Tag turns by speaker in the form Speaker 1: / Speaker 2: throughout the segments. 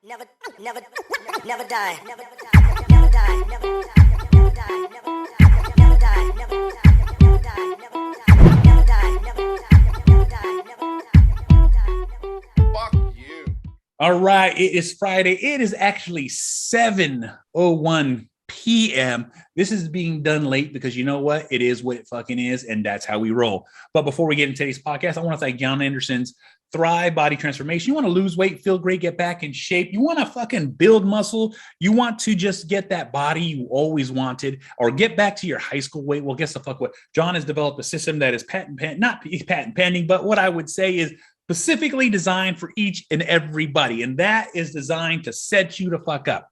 Speaker 1: Never, never, never die. Never die. Never die. Never die. Never die. Never die. Never die. Never die. Never die. Never die. Never die.
Speaker 2: Fuck you.
Speaker 3: All right, it is Friday. It is actually 7:01 p.m. This is being done late because you know what? It is what it fucking is, and that's how we roll. But before we get into today's podcast, I want to thank Jan Anderson's Thrive Body Transformation. You want to lose weight, feel great, get back in shape. You want to fucking build muscle. You want to just get that body you always wanted or get back to your high school weight. Well, guess the fuck what? John has developed a system that is not patent pending, but what I would say is specifically designed for each and everybody. And that is designed to set you to fuck up.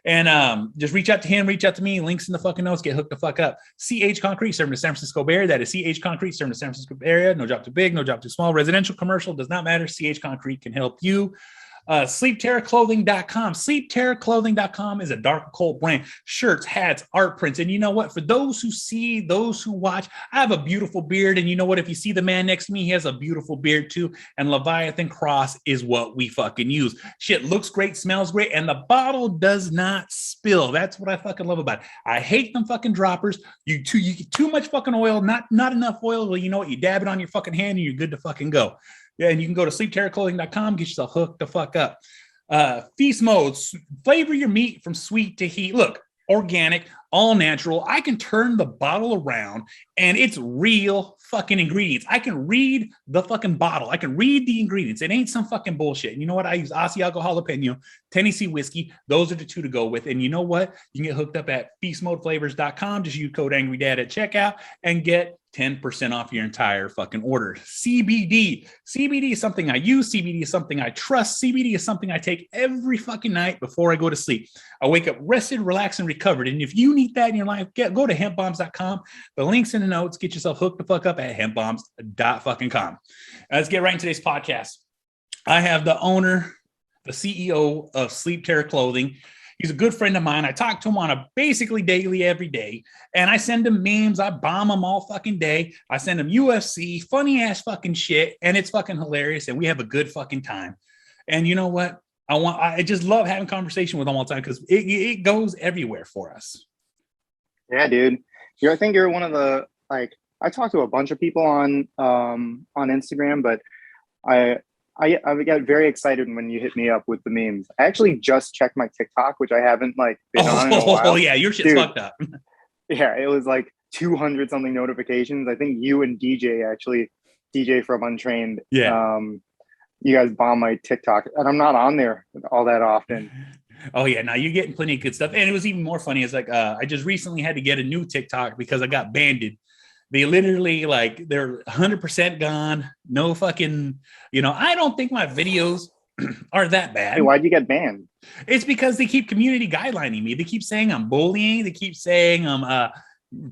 Speaker 3: And just reach out to him, reach out to me. Links in the fucking notes. Get hooked the fuck up. CH Concrete, serving the San Francisco Bay Area. That is CH Concrete, serving the San Francisco Bay Area. No job too big, no job too small. Residential, commercial, does not matter. CH Concrete can help you. SleepTerrorClothing.com. SleepTerrorClothing.com is a dark occult brand. Shirts, hats, art prints. And you know what? For those who see, those who watch, I have a beautiful beard. And you know what? If you see the man next to me, he has a beautiful beard too. And Leviathan Cross is what we fucking use. Shit looks great, smells great, and the bottle does not spill. That's what I fucking love about it. I hate them fucking droppers. You get too much fucking oil, not enough oil. Well, you know what? You dab it on your fucking hand and you're good to fucking go. Yeah, and you can go to sleepterrorclothing.com, get yourself hooked the fuck up. Feast modes, flavor your meat from sweet to heat. Look, organic, all natural. I can turn the bottle around and it's real fucking ingredients. I can read the fucking bottle. I can read the ingredients. It ain't some fucking bullshit. And you know what? I use Asiago jalapeno, Tennessee whiskey. Those are the two to go with. And you know what? You can get hooked up at feastmodeflavors.com. Just use code AngryDad at checkout and get 10% off your entire fucking order. CBD. CBD is something I use. CBD is something I trust. CBD is something I take every fucking night before I go to sleep. I wake up rested, relaxed, and recovered. And if you need that in your life, go to hempbombs.com. The link's in the notes. Get yourself hooked the fuck up at hempbombs.com. Let's get right into today's podcast. I have the owner, the CEO of Sleep Terror Clothing. He's a good friend of mine. I talk to him on a basically daily, every day. And I send him memes. I bomb him all fucking day. I send him UFC, funny ass fucking shit. And it's fucking hilarious. And we have a good fucking time. And you know what? I just love having conversation with him all the time because it goes everywhere for us.
Speaker 4: Yeah, dude. I think you're one of the, I talk to a bunch of people on Instagram, but I get very excited when you hit me up with the memes. I actually just checked my TikTok, which I haven't been on in a while.
Speaker 3: Oh yeah, your shit's fucked up.
Speaker 4: Yeah, it was 200 something notifications. I think you and DJ from Untrained.
Speaker 3: Yeah.
Speaker 4: You guys bomb my TikTok, and I'm not on there all that often.
Speaker 3: Oh yeah, now you're getting plenty of good stuff. And it was even more funny. It's I just recently had to get a new TikTok because I got banned. They literally they're 100% gone. No fucking, I don't think my videos are that bad.
Speaker 4: Hey, why'd you get banned?
Speaker 3: It's because they keep community guidelining me. They keep saying I'm bullying. They keep saying I'm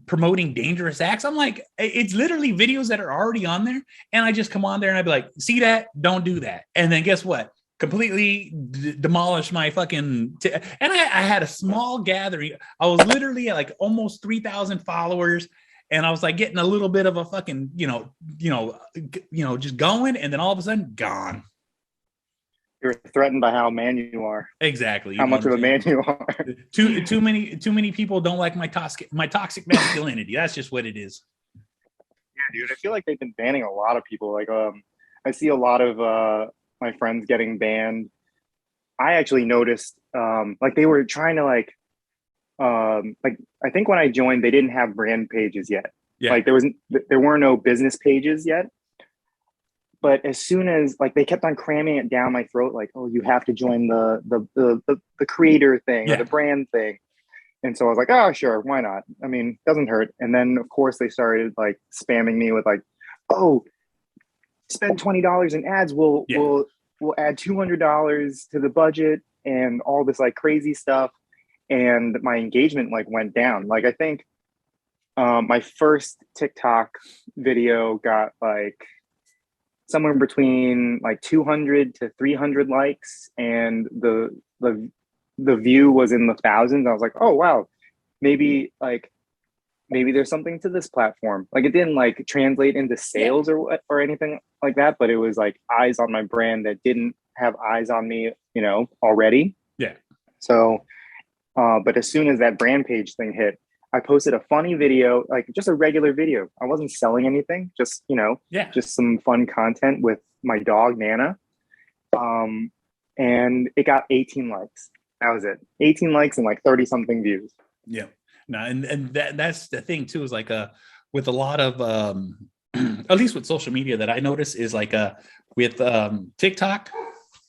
Speaker 3: promoting dangerous acts. I'm like, it's literally videos that are already on there. And I just come on there and I'd be like, see that? Don't do that. And then guess what? Completely demolish my fucking and I had a small gathering. I was literally at almost 3,000 followers. And I was getting a little bit of a fucking, just going, and then all of a sudden gone.
Speaker 4: You're threatened by how man you are.
Speaker 3: Exactly.
Speaker 4: How much of a man you are.
Speaker 3: Too many people don't like my toxic masculinity. That's just what it is.
Speaker 4: Yeah, dude. I feel like they've been banning a lot of people. I see a lot of my friends getting banned. I actually noticed they were trying to I think when I joined, they didn't have brand pages yet.
Speaker 3: Yeah.
Speaker 4: There were no business pages yet. But as soon as they kept on cramming it down my throat, oh, you have to join the creator thing or the brand thing. And so I was like, oh, sure, why not? I mean, doesn't hurt. And then of course they started spamming me with oh, spend $20 in ads. We'll add $200 to the budget and all this crazy stuff. And my engagement went down. I think my first TikTok video got somewhere between 200 to 300 likes, and the view was in the thousands. I was like, oh wow, maybe there's something to this platform. It didn't translate into sales or anything like that, but it was eyes on my brand that didn't have eyes on me you know, already.
Speaker 3: Yeah.
Speaker 4: So, but as soon as that brand page thing hit, I posted a funny video, like just a regular video. I wasn't selling anything, just, you know,
Speaker 3: Yeah.
Speaker 4: just some fun content with my dog, Nana. And it got 18 likes. That was it. 18 likes and like 30 something views.
Speaker 3: Yeah. No, and that's the thing too, is like with a lot of at least with social media that I notice is like with TikTok,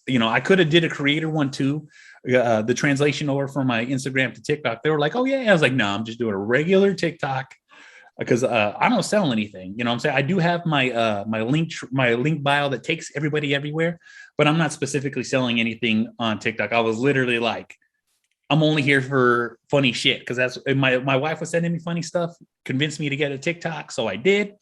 Speaker 3: you know, I could have did a creator one too. The translation over from my Instagram to TikTok, they were like, oh yeah. I was like, no, I'm just doing a regular TikTok because I don't sell anything. You know what I'm saying? I do have my my link bio that takes everybody everywhere, but I'm not specifically selling anything on TikTok. I was literally like, I'm only here for funny shit because that's my wife was sending me funny stuff, convinced me to get a TikTok, so I did,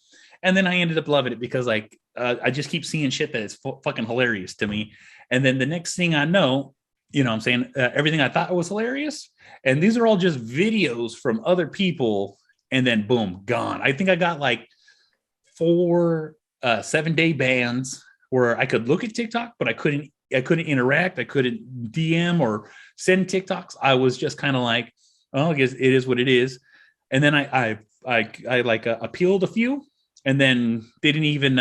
Speaker 3: and then I ended up loving it because like I just keep seeing shit that is fucking hilarious to me, and then the next thing I know, you know, what I'm saying everything I thought was hilarious, and these are all just videos from other people, and then boom, gone. I think I got like 4 7-day bans where I could look at TikTok, but I couldn't interact. I couldn't DM or send TikToks. I was just kind of like, oh, I guess it is what it is. And then I like appealed a few, and then didn't even,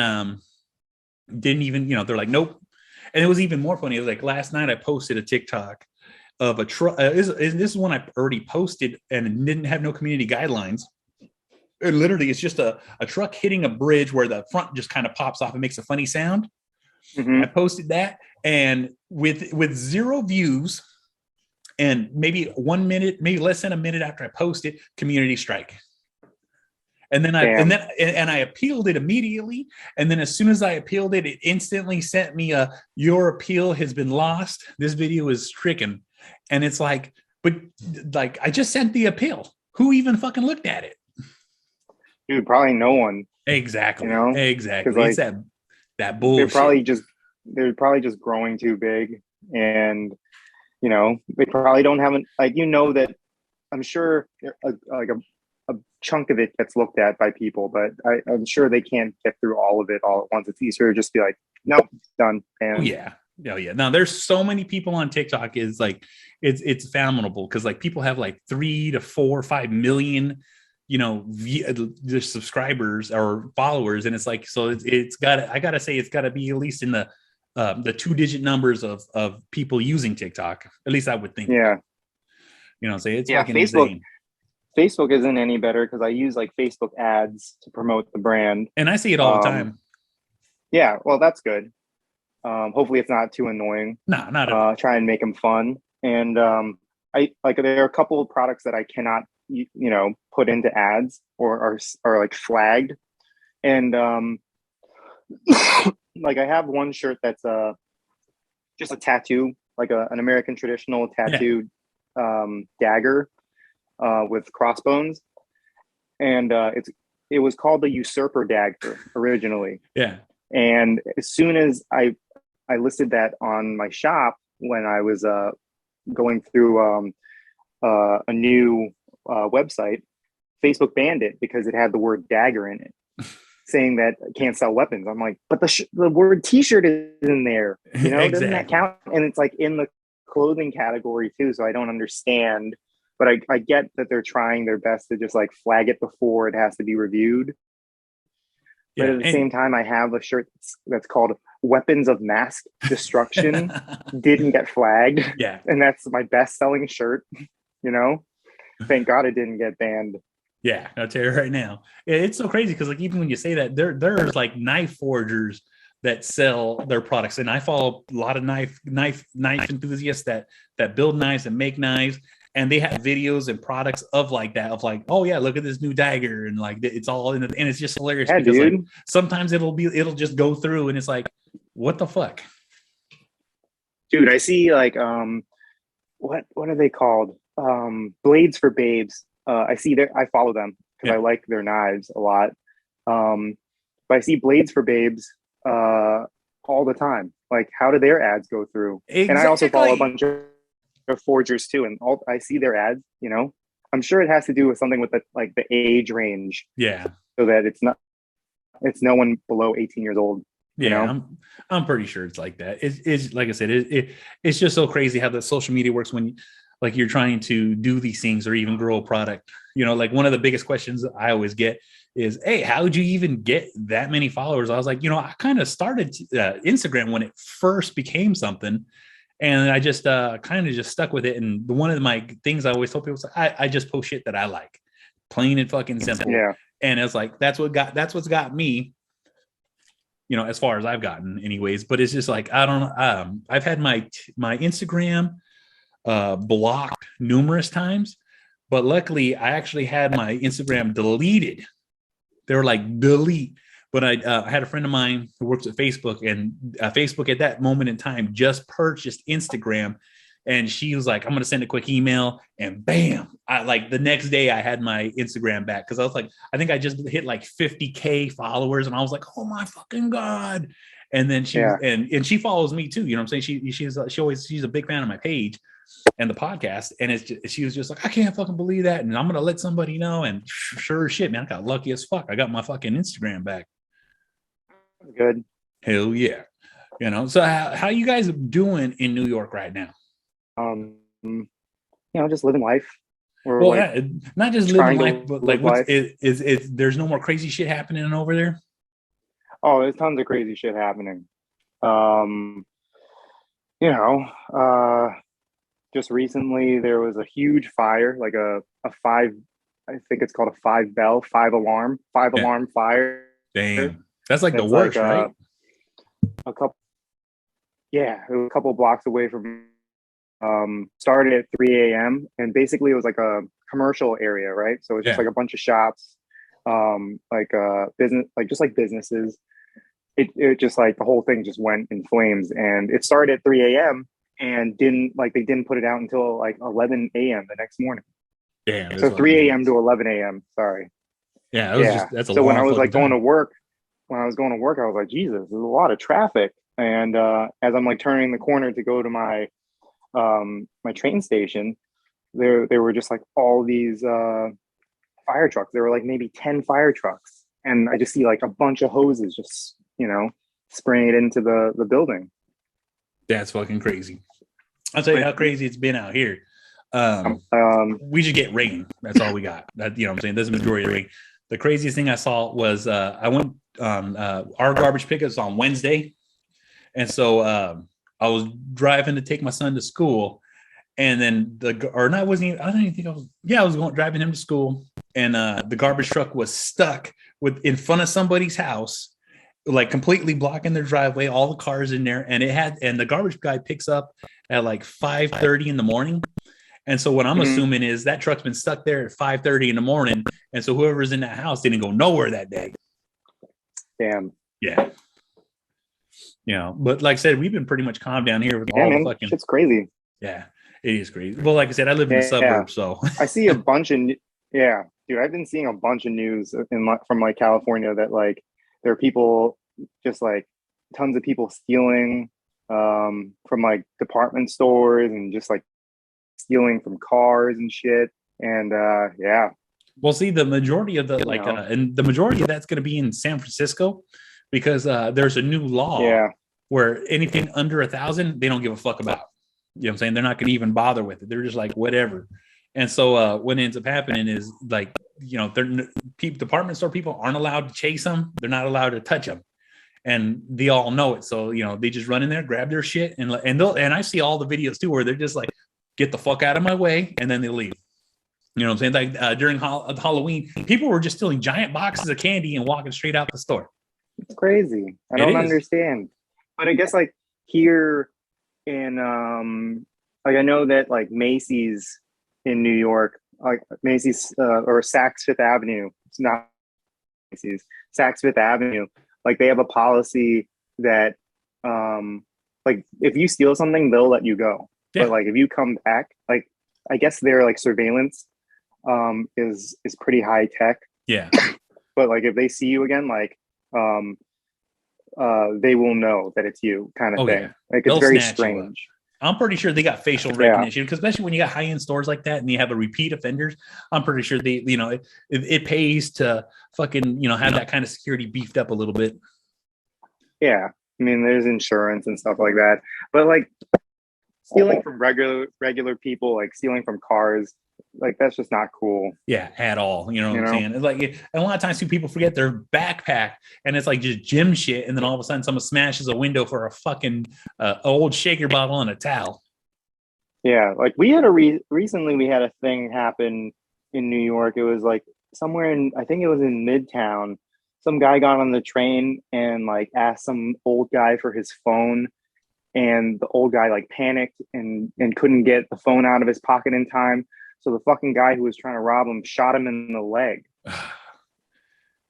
Speaker 3: you know, they're like, nope. And it was even more funny. It was like last night I posted a TikTok of a truck. This is one I already posted and didn't have no community guidelines. And literally, it's just a truck hitting a bridge where the front just kind of pops off and makes a funny sound.
Speaker 4: Mm-hmm.
Speaker 3: I posted that, and with 0 views, and maybe 1 minute, maybe less than a minute after I posted, community strike. And then I appealed it immediately. And then as soon as I appealed it, it instantly sent me your appeal has been lost. This video is stricken. And it's like, but like I just sent the appeal. Who even fucking looked at it?
Speaker 4: Dude, probably no one.
Speaker 3: Exactly.
Speaker 4: You know?
Speaker 3: Exactly.
Speaker 4: Like,
Speaker 3: it's that bullshit.
Speaker 4: They're probably just growing too big, and you know, they probably don't have like, you know, that I'm sure a chunk of it gets looked at by people, but I'm sure they can't get through all of it all at once. It's easier to just be like, nope, done. And
Speaker 3: oh yeah. Now there's so many people on TikTok is like, it's phenomenal because like people have like 3 to 4 or 5 million, you know, the subscribers or followers. And it's like, so I gotta say, it's gotta be at least in the 2-digit numbers of people using TikTok. At least I would think.
Speaker 4: Yeah.
Speaker 3: You know, say it's
Speaker 4: fucking insane. Facebook isn't any better because I use like Facebook ads to promote the brand.
Speaker 3: And I see it all the time.
Speaker 4: Yeah, well, that's good. Hopefully it's not too annoying.
Speaker 3: No, not at all.
Speaker 4: Try and make them fun. And I like, there are a couple of products that I cannot, you know, put into ads or are like flagged. And like I have one shirt that's just a tattoo, like an American traditional tattooed dagger with crossbones, and it was called the Usurper dagger originally.
Speaker 3: Yeah.
Speaker 4: And as soon as I listed that on my shop when I was going through a new website, Facebook banned it because it had the word dagger in it, saying that I can't sell weapons. I'm like, but the word t-shirt is in there, you know, doesn't that count? And it's like in the clothing category too, so I don't understand. But I get that they're trying their best to just like flag it before it has to be reviewed. But at the same time, I have a shirt that's called Weapons of Mass Destruction, didn't get flagged.
Speaker 3: Yeah.
Speaker 4: And that's my best selling shirt, you know? Thank God it didn't get banned.
Speaker 3: Yeah, I'll tell you right now. It's so crazy because like even when you say that, there's like knife forgers that sell their products. And I follow a lot of knife enthusiasts that build knives and make knives. And they have videos and products of like that, of like, oh yeah, look at this new dagger, and like it's all in it, and it's just hilarious because like sometimes it'll just go through, and it's like, what the fuck,
Speaker 4: dude? I see like what are they called? Blades for Babes. I follow them because I like their knives a lot. But I see Blades for Babes all the time. Like, how do their ads go through? Exactly. And I also follow a bunch of forgers too, and I see their ads, you know. I'm sure it has to do with something with the age range,
Speaker 3: yeah,
Speaker 4: so that it's no one below 18 years old.
Speaker 3: Yeah,
Speaker 4: you know?
Speaker 3: I'm pretty sure it's like that. It's like I said, it's just so crazy how the social media works when like you're trying to do these things or even grow a product. Like one of the biggest questions I always get is, "Hey, how did you even get that many followers?" I was like, I kind of started Instagram when it first became something, and I just kind of just stuck with it. And one of my things I always told people is I just post shit that I like, plain and fucking simple.
Speaker 4: Yeah.
Speaker 3: And it's like that's what's got me, as far as I've gotten anyways. But it's just like I don't know. I've had my Instagram blocked numerous times, but luckily I actually had my Instagram deleted. They were like delete. But I had a friend of mine who works at Facebook, and Facebook at that moment in time just purchased Instagram, and she was like, "I'm gonna send a quick email," and bam! The next day I had my Instagram back because I was like, I think I just hit like 50K followers, and I was like, "Oh my fucking god!" And then and she follows me too. You know what I'm saying? She's a big fan of my page and the podcast, and she was just like, "I can't fucking believe that," and I'm gonna let somebody know. And sure as shit, man, I got lucky as fuck. I got my fucking Instagram back.
Speaker 4: Good.
Speaker 3: Hell yeah. So how you guys doing in New York right now?
Speaker 4: Just living life. Or
Speaker 3: not just living life, but like is there's no more crazy shit happening over there?
Speaker 4: Oh, there's tons of crazy shit happening. Just recently there was a huge fire, like a five, I think it's called a five alarm fire.
Speaker 3: Damn. That's like the worst, right?
Speaker 4: A couple blocks away from started at 3 a.m. and basically it was like a commercial area, right? So it's just like a bunch of shops, business, like just like businesses. It just like the whole thing just went in flames, and it started at 3 a.m. and they didn't put it out until like 11 a.m. the next morning.
Speaker 3: Damn.
Speaker 4: So 3 a.m. to 11 a.m. Sorry.
Speaker 3: Yeah. That's a
Speaker 4: so
Speaker 3: long
Speaker 4: when I was like
Speaker 3: time.
Speaker 4: going to work, I was like, Jesus, there's a lot of traffic. And as I'm like turning the corner to go to my my train station, there were just like all these fire trucks. There were like maybe 10 fire trucks, and I just see like a bunch of hoses just spraying it into the building.
Speaker 3: That's fucking crazy. I'll tell you how crazy it's been out here. We just get rain. That's all we got. That, what I'm saying? That's the majority of the rain. The craziest thing I saw was I went on our garbage pickups on Wednesday. And so I was driving to take my son to school, and then I was driving him to school, and the garbage truck was stuck in front of somebody's house, like completely blocking their driveway, all the cars in there. And the garbage guy picks up at like 5:30 in the morning. And so what I'm assuming is that truck's been stuck there at 5:30 in the morning. And so whoever's in that house didn't go nowhere that day.
Speaker 4: Damn.
Speaker 3: Yeah. But like I said, we've been pretty much calm down here with all the fucking.
Speaker 4: It's crazy.
Speaker 3: Yeah, it is crazy. Well, like I said, I live in the suburbs, so
Speaker 4: I see a bunch of dude. I've been seeing a bunch of news from like California that like there are people, just like tons of people stealing from like department stores and just like stealing from cars and shit. And
Speaker 3: Well, see, the majority of and the majority of that's going to be in San Francisco, because there's a new law where anything under 1,000 they don't give a fuck about. You know what I'm saying? They're not going to even bother with it. They're just like whatever. And so what ends up happening is like department store people aren't allowed to chase them. They're not allowed to touch them, and they all know it. So they just run in there, grab their shit, and I see all the videos too where they're just like, get the fuck out of my way, and then they leave. You know what I'm saying? Like during Halloween, people were just stealing giant boxes of candy and walking straight out the store.
Speaker 4: It's crazy. I don't understand. But I guess like here in I know that like Macy's in New York, like Macy's or Saks Fifth Avenue. It's not Macy's. Saks Fifth Avenue. Like they have a policy that like if you steal something, they'll let you go. Yeah. But like if you come back, like I guess their like surveillance is pretty high tech.
Speaker 3: Yeah.
Speaker 4: But like if they see you again, like they will know that it's you, kind of thing. Yeah. Like it's very strange.
Speaker 3: I'm pretty sure they got facial recognition, because especially when you got high-end stores like that and you have a repeat offenders, I'm pretty sure they, it pays to fucking, have that kind of security beefed up a little bit.
Speaker 4: Yeah, I mean, there's insurance and stuff like that, but like stealing from regular people, like stealing from cars, like that's just not cool.
Speaker 3: Yeah, at all. You know what
Speaker 4: You
Speaker 3: I'm
Speaker 4: know?
Speaker 3: saying? It's like, and a lot of times too, people forget their backpack, and it's like just gym shit, and then all of a sudden, someone smashes a window for a fucking old shaker bottle and a towel.
Speaker 4: Yeah, like we had recently we had a thing happen in New York. It was like somewhere in, I think it was in Midtown. Some guy got on the train and like asked some old guy for his phone, and the old guy like panicked and couldn't get the phone out of his pocket in time. So the fucking guy who was trying to rob him shot him in the leg.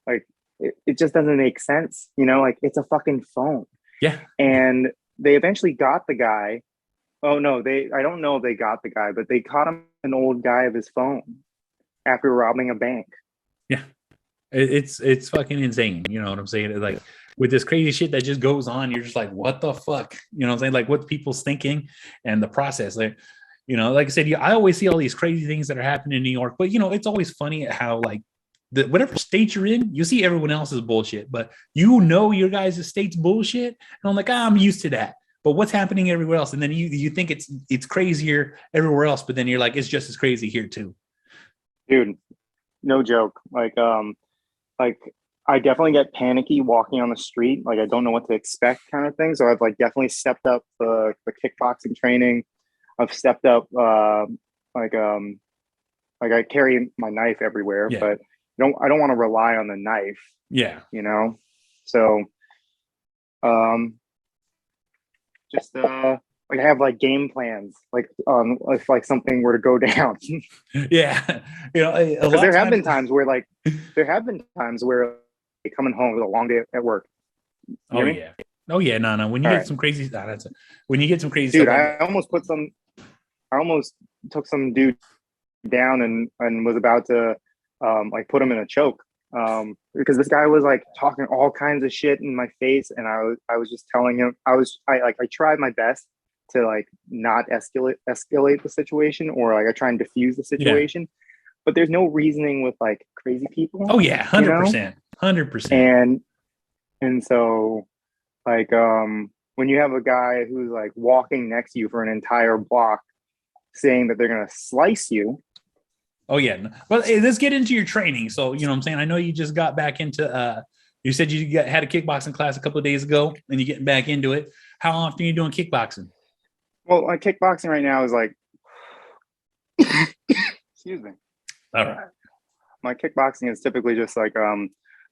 Speaker 4: Like it just doesn't make sense, you know? Like it's a fucking phone.
Speaker 3: Yeah,
Speaker 4: And they eventually got the guy. Oh no, they I don't know if they got the guy, but they caught him an old guy of his phone after robbing a bank.
Speaker 3: yeah. It's fucking insane. You know what I'm saying? It's like with this crazy shit that just goes on, you're just like, what the fuck? You know what I'm saying? Like what people's thinking and the process. Like, you know, like I said, I always see all these crazy things that are happening in New York, but you know, it's always funny how like whatever state you're in, you see everyone else's bullshit, but you know your guys' state's bullshit. And I'm like, I'm used to that. But what's happening everywhere else? And then you think it's crazier everywhere else, but then you're like, it's just as crazy here too.
Speaker 4: Dude, no joke. Like I definitely get panicky walking on the street. Like I don't know what to expect kind of thing. So I've like definitely stepped up the kickboxing training. I've stepped up like um like I carry my knife everywhere,
Speaker 3: Yeah.
Speaker 4: but I don't want to rely on the knife,
Speaker 3: Yeah.
Speaker 4: you know? So um just like I have like game plans, like if like something were to go down.
Speaker 3: Yeah. You know, a
Speaker 4: Because
Speaker 3: lot
Speaker 4: there
Speaker 3: of
Speaker 4: have been
Speaker 3: times.
Speaker 4: times where like coming home with a long day at work. You
Speaker 3: Oh
Speaker 4: hear me?
Speaker 3: yeah. Oh yeah. No. When you
Speaker 4: All
Speaker 3: get
Speaker 4: right,
Speaker 3: some crazy, that's it. When you get some crazy
Speaker 4: dude.
Speaker 3: stuff like that.
Speaker 4: I almost took some dude down and was about to like put him in a choke because this guy was like talking all kinds of shit in my face, and I was just telling him I tried my best to like not escalate the situation, or like I try and diffuse the
Speaker 3: Yeah.
Speaker 4: situation, but there's no reasoning with like crazy people,
Speaker 3: Oh yeah.
Speaker 4: you know?
Speaker 3: 100%. 100%.
Speaker 4: And so like when you have a guy who's like walking next to you for an entire block saying that they're going to slice you.
Speaker 3: Oh yeah. Well, hey, let's get into your training. So, you know what I'm saying? I know you just got back into you said had a kickboxing class a couple of days ago and you're getting back into it. How often are you doing kickboxing?
Speaker 4: Well, my kickboxing right now is like excuse me.
Speaker 3: All right.
Speaker 4: My kickboxing is typically just like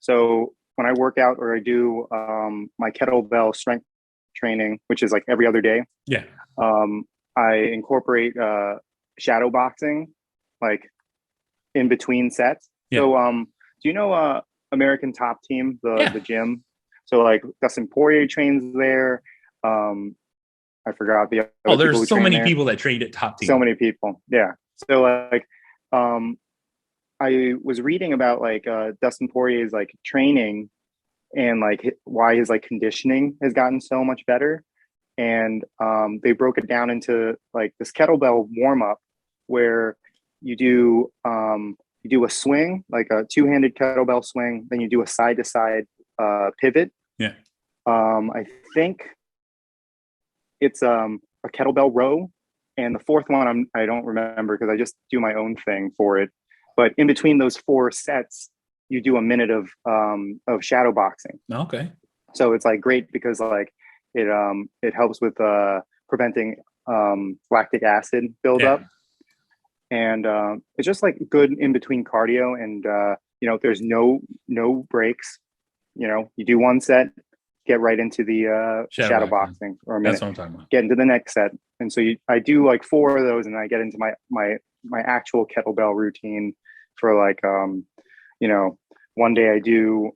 Speaker 4: so when I work out or I do my kettlebell strength training, which is like every other day.
Speaker 3: Yeah.
Speaker 4: I incorporate shadow boxing like in between sets.
Speaker 3: Yeah.
Speaker 4: So do you know American Top Team, the gym? So like Dustin Poirier trains there. I forgot the other
Speaker 3: there's so many
Speaker 4: there.
Speaker 3: people that trained at Top Team.
Speaker 4: So many people. Yeah. So like I was reading about like Dustin Poirier's like training and like why his like conditioning has gotten so much better. And they broke it down into like this kettlebell warm up where you do a swing, like a two-handed kettlebell swing, then you do a side-to-side pivot.
Speaker 3: Yeah.
Speaker 4: I think it's a kettlebell row, and the fourth one I don't remember because I just do my own thing for it. But in between those 4 sets, you do a minute of shadow boxing.
Speaker 3: Okay.
Speaker 4: So it's like great because like it helps with preventing lactic acid buildup.
Speaker 3: Yeah.
Speaker 4: And it's just like good in between cardio, and you know, there's no breaks. You know, you do one set, get right into the shadow boxing or a minute.
Speaker 3: That's what I'm talking about.
Speaker 4: Get into the next set, and so I do like 4 of those, and I get into my actual kettlebell routine for like you know, one day I do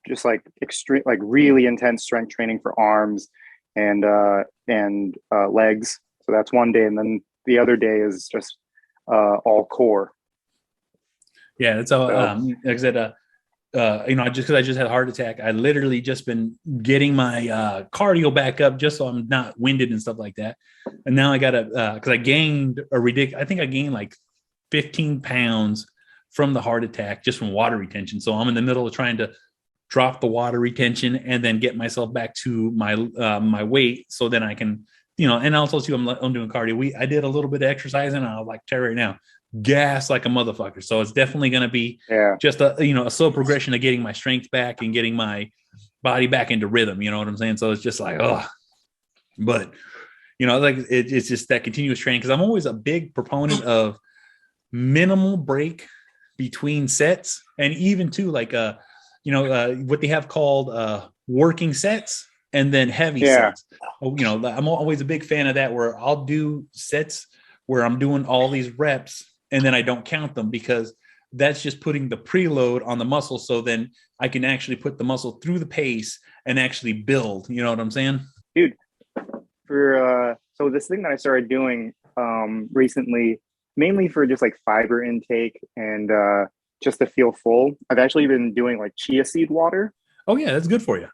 Speaker 4: just like extreme, like really intense strength training for arms and legs. So that's one day, and then the other day is just all core.
Speaker 3: Yeah, that's how. Like I said, you know, because I just had a heart attack. I literally just been getting my cardio back up just so I'm not winded and stuff like that. And now I got to because I gained a ridiculous. I think I gained like 15 pounds from the heart attack just from water retention. So I'm in the middle of trying to drop the water retention, and then get myself back to my my weight, so then I can, and also too, I'm doing cardio. I did a little bit of exercise, and I'll like tell you right now, gas like a motherfucker. So it's definitely going to be just a slow progression of getting my strength back and getting my body back into rhythm. You know what I'm saying? So it's just like, but like it's just that continuous training, because I'm always a big proponent of minimal break between sets, and even too like what they have called working sets and then heavy sets. I'm always a big fan of that, where I'll do sets where I'm doing all these reps and then I don't count them, because that's just putting the preload on the muscle, so then I can actually put the muscle through the pace and actually build. You know what I'm saying?
Speaker 4: Dude, so this thing that I started doing recently, mainly for just like fiber intake and just to feel full, I've actually been doing like chia seed water.
Speaker 3: Oh yeah, that's good for you.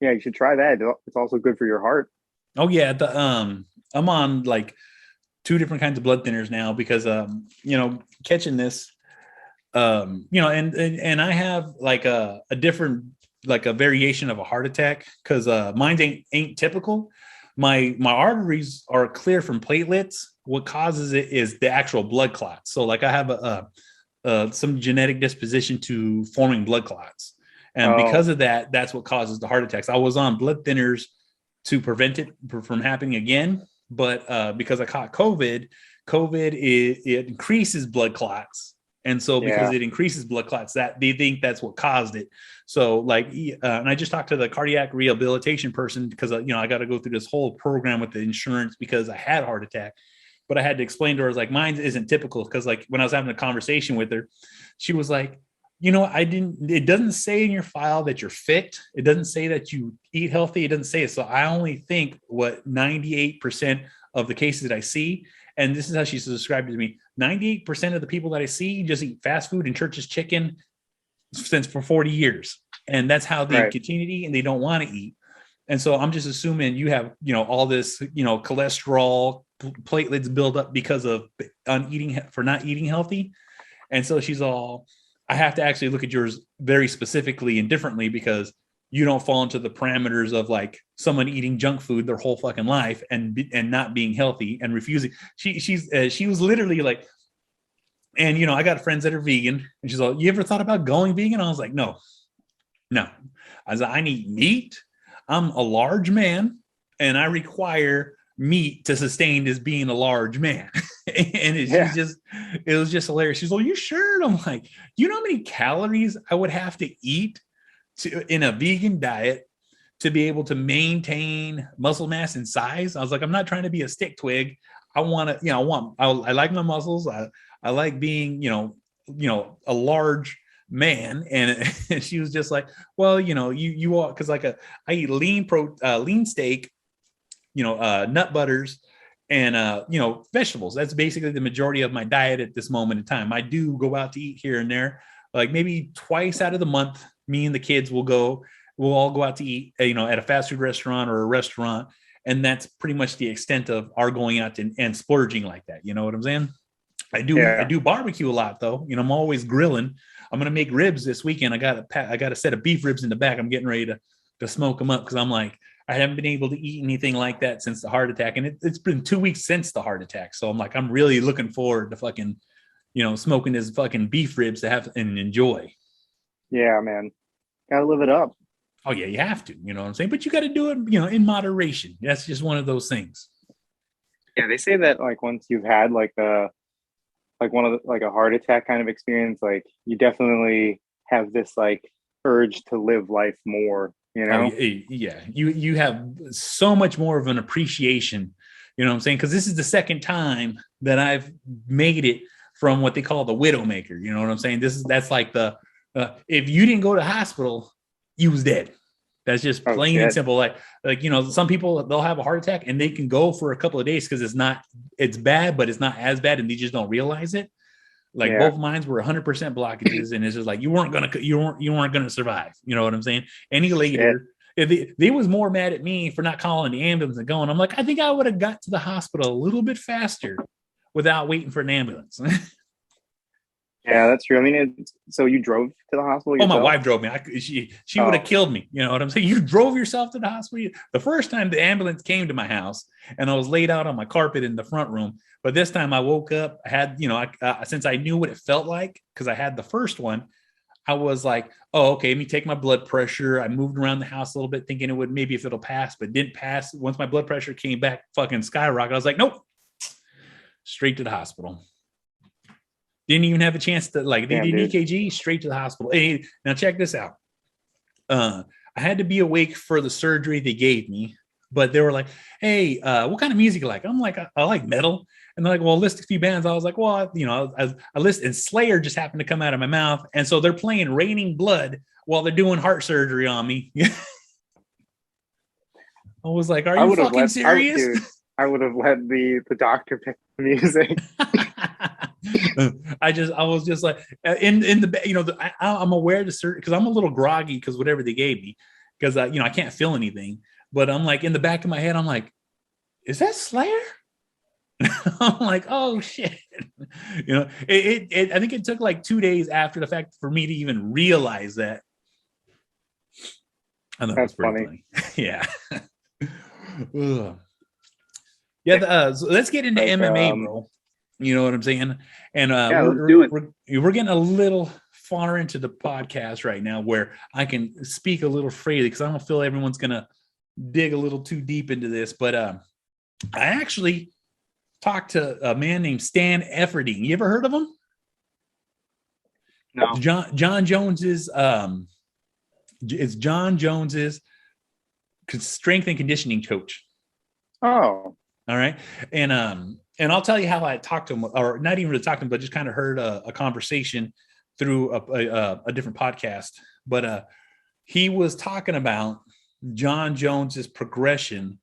Speaker 4: Yeah, you should try that. It's also good for your heart.
Speaker 3: Oh yeah, I'm on like 2 different kinds of blood thinners now, because catching this, and I have like a different, like a variation of a heart attack, because mine ain't typical. My arteries are clear from platelets. What causes it is the actual blood clots. So like I have some genetic disposition to forming blood clots, and because of that, that's what causes the heart attacks. I was on blood thinners to prevent it from happening again, but because I caught COVID, it increases blood clots. And so because it increases blood clots, that they think that's what caused it. So like, and I just talked to the cardiac rehabilitation person, because, I got to go through this whole program with the insurance because I had a heart attack, but I had to explain to her, like, mine isn't typical. Cause like when I was having a conversation with her, she was like, it doesn't say in your file that you're fit. It doesn't say that you eat healthy. It doesn't say it. So I only think what 98% of the cases that I see, and this is how she's described it to me, 98% of the people that I see just eat fast food and church's chicken for 40 years. And that's how they continue to eat, and they don't want to eat. And so I'm just assuming you have, all this, cholesterol, platelets build up because of not eating healthy. And so she's all, I have to actually look at yours very specifically and differently, because you don't fall into the parameters of like someone eating junk food their whole fucking life and not being healthy and refusing. She was literally like, and I got friends that are vegan, and she's like, you ever thought about going vegan? I was like, no. I was like, I need meat. I'm a large man, and I require meat to sustain as being a large man. And it was just hilarious. She's like, you sure? And I'm like, you know how many calories I would have to eat in a vegan diet to be able to maintain muscle mass and size? I was like, I'm not trying to be a stick twig. I want to, I like my muscles. I like being, a large man. And she was just like, well, you are, cause like I eat lean steak, nut butters, and vegetables. That's basically the majority of my diet at this moment in time. I do go out to eat here and there, like maybe twice out of the month. Me and the kids we'll all go out to eat, at a fast food restaurant or a restaurant. And that's pretty much the extent of our going out and splurging like that. You know what I'm saying? I do barbecue a lot though. I'm always grilling. I'm going to make ribs this weekend. I got a set of beef ribs in the back. I'm getting ready to smoke them up, because I'm like, I haven't been able to eat anything like that since the heart attack. And it's been 2 weeks since the heart attack. So I'm like, I'm really looking forward to fucking, smoking his fucking beef ribs to have and enjoy.
Speaker 4: Yeah, man. Gotta live it up.
Speaker 3: Oh yeah, you have to, you know what I'm saying? But you got to do it, in moderation. That's just one of those things.
Speaker 4: Yeah, they say that like once you've had like a heart attack kind of experience, like you definitely have this like urge to live life more,
Speaker 3: Oh, yeah. You have so much more of an appreciation, you know what I'm saying? Because this is the second time that I've made it from what they call the widowmaker. You know what I'm saying? That's like if you didn't go to the hospital, you was dead. That's just plain and simple. Like, some people, they'll have a heart attack and they can go for a couple of days because it's bad, but it's not as bad, and they just don't realize it. Like both mines were 100% blockages, and it's just like you weren't gonna survive. You know what I'm saying? Any later, if they was more mad at me for not calling the ambulance and going. I'm like, I think I would have got to the hospital a little bit faster without waiting for an ambulance.
Speaker 4: Yeah, that's true. I mean, so you drove to the hospital
Speaker 3: Oh,
Speaker 4: yourself?
Speaker 3: my wife drove me. She would have killed me. You know what I'm saying? You drove yourself to the hospital. The first time the ambulance came to my house, and I was laid out on my carpet in the front room. But this time I woke up. I had, since I knew what it felt like because I had the first one, I was like, oh, okay, let me take my blood pressure. I moved around the house a little bit, thinking it would maybe if it'll pass, but didn't pass. Once my blood pressure came back, fucking skyrocket. I was like, nope, straight to the hospital. Didn't even have a chance to they did an EKG, straight to the hospital. Hey, now check this out. I had to be awake for the surgery they gave me, but they were like, hey, what kind of music you like? I'm like, I like metal. And they're like, well, list a few bands. I was like, well, I list, and Slayer just happened to come out of my mouth. And so they're playing Raining Blood while they're doing heart surgery on me. I was like, are you fucking serious?
Speaker 4: I would have let the doctor pick the music.
Speaker 3: I was just like in the I'm aware to certain because I'm a little groggy because whatever they gave me because I can't feel anything, but I'm like in the back of my head I'm like, is that Slayer? I'm like, oh shit. It I think it took like 2 days after the fact for me to even realize that. I thought that's pretty funny. Yeah. Yeah. So let's get into MMA, bro. You know what I'm saying? And we're getting a little far into the podcast right now where I can speak a little freely because I don't feel everyone's going to dig a little too deep into this. But I actually talked to a man named Stan Efferding. You ever heard of him?
Speaker 4: No.
Speaker 3: John Jones's it's John Jones's strength and conditioning coach.
Speaker 4: Oh.
Speaker 3: All right. And I'll tell you how I talked to him, or not even really talked to him, but just kind of heard a conversation through a different podcast. But he was talking about John Jones's progression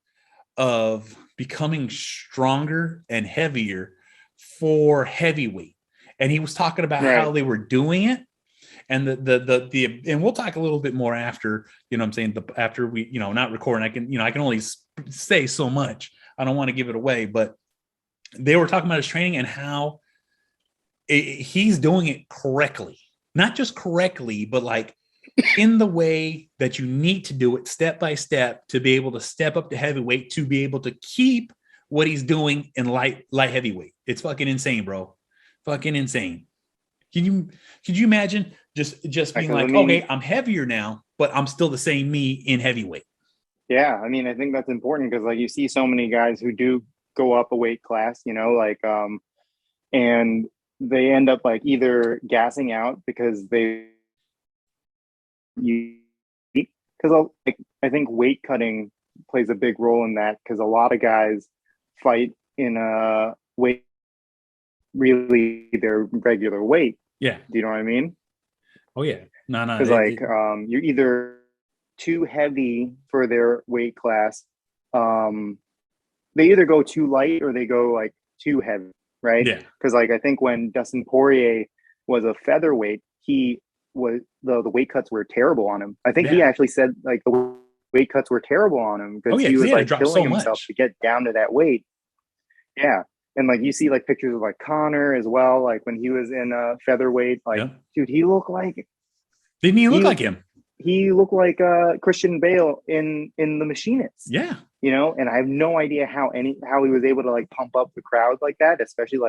Speaker 3: of becoming stronger and heavier for heavyweight. And he was talking about how they were doing it. And and we'll talk a little bit more after, you know what I'm saying, after we, not recording, I can only say so much. I don't want to give it away, but they were talking about his training and how he's doing it correctly, not just correctly, but like in the way that you need to do it step by step to be able to step up to heavyweight, to be able to keep what he's doing in light heavyweight. It's fucking insane, bro. Fucking insane. Could you imagine just being like, okay, I'm heavier now, but I'm still the same me in heavyweight.
Speaker 4: Yeah. I mean, I think that's important because you see so many guys who do go up a weight class, and they end up either gassing out because I think weight cutting plays a big role in that because a lot of guys fight in a weight really their regular weight.
Speaker 3: Yeah.
Speaker 4: Do you know what I mean?
Speaker 3: Oh yeah. No.
Speaker 4: Because you're either too heavy for their weight class. They either go too light or they go too heavy, right?
Speaker 3: Yeah.
Speaker 4: Because I think when Dustin Poirier was a featherweight, he was the weight cuts were terrible on him. I think he actually said the weight cuts were terrible on him because he was killing himself to get down to that weight. Yeah. And you see pictures of Conor as well, when he was in featherweight, dude, he looked like
Speaker 3: didn't he look like him?
Speaker 4: He looked like Christian Bale in The Machinist.
Speaker 3: Yeah.
Speaker 4: And I have no idea how he was able to pump up the crowd like that, especially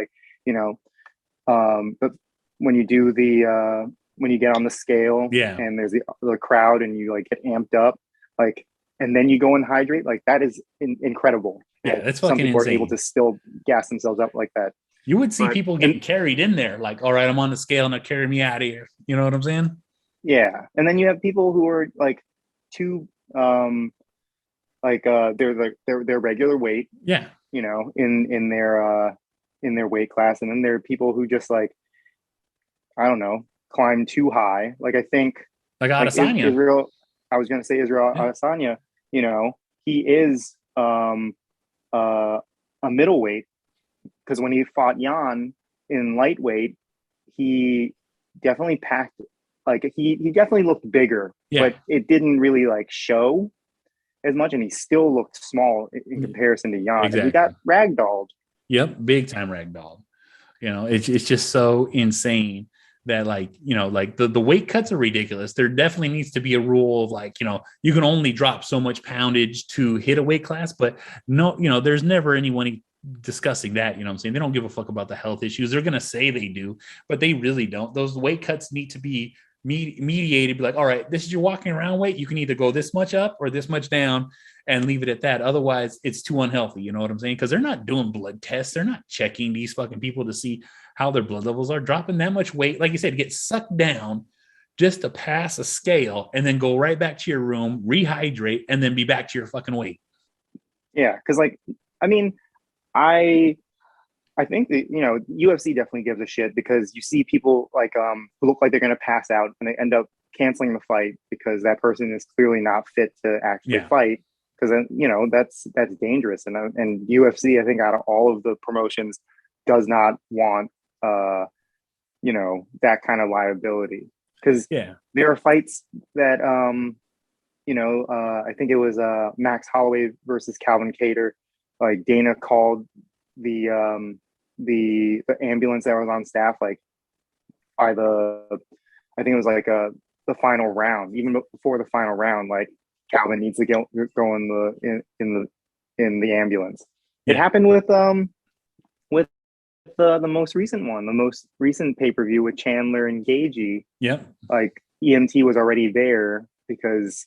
Speaker 4: but when you do when you get on the scale and there's the crowd and you get amped up, and then you go and hydrate, that is incredible.
Speaker 3: Yeah, that's fucking
Speaker 4: some people
Speaker 3: insane.
Speaker 4: Are able to still gas themselves up like that.
Speaker 3: You would see people getting carried in there, all right, I'm on the scale, now carry me out of here. You know what I'm saying?
Speaker 4: Yeah, and then you have people who are too their regular weight.
Speaker 3: Yeah,
Speaker 4: in their weight class, and then there are people who just I don't know, climb too high. I think
Speaker 3: Adesanya.
Speaker 4: Israel. I was going to say Israel Adesanya. He is a middleweight because when he fought Jan in lightweight, he definitely packed. He definitely looked bigger, but it didn't really show as much, and he still looked small in comparison to Jan.
Speaker 3: Exactly.
Speaker 4: And he got ragdolled.
Speaker 3: Yep, big time ragdolled. It's just so insane that like, like the weight cuts are ridiculous. There definitely needs to be a rule of like, you can only drop so much poundage to hit a weight class, but no, there's never anyone discussing that. I'm saying? They don't give a fuck about the health issues. They're going to say they do, but they really don't. Those weight cuts need to be mediated, be like, all right, this is your walking around weight. You can either go this much up or this much down and leave it at that. Otherwise it's too unhealthy. You know what I'm saying? Because they're not doing blood tests. They're not checking these fucking people to see how their blood levels are. Dropping that much weight, like you said, get sucked down just to pass a scale and then go right back to your room, rehydrate, and then be back to your fucking weight.
Speaker 4: Yeah. Cause like, I mean, I think that, UFC definitely gives a shit because you see people like who look like they're going to pass out and they end up canceling the fight because that person is clearly not fit to actually fight. Because then, that's dangerous. And UFC, I think out of all of the promotions, does not want that kind of liability. Because there are fights that I think it was Max Holloway versus Calvin Kattar. Like Dana called the ambulance that was on staff like by I think it was like the final round. Even before the final round, like Calvin needs to go in the ambulance. It happened with the most recent one, the most recent pay-per-view with Chandler and Gagey.
Speaker 3: Yep.
Speaker 4: Like EMT was already there because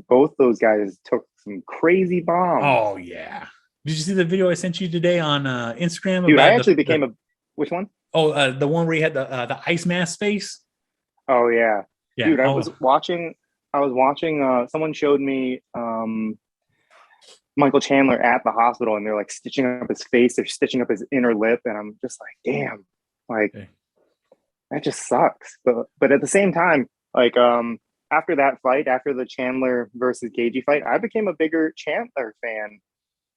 Speaker 4: both those guys took some crazy bombs.
Speaker 3: Oh yeah. Did you see the video I sent you today on Instagram?
Speaker 4: Dude, I actually became which one?
Speaker 3: Oh, the one where he had the ice mask face.
Speaker 4: Oh yeah. Dude, I was watching. Someone showed me Michael Chandler at the hospital, and they're like stitching up his face. They're stitching up his inner lip, and I'm just like, damn, like that just sucks. But at the same time, like after that fight, after the Chandler versus Gagey fight, I became a bigger Chandler fan.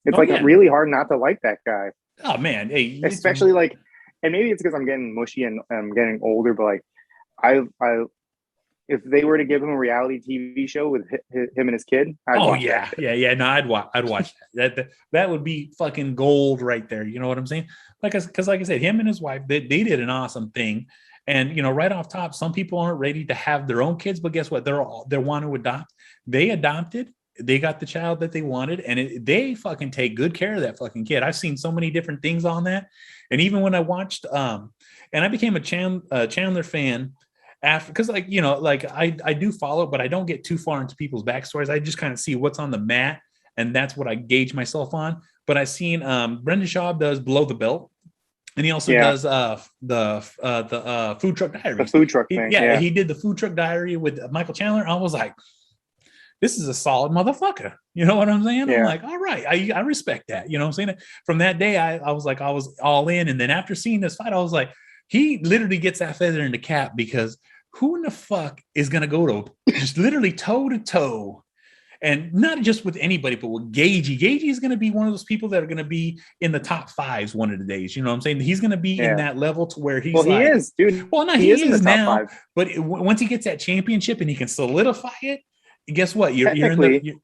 Speaker 4: It's really hard not to like that guy.
Speaker 3: Oh man, hey,
Speaker 4: especially like, and maybe it's because I'm getting mushy and I'm getting older, but like, I if they were to give him a reality TV show with him and his kid, I'd watch that. No, I'd watch that. That would be fucking gold right there. You know what I'm saying? Because like I said, him and his wife, they did an awesome thing. And right off top, some people aren't ready to have their own kids, but guess what? They want to adopt. They adopted. They got the child that they wanted, and they fucking take good care of that fucking kid. I've seen so many different things on that, and even when I watched, and I became a Chandler fan after, because I do follow, but I don't get too far into people's backstories. I just kind of see what's on the mat, and that's what I gauge myself on. But I've seen Brendan Schaub does Below the Belt. And he also does the Food Truck Diary. The food truck thing.
Speaker 3: He did the Food Truck Diary with Michael Chandler. I was like, this is a solid motherfucker. You know what I'm saying?
Speaker 4: Yeah.
Speaker 3: I'm like, all right, I respect that. You know what I'm saying? From that day, I was all in. And then after seeing this fight, I was like, he literally gets that feather in the cap, because who in the fuck is going to go to just literally toe to toe? And not just with anybody, but with Gagey. Gagey is going to be one of those people that are going to be in the top fives one of the days. You know what I'm saying? He's going to be in that level to where he's
Speaker 4: he is, dude.
Speaker 3: Well, no, he is now. But once he gets that championship and he can solidify it, guess what? You're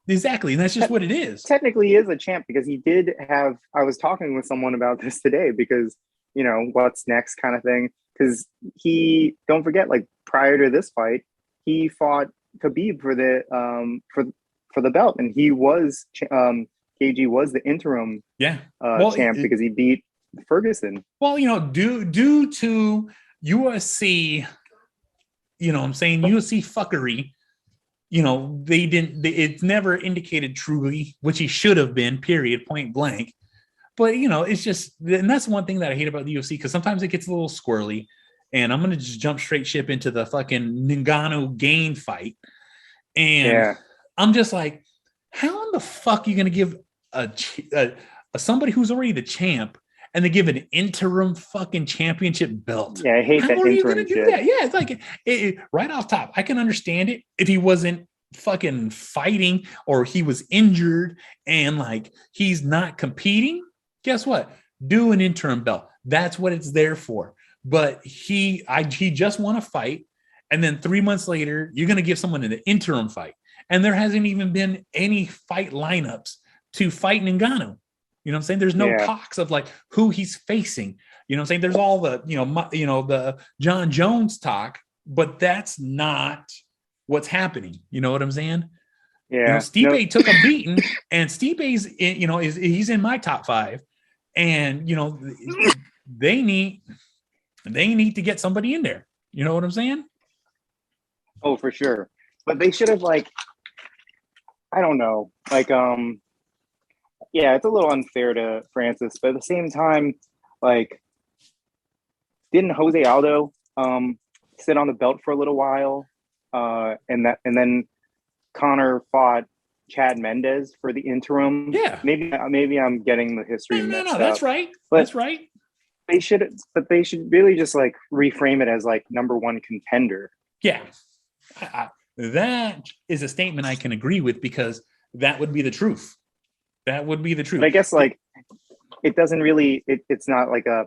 Speaker 3: exactly. And that's just what it is.
Speaker 4: Technically, he is a champ because he did have. I was talking with someone about this today because, what's next kind of thing. Because don't forget, like prior to this fight, he fought Khabib for the belt, and he was Gagey was the interim champ because he beat Ferguson.
Speaker 3: Well, due to USC, I'm saying UFC fuckery, they didn't. It's never indicated truly, which he should have been. Period. Point blank. But it's just, and that's one thing that I hate about the UFC, because sometimes it gets a little squirrely. And I'm gonna just jump straight ship into the fucking Ngannou Gain fight, and I'm just like, how in the fuck are you going to give a somebody who's already the champ and they give an interim fucking championship belt?
Speaker 4: Yeah, I hate that.
Speaker 3: How are you going to do that? Yeah, it's like right off top, I can understand it if he wasn't fucking fighting or he was injured and like he's not competing. Guess what? Do an interim belt. That's what it's there for. But he just won a fight, and then 3 months later, you're going to give someone an interim fight. And there hasn't even been any fight lineups to fight Ngannou. You know what I'm saying? There's no
Speaker 4: Yeah.
Speaker 3: talks of like who he's facing. You know what I'm saying? There's all the, the John Jones talk, but that's not what's happening. You know what I'm saying?
Speaker 4: Yeah.
Speaker 3: Stipe took a beating, and Stipe's he's in my top 5. And they need to get somebody in there. You know what I'm saying?
Speaker 4: Oh, for sure. But they should have, like, I don't know, like, yeah, it's a little unfair to Francis, but at the same time, like, didn't Jose Aldo sit on the belt for a little while, and then Connor fought Chad Mendez for the interim?
Speaker 3: Yeah,
Speaker 4: maybe I'm getting the history mixed up.
Speaker 3: That's right.
Speaker 4: But
Speaker 3: that's right.
Speaker 4: They should really just like reframe it as like number 1 contender.
Speaker 3: Yeah, that is a statement I can agree with, because that would be the truth. That would be the truth.
Speaker 4: But I guess like it doesn't really. It's not like a.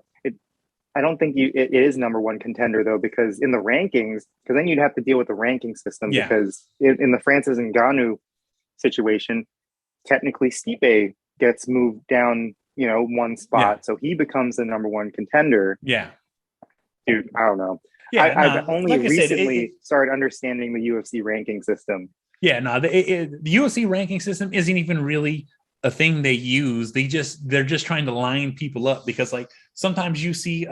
Speaker 4: I don't think it is number 1 contender though, because in the rankings, because then you'd have to deal with the ranking system.
Speaker 3: Yeah.
Speaker 4: Because in the Francis Ngannou situation, technically Stipe gets moved down, 1 spot, so he becomes the number 1 contender.
Speaker 3: Yeah,
Speaker 4: dude, I don't know.
Speaker 3: Yeah,
Speaker 4: I've only recently started understanding the UFC ranking system.
Speaker 3: Yeah, no, the UFC ranking system isn't even really a thing they use. They're just trying to line people up, because like sometimes you see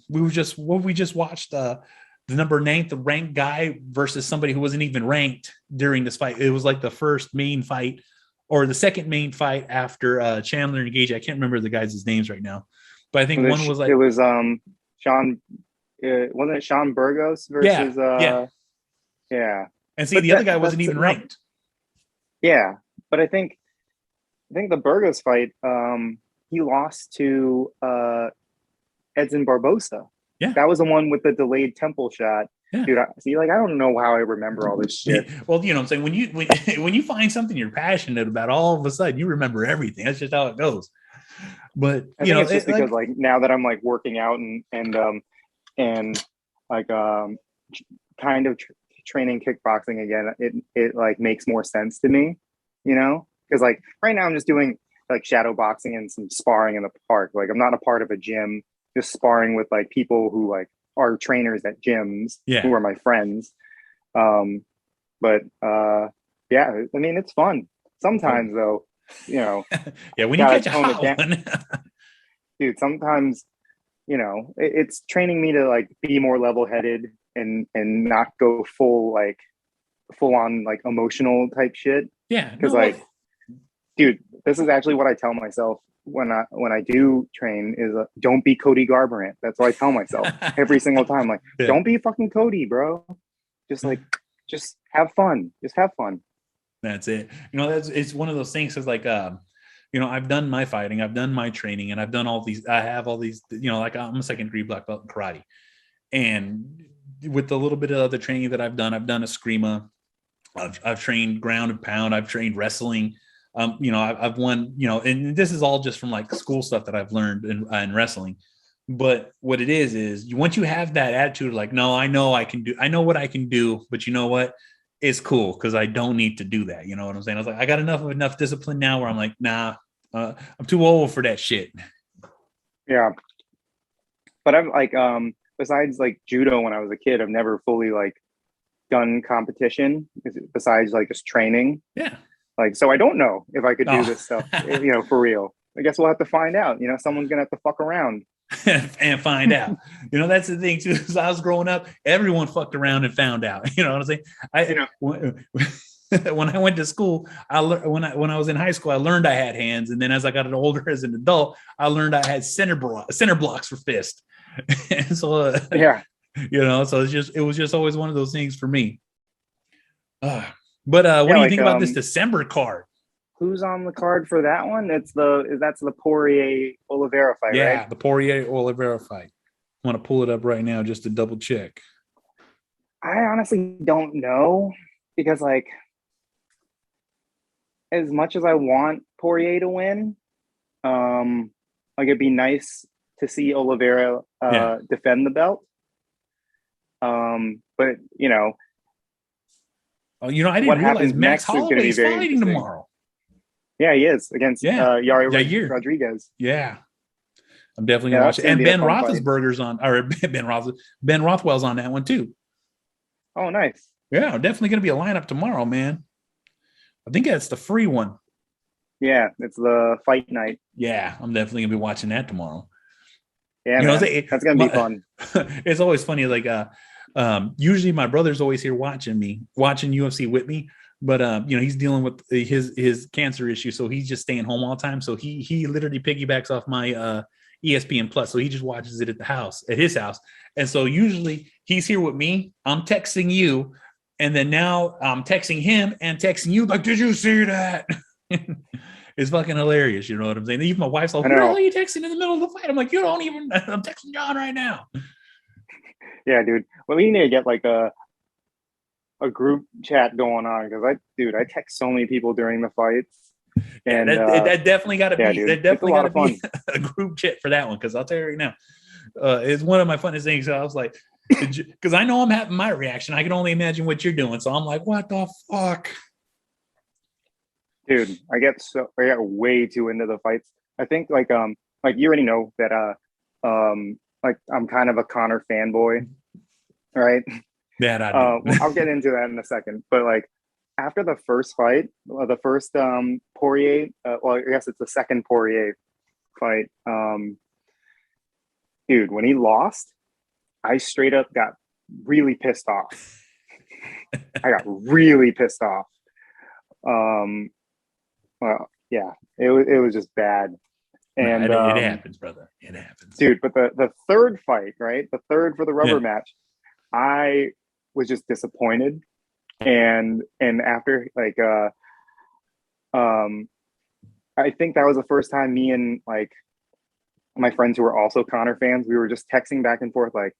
Speaker 3: we just watched the number 9th ranked guy versus somebody who wasn't even ranked during this fight. It was like the first main fight or the second main fight after Chandler and Gage. I can't remember the guys' names right now, but I think one was like
Speaker 4: it was Sean. Wasn't it Sean Burgos versus yeah.
Speaker 3: And see, the other guy wasn't even ranked.
Speaker 4: Yeah, but I think the Burgos fight, he lost to Edson Barbosa.
Speaker 3: Yeah,
Speaker 4: that was the one with the delayed temple shot.
Speaker 3: Yeah.
Speaker 4: Dude, I don't know how I remember all this shit.
Speaker 3: Well, you know what I'm saying? When you find something you're passionate about, all of a sudden you remember everything. That's just how it goes. But
Speaker 4: I think it's just because like now that I'm like working out and like kind of training kickboxing again, it like makes more sense to me, because like right now I'm just doing like shadow boxing and some sparring in the park. Like I'm not a part of a gym, just sparring with like people who like are trainers at gyms, who are my friends. But yeah, I mean it's fun sometimes though,
Speaker 3: yeah, when you catch a hot one.
Speaker 4: Dude, sometimes it's training me to like be more level-headed and not go full on like emotional type shit.
Speaker 3: Yeah,
Speaker 4: because dude, this is actually what I tell myself when I do train is don't be Cody Garbrandt. That's what I tell myself every single time. Like, don't be fucking Cody, bro. Just have fun. Just have fun.
Speaker 3: That's it. It's one of those things. Is like, I've done my fighting, I've done my training, and I've done all these. I have all these. Like I'm a second-degree black belt in karate, and with the little bit of other training that I've done Eskrima. I've trained ground and pound. I've trained wrestling. I've won. And this is all just from like school stuff that I've learned in wrestling. But what it is once you have that attitude, like, no, I know what I can do, but you know what? It's cool because I don't need to do that. You know what I'm saying? I was like, I got enough discipline now where I'm like, nah, I'm too old for that shit.
Speaker 4: Yeah. But I'm like, besides like judo when I was a kid, I've never fully like done competition besides like just training.
Speaker 3: Yeah.
Speaker 4: Like, so I don't know if I could do this stuff, for real. I guess we'll have to find out. Someone's gonna have to fuck around
Speaker 3: and find out. That's the thing too. As I was growing up, everyone fucked around and found out. You know what I'm saying? When I went to school, when I was in high school, I learned I had hands, and then as I got older as an adult, I learned I had center blocks for fist. And so so it was just always one of those things for me. But what do you think about this December card?
Speaker 4: Who's on the card for that one? That's the Poirier Oliveira fight, right?
Speaker 3: Yeah, the Poirier Oliveira fight. I want to pull it up right now just to double check.
Speaker 4: I honestly don't know, because like as much as I want Poirier to win, like it'd be nice to see Oliveira defend the belt. But I
Speaker 3: didn't realize Max Holloway is fighting tomorrow.
Speaker 4: Yeah, he is against
Speaker 3: Yair.
Speaker 4: Rodriguez.
Speaker 3: Yeah. I'm definitely
Speaker 4: Yeah,
Speaker 3: gonna
Speaker 4: that's
Speaker 3: watch it.
Speaker 4: gonna
Speaker 3: And
Speaker 4: be a
Speaker 3: Ben
Speaker 4: fun fight.
Speaker 3: Roethlisberger's on, or Ben Rothwell's on that one too.
Speaker 4: Oh, nice.
Speaker 3: Yeah, definitely gonna be a lineup tomorrow, man. I think that's the free one.
Speaker 4: Yeah, it's the fight night.
Speaker 3: Yeah, I'm definitely gonna be watching that tomorrow.
Speaker 4: Yeah,
Speaker 3: You know,
Speaker 4: man. That's gonna be fun.
Speaker 3: It's always funny. Like, usually my brother's always here watching UFC with me, but you know, he's dealing with his cancer issue, so he's just staying home all the time. So he literally piggybacks off my ESPN Plus, so he just watches it at his house. And so usually he's here with me. I'm texting you, and then now I'm texting him and texting you. Like, did you see that? It's fucking hilarious. You know what I'm saying? Even my wife's like, "Who the hell are you texting in the middle of the fight?" I'm like, "You don't even." I'm texting John right now.
Speaker 4: Yeah, dude. Well, we need to get like a group chat going on because I text so many people during the fights. And
Speaker 3: that definitely got to be.
Speaker 4: Dude,
Speaker 3: that definitely got to be
Speaker 4: fun.
Speaker 3: a group chat for that one, because I'll tell you right now, it's one of my funnest things. So I was like, because I know I'm having my reaction. I can only imagine what you're doing. So I'm like, what the fuck,
Speaker 4: dude? I get way too into the fights. I think like you already know that like I'm kind of a Conor fanboy, right?
Speaker 3: That I do.
Speaker 4: Well, I'll get into that in a second, but like after the first fight, the first Poirier, well, I guess it's the second Poirier fight. Dude, when he lost, I straight up got really pissed off. I got really pissed off. Well, yeah, it was just bad. And
Speaker 3: it happens, brother. It happens,
Speaker 4: dude. But the third fight, right? The third for the rubber match, I was just disappointed. And after like I think that was the first time me and like my friends who were also Conor fans, we were just texting back and forth like,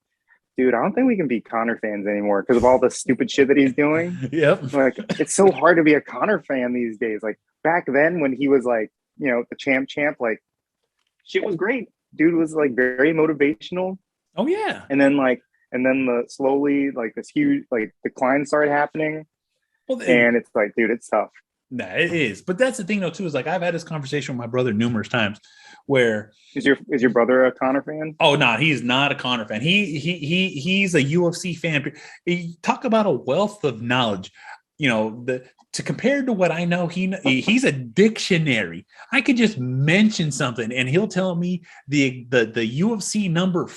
Speaker 4: dude, I don't think we can be Conor fans anymore because of all the stupid shit that he's doing.
Speaker 3: Yep.
Speaker 4: Like, it's so hard to be a Conor fan these days. Like back then when he was like, you know, the champ, like shit was great. Dude was like very motivational.
Speaker 3: Oh yeah.
Speaker 4: And then the slowly like this huge like decline started happening. Well, and it's like, dude, it's tough.
Speaker 3: Nah, it is. But that's the thing though too, is like I've had this conversation with my brother numerous times where
Speaker 4: is your brother a Conor fan?
Speaker 3: Oh no, he's not a Conor fan. He's a UFC fan. He talk about a wealth of knowledge. You know, to compare to what I know, he's a dictionary. I could just mention something and he'll tell me the UFC number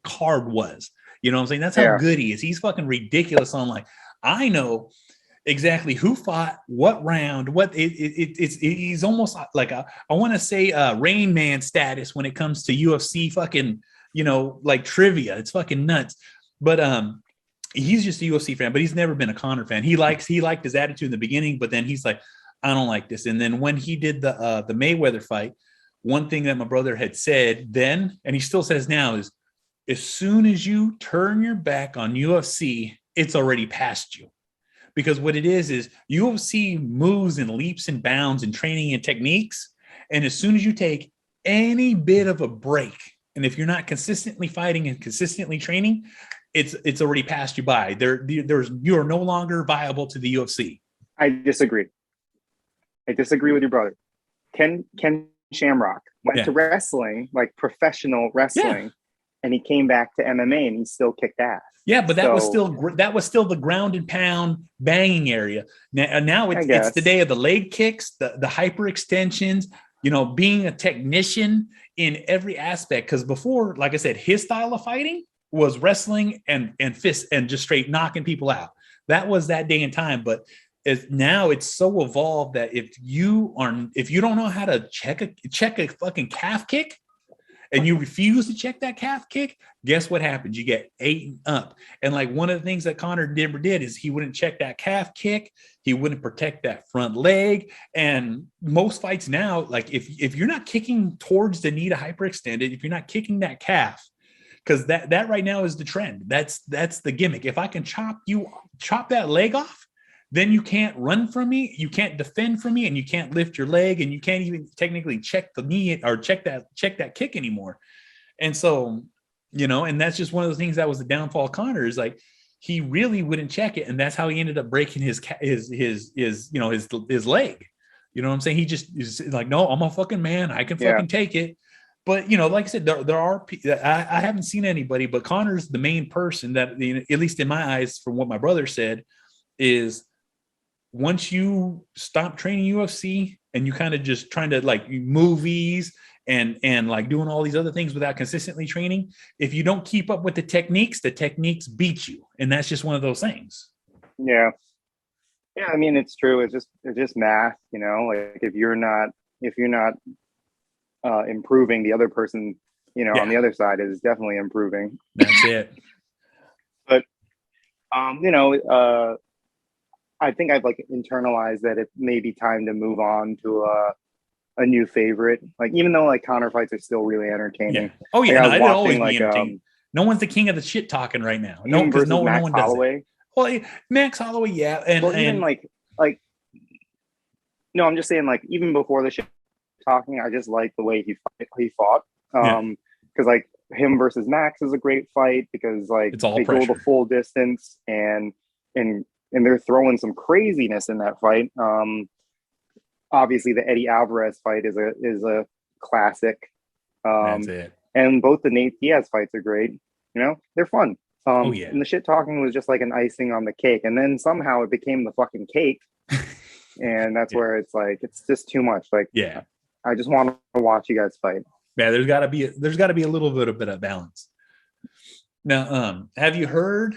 Speaker 3: card was. You know what I'm saying? That's how good he is. He's fucking ridiculous on like, I know exactly who fought what round, what he's almost like I want to say Rain Man status when it comes to UFC fucking, you know, like trivia. It's fucking nuts. But he's just a UFC fan, but he's never been a Conor fan. He liked his attitude in the beginning, but then he's like, I don't like this. And then when he did the Mayweather fight, one thing that my brother had said then, and he still says now, is as soon as you turn your back on UFC, it's already past you. Because what it is UFC moves in leaps and bounds in training and techniques. And as soon as you take any bit of a break, and if you're not consistently fighting and consistently training, it's already passed you by. You are no longer viable to the UFC.
Speaker 4: I disagree with your brother. Ken Shamrock went to wrestling, like professional wrestling, and he came back to MMA and he still kicked ass.
Speaker 3: Yeah, but that was still the ground and pound banging area. Now it's the day of the leg kicks, the hyperextensions, you know, being a technician in every aspect. Because before, like I said, his style of fighting was wrestling and fists and just straight knocking people out. That was that day and time. But now it's so evolved that if you don't know how to check a fucking calf kick, and you refuse to check that calf kick, guess what happens? You get 8 up. And like one of the things that Conor never did is he wouldn't check that calf kick. He wouldn't protect that front leg. And most fights now, like if you're not kicking towards the knee to hyperextend it, if you're not kicking that calf, because that right now is the trend. That's the gimmick. If I can chop that leg off, then you can't run from me, you can't defend from me, and you can't lift your leg, and you can't even technically check the knee or check that kick anymore. And so, you know, and that's just one of the things that was the downfall of Conor, is like he really wouldn't check it, and that's how he ended up breaking his leg. You know what I'm saying? He just is like, no, I'm a fucking man. I can
Speaker 4: Yeah.
Speaker 3: fucking take it. But, like I said, there are, I haven't seen anybody, but Conor's the main person that, at least in my eyes, from what my brother said, is once you stop training UFC and you kind of just trying to like movies and like doing all these other things without consistently training, if you don't keep up with the techniques beat you. And that's just one of those things.
Speaker 4: Yeah. Yeah, I mean, it's true. It's just math, like if you're not improving, the other person, on the other side is definitely improving.
Speaker 3: That's it.
Speaker 4: But I think I've like internalized that it may be time to move on to a new favorite. Like, even though like Conor fights are still really entertaining.
Speaker 3: Yeah. Oh yeah,
Speaker 4: like,
Speaker 3: it'll always be
Speaker 4: like,
Speaker 3: entertaining. No one's the king of the shit talking right now.
Speaker 4: No, because
Speaker 3: no
Speaker 4: Max
Speaker 3: one does
Speaker 4: Holloway.
Speaker 3: it. Well, Max Holloway, yeah, and
Speaker 4: even like no, I'm just saying, like, even before the shit talking, I just like the way he fought. Because like him versus Max is a great fight because like
Speaker 3: it's all
Speaker 4: they
Speaker 3: pressure.
Speaker 4: go the full distance and they're throwing some craziness in that fight. Obviously the Eddie Alvarez fight is a classic.
Speaker 3: That's it.
Speaker 4: And both the Nate Diaz fights are great. They're fun. And the shit talking was just like an icing on the cake, and then somehow it became the fucking cake. And that's where it's like, it's just too much. Like,
Speaker 3: yeah,
Speaker 4: I just want to watch you guys fight.
Speaker 3: Yeah, there's got to be a little bit of balance. Now, have you heard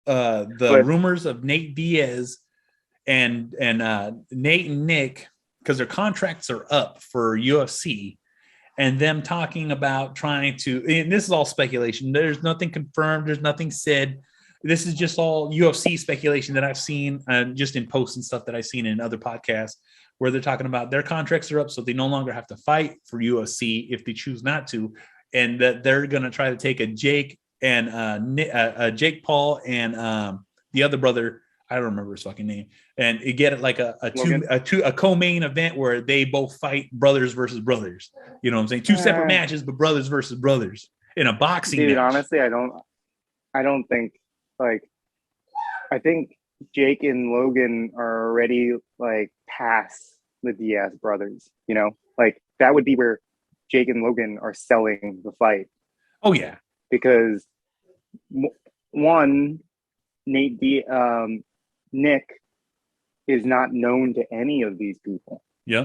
Speaker 3: the rumors of Nate Diaz and Nate and Nick, because their contracts are up for UFC, and them talking about trying to, and this is all speculation. There's nothing confirmed. There's nothing said. This is just all UFC speculation that I've seen just in posts and stuff that I've seen in other podcasts where they're talking about their contracts are up, so they no longer have to fight for UFC if they choose not to, and that they're going to try to take a Jake and Jake Paul and the other brother, I don't remember his fucking name, and you get it like a co-main event where they both fight brothers versus brothers. You know what I'm saying? Two separate matches, but brothers versus brothers in a boxing match.
Speaker 4: Honestly, I don't think, like, I think Jake and Logan are already like past the Diaz brothers, like that would be where Jake and Logan are selling the fight.
Speaker 3: Oh yeah.
Speaker 4: Because one, Nick is not known to any of these people.
Speaker 3: Yeah.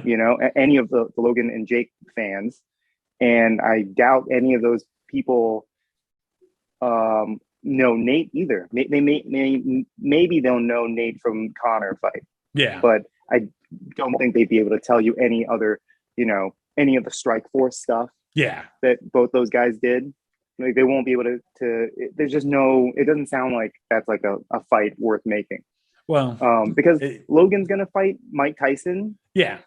Speaker 4: Any of the Logan and Jake fans. And I doubt any of those people know Nate either. Maybe they'll know Nate from Conor fight.
Speaker 3: Yeah.
Speaker 4: But I don't think they'd be able to tell you any other, any of the Strikeforce stuff.
Speaker 3: Yeah.
Speaker 4: That both those guys did. Like, they won't be able to there's just no, it doesn't sound like that's like a fight worth making.
Speaker 3: Well,
Speaker 4: because Logan's going to fight Mike Tyson.
Speaker 3: Yeah.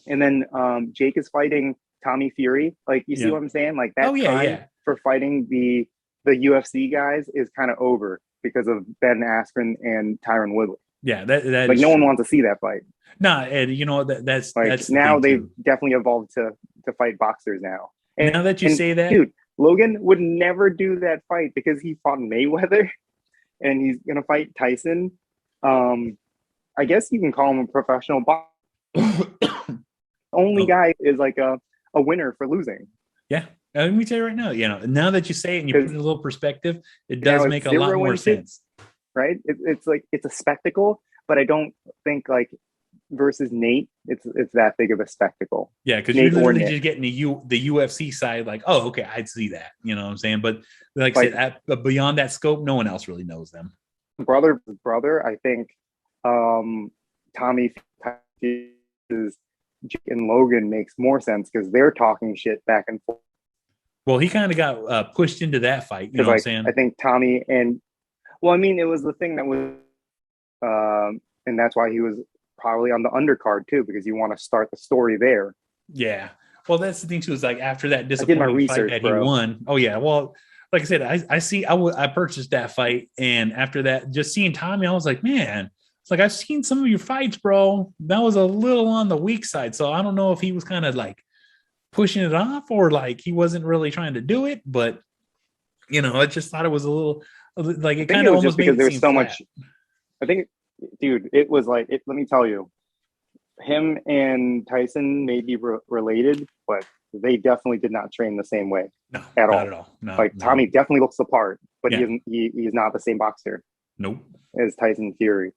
Speaker 4: And then Jake is fighting Tommy Fury. Like, you see what I'm saying? Like, that time for fighting the UFC guys is kind of over because of Ben Askren and Tyron Woodley.
Speaker 3: Yeah, that
Speaker 4: like, no one wants to see that fight.
Speaker 3: No, and that's
Speaker 4: like,
Speaker 3: that's
Speaker 4: now they've definitely evolved to fight boxers now.
Speaker 3: And now that you say that,
Speaker 4: dude, Logan would never do that fight because he fought Mayweather, and he's gonna fight Tyson. I guess you can call him a professional boxer. Only guy is like a winner for losing.
Speaker 3: Yeah. Let me tell you right now, now that you say it and you put it in a little perspective, it does make a lot more sense.
Speaker 4: Right? It's like, it's a spectacle, but I don't think like versus Nate, it's that big of a spectacle.
Speaker 3: Yeah, because you're literally just getting the UFC side, like, oh, okay, I'd see that. You know what I'm saying? But like I said, beyond that scope, no one else really knows them.
Speaker 4: Brother, I think Tommy is Jake and Logan makes more sense because they're talking shit back and forth.
Speaker 3: Well, he kind of got pushed into that fight. You know what I'm saying?
Speaker 4: I think Tommy it was the thing that was, and that's why he was probably on the undercard too, because you want to start the story there.
Speaker 3: Yeah. Well, that's the thing too, is like after that disappointing fight that he won. Oh yeah. Well, like I said, I purchased that fight, and after that, just seeing Tommy, I was like, man, it's like, I've seen some of your fights, bro. That was a little on the weak side. So I don't know if he was kind of like pushing it off or like he wasn't really trying to do it, but I just thought it was a little like, it kind of almost
Speaker 4: because
Speaker 3: made it
Speaker 4: there's
Speaker 3: seem
Speaker 4: so
Speaker 3: flat.
Speaker 4: much. I think, dude, it was like, let me tell you, him and Tyson may be related, but they definitely did not train the same way
Speaker 3: No,
Speaker 4: at
Speaker 3: not
Speaker 4: all.
Speaker 3: at all. No,
Speaker 4: Like
Speaker 3: no.
Speaker 4: Tommy definitely looks the part, but
Speaker 3: Yeah.
Speaker 4: he's not the same boxer
Speaker 3: Nope.
Speaker 4: as Tyson Fury.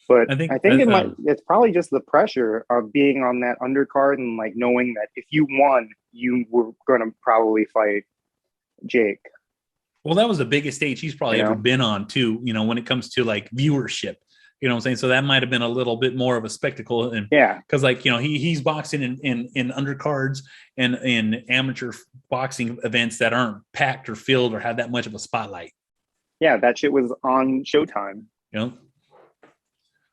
Speaker 4: But
Speaker 3: I think
Speaker 4: I think it's probably just the pressure of being on that undercard and like knowing that if you won, you were going to probably fight Jake.
Speaker 3: well, that was the biggest stage he's probably ever been on too, when it comes to like viewership. You know what I'm saying? So that might have been a little bit more of a spectacle. And
Speaker 4: yeah,
Speaker 3: because like, he's boxing in undercards and in amateur boxing events that aren't packed or filled or have that much of a spotlight.
Speaker 4: Yeah, that shit was on Showtime.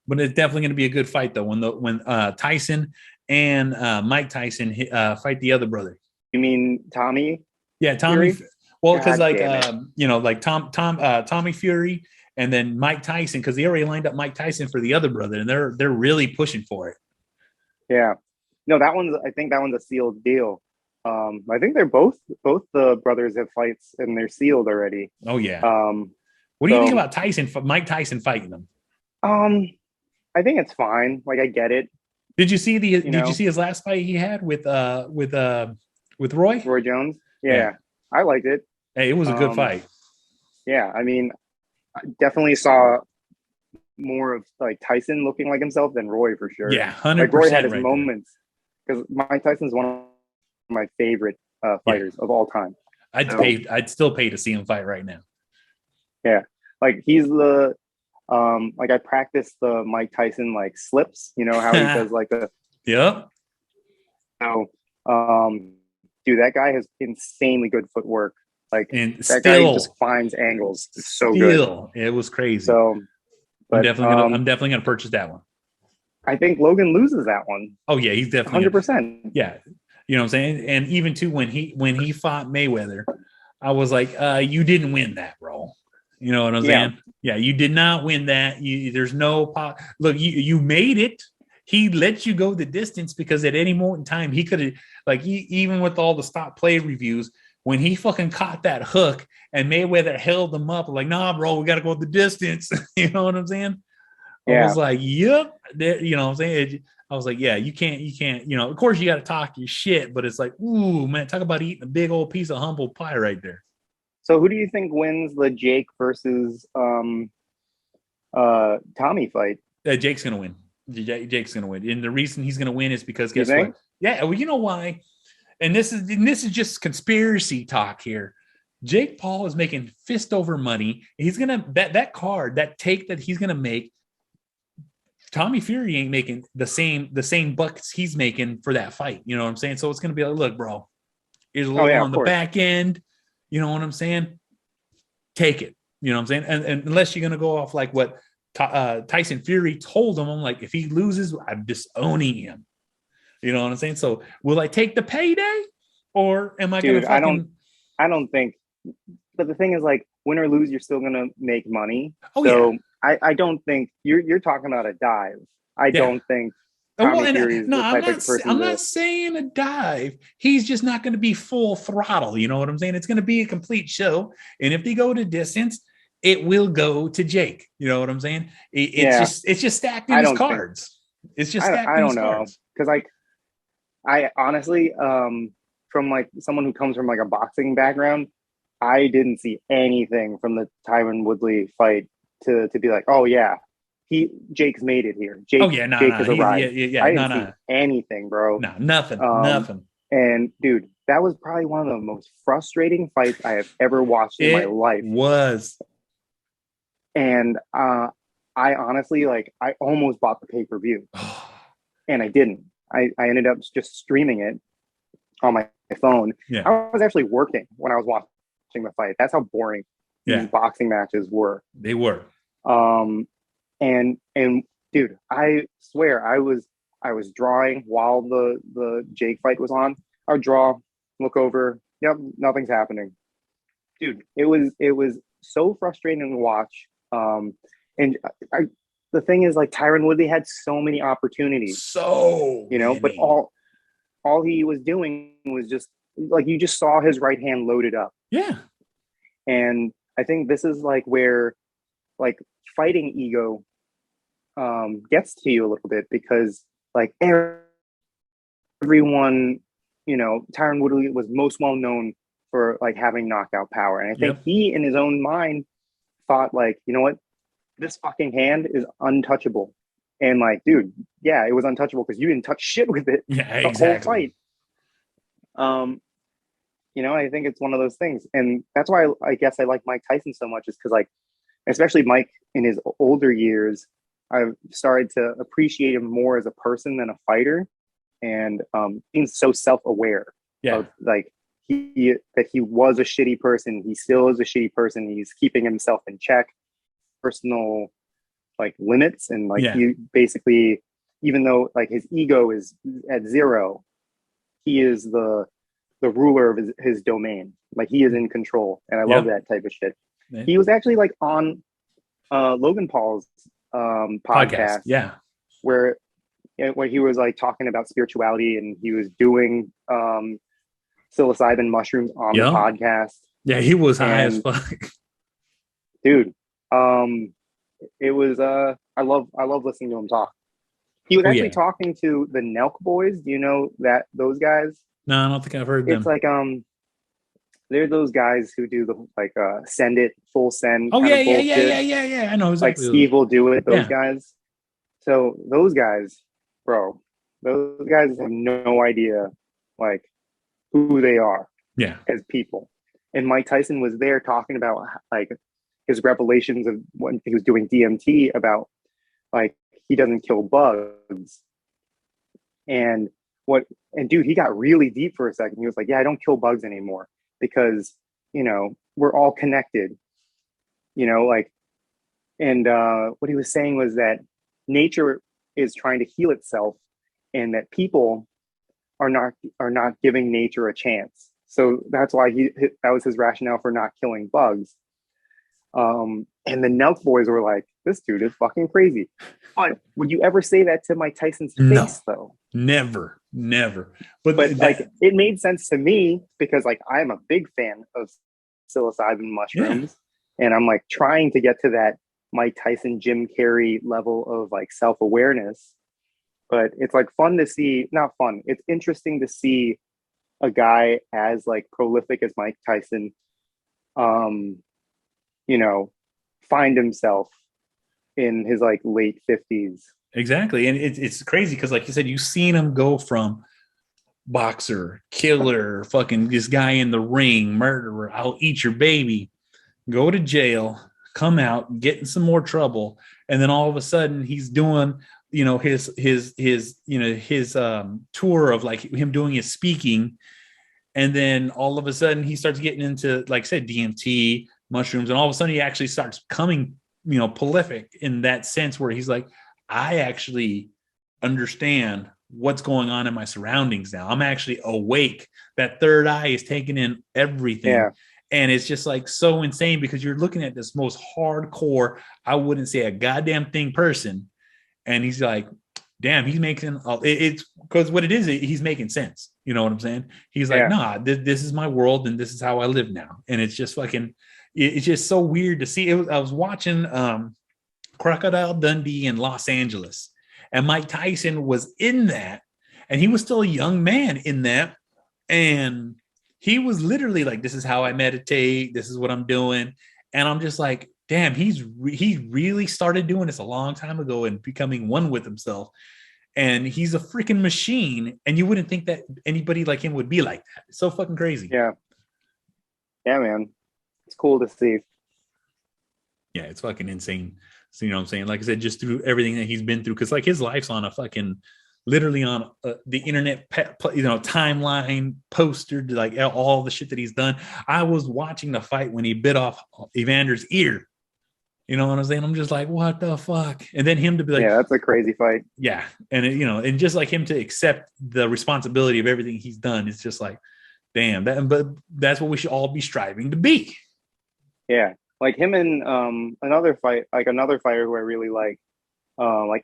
Speaker 3: But it's definitely going to be a good fight though when Tyson and Mike Tyson fight the other brother.
Speaker 4: You mean Tommy?
Speaker 3: Yeah, Tommy.
Speaker 4: Fury?
Speaker 3: Well, because like like Tommy Fury and then Mike Tyson, because they already lined up Mike Tyson for the other brother, and they're really pushing for it.
Speaker 4: Yeah, no, I think that one's a sealed deal. I think they're both the brothers have fights and they're sealed already.
Speaker 3: Oh yeah. What do you think about Mike Tyson fighting them?
Speaker 4: I think it's fine. Like I get it.
Speaker 3: Did you see you see his last fight he had with Roy?
Speaker 4: Roy Jones? Yeah. I liked it.
Speaker 3: Hey, it was a good fight.
Speaker 4: Yeah, I mean, I definitely saw more of like Tyson looking like himself than Roy for sure.
Speaker 3: Yeah, 100%.
Speaker 4: Like Roy had his moments because Mike Tyson's one of my favorite fighters of all time.
Speaker 3: I'd still pay to see him fight right now.
Speaker 4: Yeah, like he's the like I practiced the Mike Tyson like slips. You know how he does like the
Speaker 3: Yep.
Speaker 4: So, dude, that guy has insanely good footwork. Like
Speaker 3: and
Speaker 4: that guy just finds angles. It's so good.
Speaker 3: It was crazy.
Speaker 4: So, but
Speaker 3: I'm definitely gonna purchase that one.
Speaker 4: I think Logan loses that one.
Speaker 3: Oh yeah, he's definitely
Speaker 4: 100%.
Speaker 3: Yeah, you know what I'm saying. And even too when he fought Mayweather, I was like, you didn't win that, bro. You know what I'm saying? Yeah, you did not win that. There's no look. You made it. He let you go the distance because at any moment in time he could have, like, even with all the stop play reviews, when he fucking caught that hook and Mayweather held him up, like, nah, bro, we got to go the distance. You know what I'm saying? I was like, yep. You know what I'm saying? I was like, yeah, you can't, of course you got to talk your shit, but it's like, ooh, man, talk about eating a big old piece of humble pie right there.
Speaker 4: So who do you think wins the Jake versus Tommy fight?
Speaker 3: Jake's going to win. Jake's going to win. And the reason he's going to win is because guess what? Yeah. Well, you know why? And this is just conspiracy talk here. Jake Paul is making fist over money. He's going to bet that card, that take that he's going to make. Tommy Fury ain't making the same bucks he's making for that fight. You know what I'm saying? So it's going to be like, look, bro, here's a little on the back end. You know what I'm saying? Take it. You know what I'm saying? And unless you're going to go off like what Tyson Fury told him, I'm like, if he loses, I'm disowning him. You know what I'm saying? So will I take the payday or am I going to fucking...
Speaker 4: I don't think, but the thing is like win or lose, you're still going to make money.
Speaker 3: Oh,
Speaker 4: so
Speaker 3: yeah.
Speaker 4: I don't think you're talking about a dive. I don't think Tommy Fury is the type of person.
Speaker 3: I'm not saying a dive. He's just not going to be full throttle. You know what I'm saying? It's going to be a complete show. And if they go to distance, it will go to Jake. You know what I'm saying? It's just stacked in his cards. It's just stacked in his cards.
Speaker 4: Because like I honestly, from like someone who comes from like a boxing background, I didn't see anything from the Tyron Woodley fight to be like, oh yeah, Jake's made it here. Jake has arrived. I didn't see anything, bro.
Speaker 3: No, nothing. Nothing.
Speaker 4: And dude, that was probably one of the most frustrating fights I have ever watched in my life.
Speaker 3: Was.
Speaker 4: And I honestly, like, I almost bought the pay-per-view. And I didn't. I ended up just streaming it on my phone.
Speaker 3: Yeah.
Speaker 4: I was actually working when I was watching the fight. That's how boring these boxing matches were.
Speaker 3: They were.
Speaker 4: And dude, I swear I was drawing while the Jake fight was on. I would draw, look over, yep, nothing's happening. Dude, it was so frustrating to watch. And the thing is, like, Tyron Woodley had so many opportunities. But all he was doing was just like, you just saw his right hand loaded up.
Speaker 3: Yeah.
Speaker 4: And I think this is like where like fighting ego gets to you a little bit, because like everyone, you know, Tyron Woodley was most well known for like having knockout power. And I think he in his own mind thought like, you know what, this fucking hand is untouchable. And like, dude, yeah, it was untouchable because you didn't touch shit with it the whole fight. You know, I think it's one of those things. And that's why I guess I like Mike Tyson so much, is because like, especially Mike in his older years, I've started to appreciate him more as a person than a fighter. And he's so self-aware of like that he was a shitty person. He still is a shitty person. He's keeping himself in check, personal like limits. And like he basically, even though like his ego is at zero, he is the ruler of his domain. Like he is in control. And I love that type of shit. He was actually like on Logan Paul's podcast. Where he was like talking about spirituality, and he was doing psilocybin mushrooms on the podcast. Yeah,
Speaker 3: he was high as fuck.
Speaker 4: Dude, it was I love listening to him talk. He was actually talking to the Nelk Boys. Do you know those guys?
Speaker 3: No, I don't think I've heard them.
Speaker 4: It's like they're those guys who do the like send it full send.
Speaker 3: Oh yeah. I know exactly.
Speaker 4: Like Steve will do it. Those guys. So those guys, bro, those guys have no idea like who they are as people. And Mike Tyson was there talking about like his revelations of when he was doing DMT, about like he doesn't kill bugs. And dude, he got really deep for a second. He was like, yeah, I don't kill bugs anymore because, you know, we're all connected, you know, like, and what he was saying was that nature is trying to heal itself, and that people are not giving nature a chance. So that's why that was his rationale for not killing bugs. And the Nelk Boys were like, this dude is fucking crazy. But would you ever say that to Mike Tyson's face, though?
Speaker 3: Never. But
Speaker 4: like, it made sense to me because like I'm a big fan of psilocybin mushrooms, and I'm like trying to get to that Mike Tyson, Jim Carrey level of like self-awareness. But it's like fun to see, not fun. It's interesting to see a guy as like prolific as Mike Tyson, you know, find himself in his like late 50s.
Speaker 3: Exactly. And it's crazy because like you said, you've seen him go from boxer, killer, fucking this guy in the ring, murderer, I'll eat your baby, go to jail, come out, get in some more trouble. And then all of a sudden he's doing, you know, his tour of like him doing his speaking. And then all of a sudden he starts getting into, like I said, DMT, mushrooms. And all of a sudden he actually starts becoming, you know, prolific in that sense where he's like, I actually understand what's going on in my surroundings now. I'm actually awake. That third eye is taking in everything. Yeah. And it's just like so insane because you're looking at this most hardcore, I wouldn't say a goddamn thing person. And he's like, damn, he's making it's because what it is, he's making sense. You know what I'm saying? He's like, nah, this is my world and this is how I live now. And it's just fucking, it's just so weird to see. I was watching Crocodile Dundee in Los Angeles, and Mike Tyson was in that, and he was still a young man in that. And he was literally like, this is how I meditate. This is what I'm doing. And I'm just like, damn, he really started doing this a long time ago and becoming one with himself. And he's a freaking machine. And you wouldn't think that anybody like him would be like that. It's so fucking crazy.
Speaker 4: Yeah. Yeah, man. It's cool to see.
Speaker 3: Yeah, it's fucking insane. So, you know what I'm saying? Like I said, just through everything that he's been through, because like his life's on a fucking, literally on the internet, you know, timeline poster, like all the shit that he's done. I was watching the fight when he bit off Evander's ear. You know what I'm saying? I'm just like, what the fuck? And then him to be like,
Speaker 4: yeah, that's a crazy fight.
Speaker 3: Yeah. And, you know, and just like him to accept the responsibility of everything he's done. It's just like, damn, but that's what we should all be striving to be.
Speaker 4: Yeah. Like him and another fighter who I really like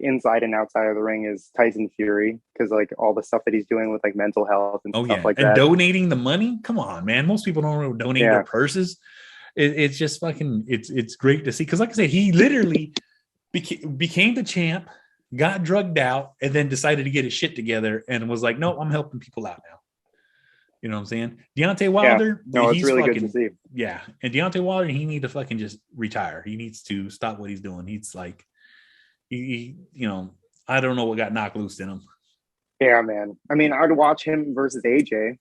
Speaker 4: inside and outside of the ring is Tyson Fury, because like all the stuff that he's doing with like mental health and stuff like that. And
Speaker 3: donating the money. Come on, man. Most people don't donate their purses. It's just fucking, it's great to see. Because like I said, he literally became the champ, got drugged out, and then decided to get his shit together and was like, no, I'm helping people out now. You know what I'm saying? Deontay Wilder,
Speaker 4: no, it's really
Speaker 3: fucking,
Speaker 4: good to see.
Speaker 3: Yeah. And Deontay Wilder, he need to fucking just retire. He needs to stop what he's doing. He's like, he I don't know what got knocked loose in him.
Speaker 4: Yeah, man. I mean, I'd watch him versus AJ.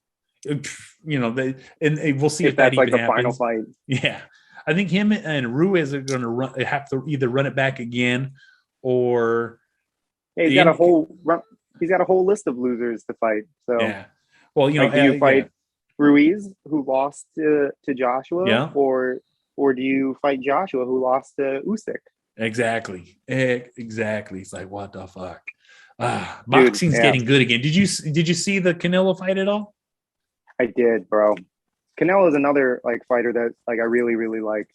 Speaker 3: And we'll see if
Speaker 4: that's
Speaker 3: that
Speaker 4: like
Speaker 3: even
Speaker 4: the
Speaker 3: happens.
Speaker 4: final fight.
Speaker 3: Yeah. I think him and Ruiz are going to have to either run it back again or.
Speaker 4: Yeah, he's got a whole list of losers to fight. So
Speaker 3: yeah. Well, do
Speaker 4: you fight Ruiz, who lost to Joshua, or do you fight Joshua, who lost to Usyk?
Speaker 3: Exactly. It's like, what the fuck? Boxing's getting good again. Did you see the Canelo fight at all?
Speaker 4: I did, bro. Canelo is another like fighter that like I really, really like,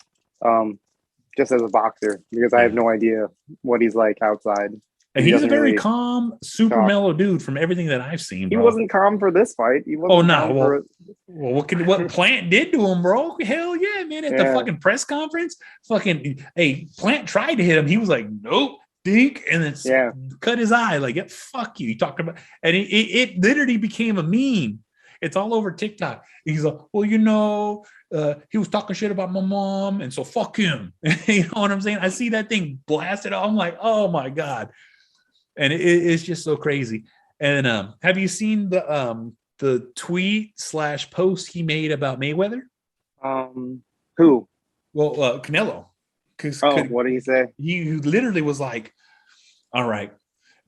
Speaker 4: just as a boxer, because I have no idea what he's like outside.
Speaker 3: And he's a very calm, super mellow dude from everything that I've seen. Bro.
Speaker 4: He wasn't calm for this fight. He wasn't
Speaker 3: what Plant did to him, bro? Hell yeah, man! At the fucking press conference, Plant tried to hit him. He was like, nope, dink, and then cut his eye. Like, fuck you. He talked about, and it literally became a meme. It's all over TikTok. He's like, well, he was talking shit about my mom, and so fuck him. You know what I'm saying? I see that thing blasted. I'm like, oh my god. And it's just so crazy. And have you seen the tweet / post he made about Mayweather?
Speaker 4: Who?
Speaker 3: Well, Canelo.
Speaker 4: What did he say?
Speaker 3: He literally was like, all right,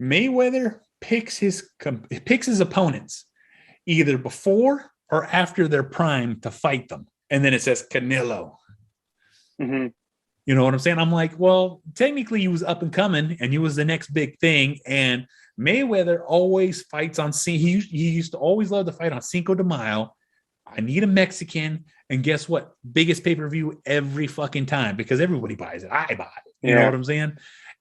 Speaker 3: Mayweather picks his opponents either before or after their prime to fight them. And then it says Canelo.
Speaker 4: Mm-hmm.
Speaker 3: You know what I'm saying? I'm like, well, technically he was up and coming and he was the next big thing. And Mayweather always fights on, he used to always love to fight on Cinco de Mayo. I need a Mexican. And guess what? Biggest pay-per-view every fucking time because everybody buys it. I buy it. You know what I'm saying?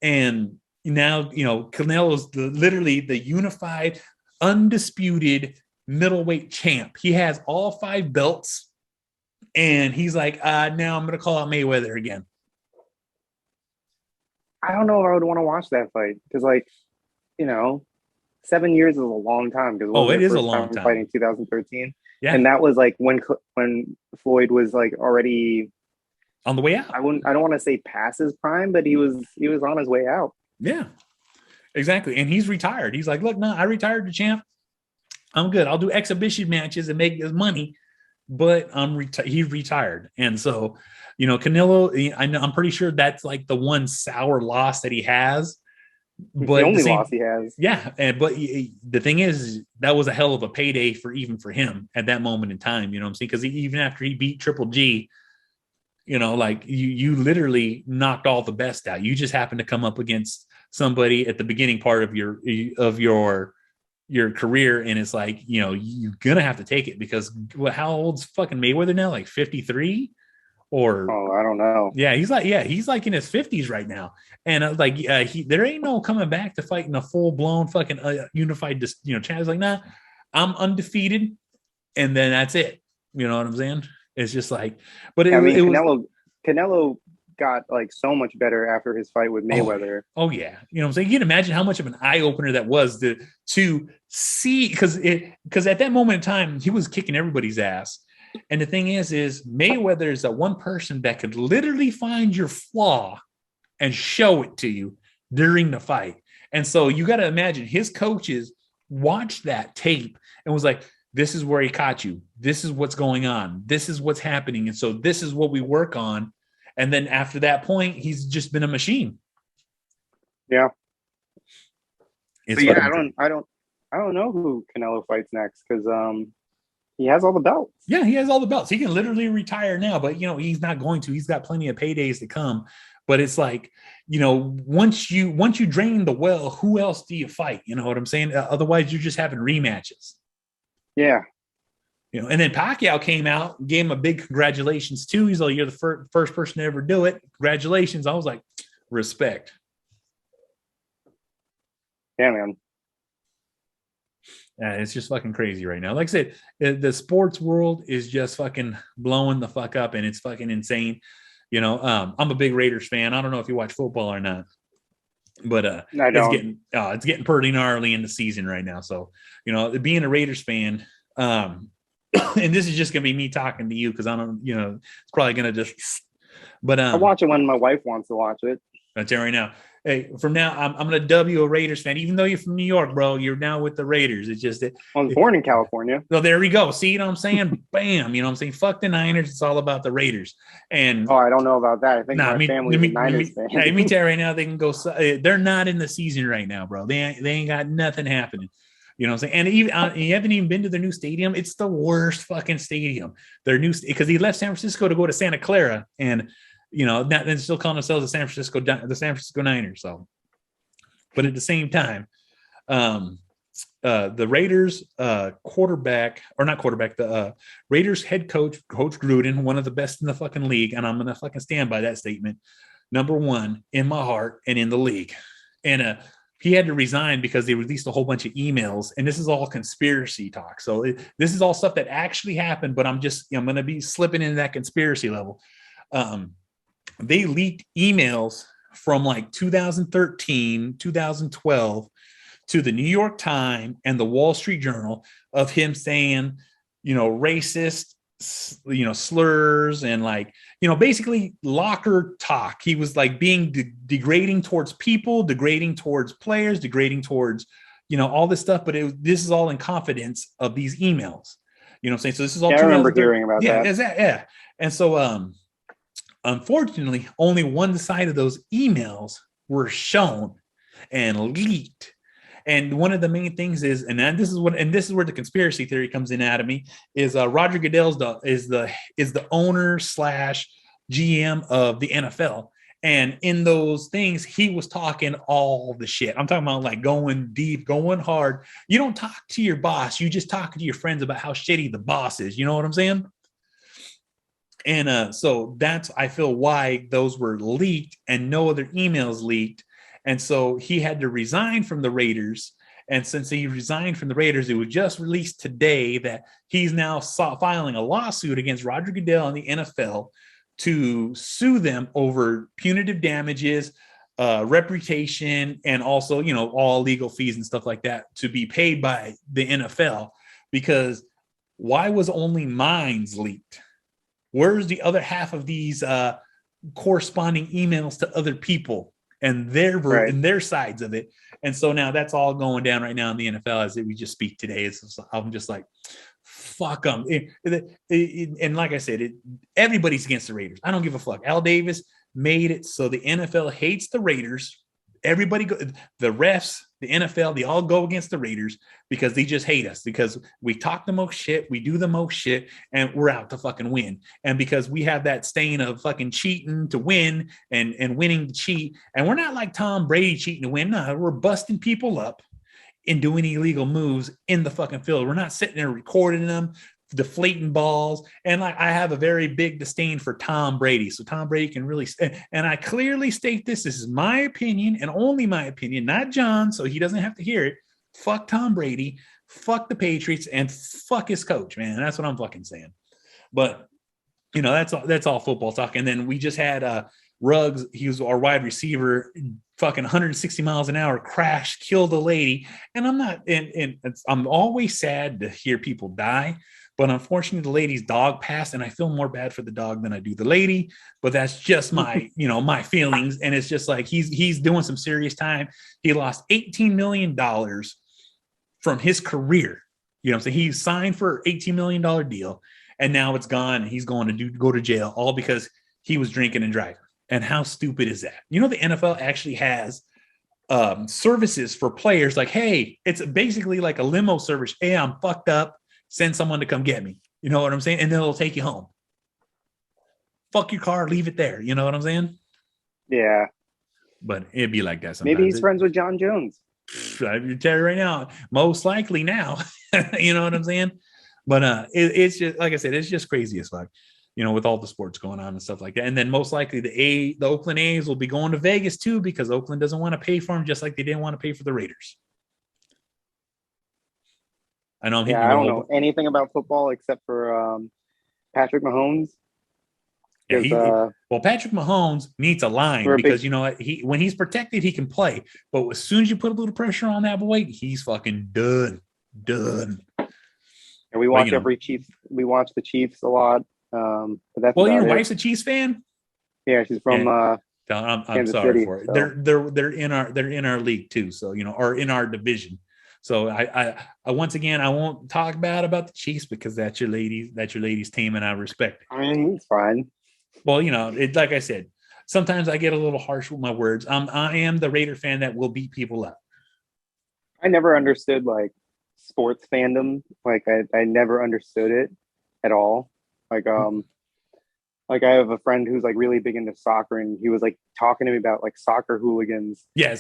Speaker 3: And now, Canelo's literally the unified, undisputed middleweight champ. He has all 5 belts. And he's like, now I'm going to call out Mayweather again.
Speaker 4: I don't know if I would want to watch that fight because, 7 years is a long time. Because
Speaker 3: it is a long time.
Speaker 4: Fighting 2013,
Speaker 3: and
Speaker 4: that was like when Floyd was like already
Speaker 3: on the way out.
Speaker 4: I don't want to say past his prime, but he was on his way out.
Speaker 3: Yeah, exactly. And he's retired. He's like, look, no, I retired the champ. I'm good. I'll do exhibition matches and make this money. But he's retired. And so, Canelo, I'm pretty sure that's like the one sour loss that he has. But
Speaker 4: the only loss he has.
Speaker 3: Yeah. But the thing is, that was a hell of a payday for him at that moment in time. You know what I'm saying? Because even after he beat Triple G, you literally knocked all the best out. You just happened to come up against somebody at the beginning part of your career, and it's like, you're gonna have to take it because how old's fucking Mayweather now? Like 53 or
Speaker 4: I don't know.
Speaker 3: Yeah, he's like in his 50s right now, and there ain't no coming back to fighting a full blown fucking unified champ. Like, nah, I'm undefeated, and then that's it. You know what I'm saying? It's just like, but
Speaker 4: Canelo got like so much better after his fight with Mayweather.
Speaker 3: Oh yeah. You know what I'm saying? You can imagine how much of an eye opener that was to see, because at that moment in time, he was kicking everybody's ass. And the thing is Mayweather is that one person that could literally find your flaw and show it to you during the fight. And so you got to imagine his coaches watched that tape and was like, this is where he caught you. This is what's going on. This is what's happening. And so this is what we work on. And then after that point, he's just been a machine.
Speaker 4: Yeah.
Speaker 3: It's
Speaker 4: I don't know who Canelo fights next because he has all the belts.
Speaker 3: Yeah, he has all the belts. He can literally retire now, but he's not going to. He's got plenty of paydays to come. But it's like, once you drain the well, who else do you fight? You know what I'm saying? Otherwise, you're just having rematches.
Speaker 4: Yeah.
Speaker 3: And then Pacquiao came out, gave him a big congratulations too. He's like, you're the first person to ever do it. Congratulations. I was like, respect.
Speaker 4: Yeah, man.
Speaker 3: Yeah, it's just fucking crazy right now. Like I said, the sports world is just fucking blowing the fuck up, and it's fucking insane. I'm a big Raiders fan. I don't know if you watch football or not. But
Speaker 4: I don't.
Speaker 3: it's getting pretty gnarly in the season right now. So, being a Raiders fan, and this is just gonna be me talking to you because I don't, it's probably gonna just. But
Speaker 4: I watch it when my wife wants to watch it.
Speaker 3: I'll tell you right now. Hey, from now I'm gonna dub you a Raiders fan, even though you're from New York, bro. You're now with the Raiders. It's just that
Speaker 4: I was born in California.
Speaker 3: So there we go. See what I'm saying? Bam. You know what I'm saying? Fuck the Niners. It's all about the Raiders. And
Speaker 4: I don't know about that. I think my family's a Niners fan.
Speaker 3: Let me tell you right now, they can go. They're not in the season right now, bro. They ain't got nothing happening. You know what I'm saying? And even you haven't even been to their new stadium. It's the worst fucking stadium. Their new because he left San Francisco to go to Santa Clara, and they're still calling themselves the San Francisco Niners. So, but at the same time, the Raiders the Raiders head coach Gruden, one of the best in the fucking league, and I'm gonna fucking stand by that statement. Number one in my heart and in the league, and he had to resign because they released a whole bunch of emails, and this is all conspiracy talk. So this is all stuff that actually happened, but I'm gonna be slipping into that conspiracy level. They leaked emails from like 2013, 2012 to the New York Times and the Wall Street Journal of him saying, racist, slurs and basically locker talk. He was like being degrading towards people, degrading towards players, degrading towards, all this stuff. But this is all in confidence of these emails. You know what I'm saying? So this is all.
Speaker 4: I remember hearing about that.
Speaker 3: Yeah. And so, unfortunately, only one side of those emails were shown and leaked. And one of the main things is, this is where the conspiracy theory comes in out of me, is Roger Goodell is the owner / GM of the NFL. And in those things, he was talking all the shit. I'm talking about like going deep, going hard. You don't talk to your boss. You just talk to your friends about how shitty the boss is. You know what I'm saying? And so that's, I feel, why those were leaked and no other emails leaked. And so he had to resign from the Raiders. And since he resigned from the Raiders, it was just released today that he's now filing a lawsuit against Roger Goodell and the NFL to sue them over punitive damages, reputation, and also, all legal fees and stuff like that to be paid by the NFL. Because why was only mine's leaked? Where's the other half of these corresponding emails to other people and their sides of it? And so now that's all going down right now in the NFL as we just speak today. I'm just like, fuck them. And like I said, everybody's against the Raiders. I don't give a fuck. Al Davis made it so the NFL hates the Raiders. Everybody, the refs, the NFL, they all go against the Raiders because they just hate us, because we talk the most shit, we do the most shit, and we're out to fucking win. And because we have that stain of fucking cheating to win and winning to cheat. And we're not like Tom Brady cheating to win. No, we're busting people up and doing illegal moves in the fucking field. We're not sitting there recording them, deflating balls. And I have a very big disdain for Tom Brady. So Tom Brady can really, and I clearly state this is my opinion and only my opinion, not John, so he doesn't have to hear it. Fuck Tom Brady, fuck the Patriots, and fuck his coach, man. That's what I'm fucking saying. But that's all football talk. And then we just had Ruggs, he was our wide receiver, fucking 160 miles an hour, crashed, killed a lady. And I'm always sad to hear people die. But unfortunately, the lady's dog passed, and I feel more bad for the dog than I do the lady. But that's just my, my feelings. And it's just like he's doing some serious time. He lost $18 million from his career. You know what I'm saying? He signed for an $18 million deal, and now it's gone, and he's going to go to jail, all because he was drinking and driving. And how stupid is that? The NFL actually has services for players. Like, hey, it's basically like a limo service. Hey, I'm fucked up. Send someone to come get me. You know what I'm saying? And then they'll take you home. Fuck your car, leave it there. You know what I'm saying?
Speaker 4: Yeah.
Speaker 3: But it'd be like that sometimes.
Speaker 4: Maybe he's friends with John Jones.
Speaker 3: I tell you right now, most likely now. You know what I'm saying? But it's just, like I said, it's just crazy as fuck. With all the sports going on and stuff like that. And then most likely the Oakland A's will be going to Vegas too, because Oakland doesn't want to pay for them, just like they didn't want to pay for the Raiders. I know.
Speaker 4: I don't know anything about football except for Patrick Mahomes.
Speaker 3: Yeah,
Speaker 4: because
Speaker 3: well, Patrick Mahomes needs a line
Speaker 4: we're a
Speaker 3: because
Speaker 4: big
Speaker 3: you know what? When he's protected, he can play. But as soon as you put a little pressure on that boy, he's fucking done. Done.
Speaker 4: and we
Speaker 3: But
Speaker 4: watch every Chiefs. We watch the Chiefs a lot. But that's
Speaker 3: well,
Speaker 4: about
Speaker 3: your
Speaker 4: it.
Speaker 3: wife's a Chiefs fan.
Speaker 4: Yeah, she's from
Speaker 3: Yeah. I'm
Speaker 4: Kansas
Speaker 3: sorry
Speaker 4: City,
Speaker 3: for it.
Speaker 4: so.
Speaker 3: They're in our league too. So or in our division. So I once again I won't talk bad about the Chiefs because that's your ladies team and I respect it.
Speaker 4: I mean, it's fine.
Speaker 3: Well, like I said, sometimes I get a little harsh with my words. I am the Raider fan that will beat people up.
Speaker 4: I never understood like sports fandom. Like I never understood it at all. Like I have a friend who's like really big into soccer, and he was like talking to me about like soccer hooligans.
Speaker 3: Yeah,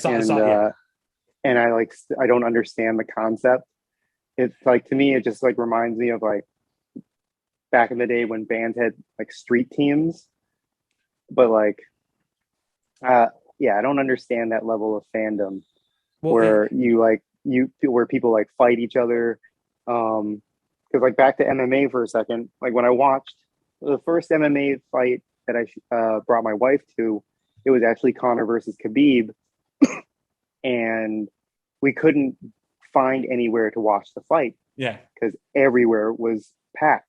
Speaker 4: and I don't understand the concept. It's like, to me, it just like reminds me of like back in the day when bands had like street teams, but like, yeah, I don't understand that level of fandom where where people like fight each other. Because like back to MMA for a second, like when I watched the first MMA fight that I brought my wife to, it was actually Conor versus Khabib, and we couldn't find anywhere to watch the fight.
Speaker 3: Yeah,
Speaker 4: because everywhere was packed,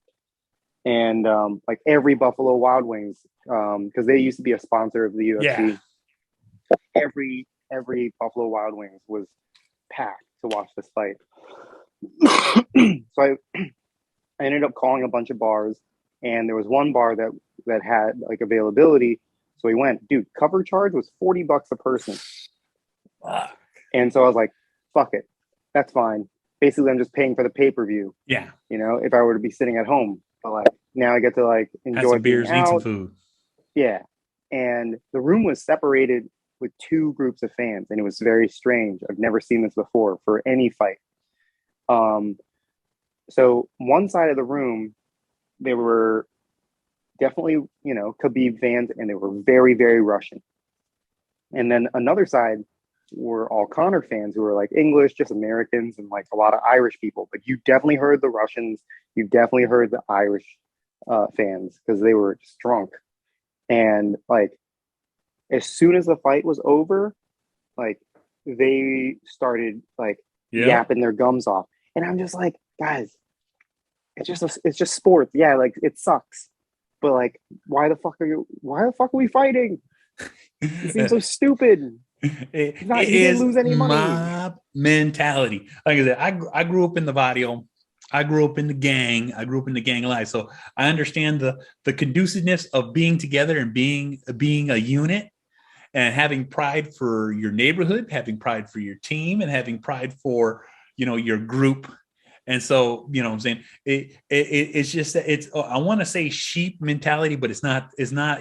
Speaker 4: and like every Buffalo Wild Wings, because they used to be a sponsor of the UFC. Yeah. Every Buffalo Wild Wings was packed to watch this fight. So I ended up calling a bunch of bars, and there was one bar that had like availability. So we went, dude, cover charge was $40 a person. And so I was like, fuck it. That's fine. Basically, I'm just paying for the pay-per-view.
Speaker 3: Yeah.
Speaker 4: If I were to be sitting at home. But like now I get to like enjoy
Speaker 3: some beers, eat some food.
Speaker 4: Yeah. And the room was separated with two groups of fans, and it was very strange. I've never seen this before for any fight. So one side of the room, they were definitely, Khabib fans, and they were very, very Russian. And then another side were all Conor fans who were like English, just Americans, and like a lot of Irish people. But you definitely heard the Russians. You definitely heard the Irish fans because they were just drunk. And like, as soon as the fight was over, like they started like yapping their gums off. And I'm just like, guys, it's just sports. Yeah, like it sucks. But like, why the fuck are we fighting? It seems so stupid.
Speaker 3: It didn't lose any money. Mob mentality. Like I said, I grew up in the barrio. I grew up in the gang. I grew up in the gang life. So I understand the conduciveness of being together and being a unit and having pride for your neighborhood, having pride for your team, and having pride for, your group. And so, what I'm saying, it's just that I want to say sheep mentality, but it's not,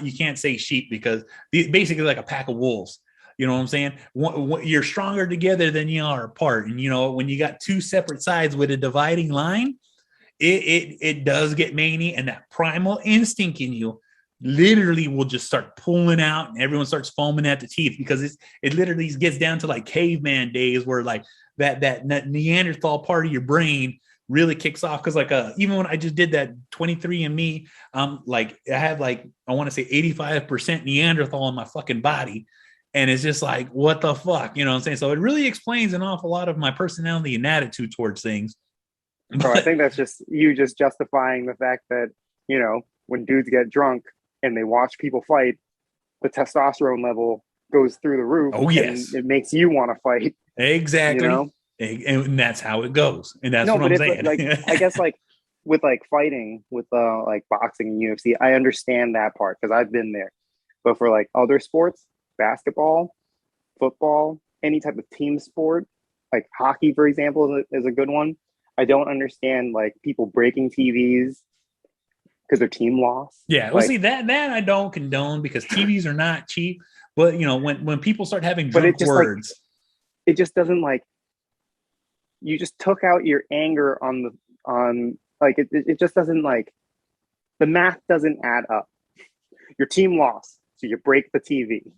Speaker 3: you can't say sheep because basically like a pack of wolves. You know what I'm saying? You're stronger together than you are apart. And, when you got two separate sides with a dividing line, it does get many. And that primal instinct in you literally will just start pulling out, and everyone starts foaming at the teeth because it literally gets down to like caveman days where like that Neanderthal part of your brain really kicks off. Cause like, even when I just did that 23andMe, like I have like, I want to say 85% Neanderthal in my fucking body. And it's just like, what the fuck? You know what I'm saying? So it really explains an awful lot of my personality and attitude towards things.
Speaker 4: So I think that's just you just justifying the fact that, when dudes get drunk and they watch people fight, the testosterone level goes through the roof.
Speaker 3: Oh, yes.
Speaker 4: And it makes you want to fight.
Speaker 3: Exactly. And that's how it goes. And that's what I'm saying.
Speaker 4: Like, I guess like with like fighting, with like boxing and UFC, I understand that part because I've been there. But for like other sports, basketball, football, any type of team sport, like hockey, for example, is a good one. I don't understand like people breaking TVs because their team lost.
Speaker 3: Yeah, well, see that I don't condone because TVs are not cheap. But when people start having drunk words,
Speaker 4: it just doesn't like. You just took out your anger on like it just doesn't like. The math doesn't add up. Your team lost, so you break the TV.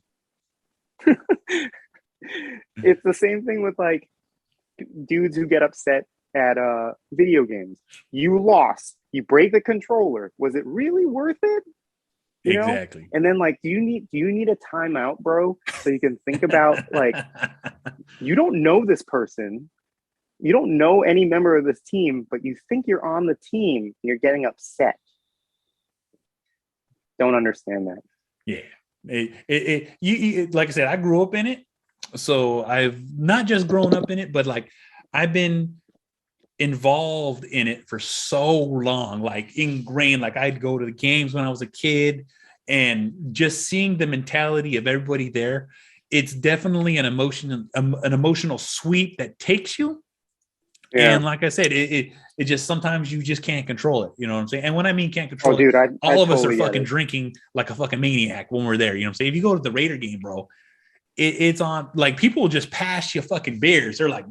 Speaker 4: It's the same thing with like dudes who get upset at video games. You lost. You break the controller. Was it really worth it? you know?
Speaker 3: Exactly.
Speaker 4: And then like, do you need a timeout, bro? So you can think about like, you don't know this person. You don't know any member of this team, but you think you're on the team and you're getting upset. Don't understand that.
Speaker 3: Yeah. You like I said, I grew up in it. So I've not just grown up in it, but like I've been involved in it for so long, like ingrained. Like I'd go to the games when I was a kid, and just seeing the mentality of everybody there, it's definitely an emotional sweep that takes you. Yeah. And like I said, it just sometimes you just can't control it. You know what I'm saying? And when I mean can't control
Speaker 4: dude,
Speaker 3: it, all of us
Speaker 4: totally
Speaker 3: are fucking drinking like a fucking maniac when we're there. You know what I'm saying? If you go to the Raider game, bro, it's on, like, people will just pass you fucking beers. They're like,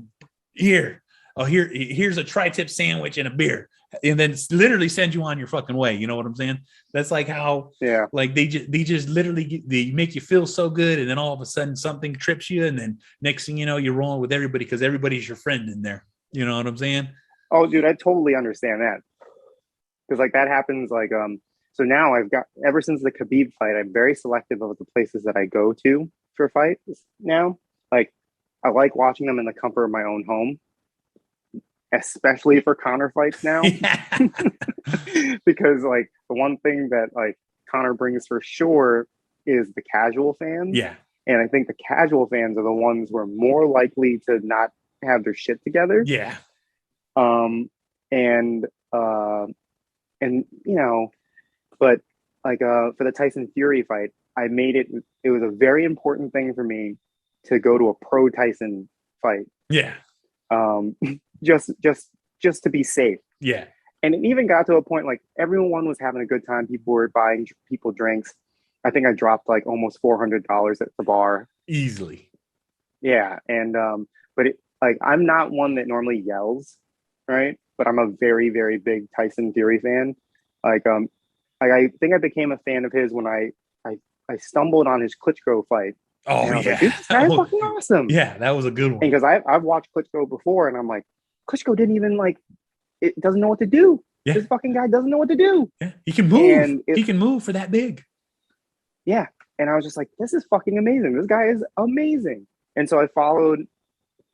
Speaker 3: here's a tri-tip sandwich and a beer, and then literally send you on your fucking way. You know what I'm saying? That's like how, like they just literally they make you feel so good, and then all of a sudden something trips you, and then next thing you know, you're rolling with everybody because everybody's your friend in there. You know what I'm saying?
Speaker 4: Oh, dude, I totally understand that, because like that happens. Like so now I've got, ever since the Khabib fight, I'm very selective of the places that I go to for fights now. Like I like watching them in the comfort of my own home, especially for Conor fights now. Because like the one thing that like Conor brings for sure is the casual fans.
Speaker 3: Yeah.
Speaker 4: And I think the casual fans are the ones who are more likely to not have their shit together.
Speaker 3: Yeah.
Speaker 4: And you know, but like for the Tyson Fury fight, I made it was a very important thing for me to go to a pro Tyson fight.
Speaker 3: Yeah.
Speaker 4: Just to be safe.
Speaker 3: Yeah.
Speaker 4: And it even got to a point like everyone was having a good time. People were buying people drinks. I think I dropped like almost $400 at the bar. Easily. Yeah. And but it, like, I'm not one that normally yells, right? But I'm a very, very big Tyson Fury fan. Like I think I became a fan of his when I stumbled on his Klitschko fight.
Speaker 3: Oh yeah,
Speaker 4: like, this guy's fucking awesome.
Speaker 3: Yeah, that was a good one.
Speaker 4: Because I've watched Klitschko before, and I'm like, Klitschko didn't even like, it doesn't know what to do. Yeah. This fucking guy doesn't know what to do.
Speaker 3: Yeah, he can move. And he can move for that big.
Speaker 4: Yeah, and I was just like, this is fucking amazing. This guy is amazing. And so I followed.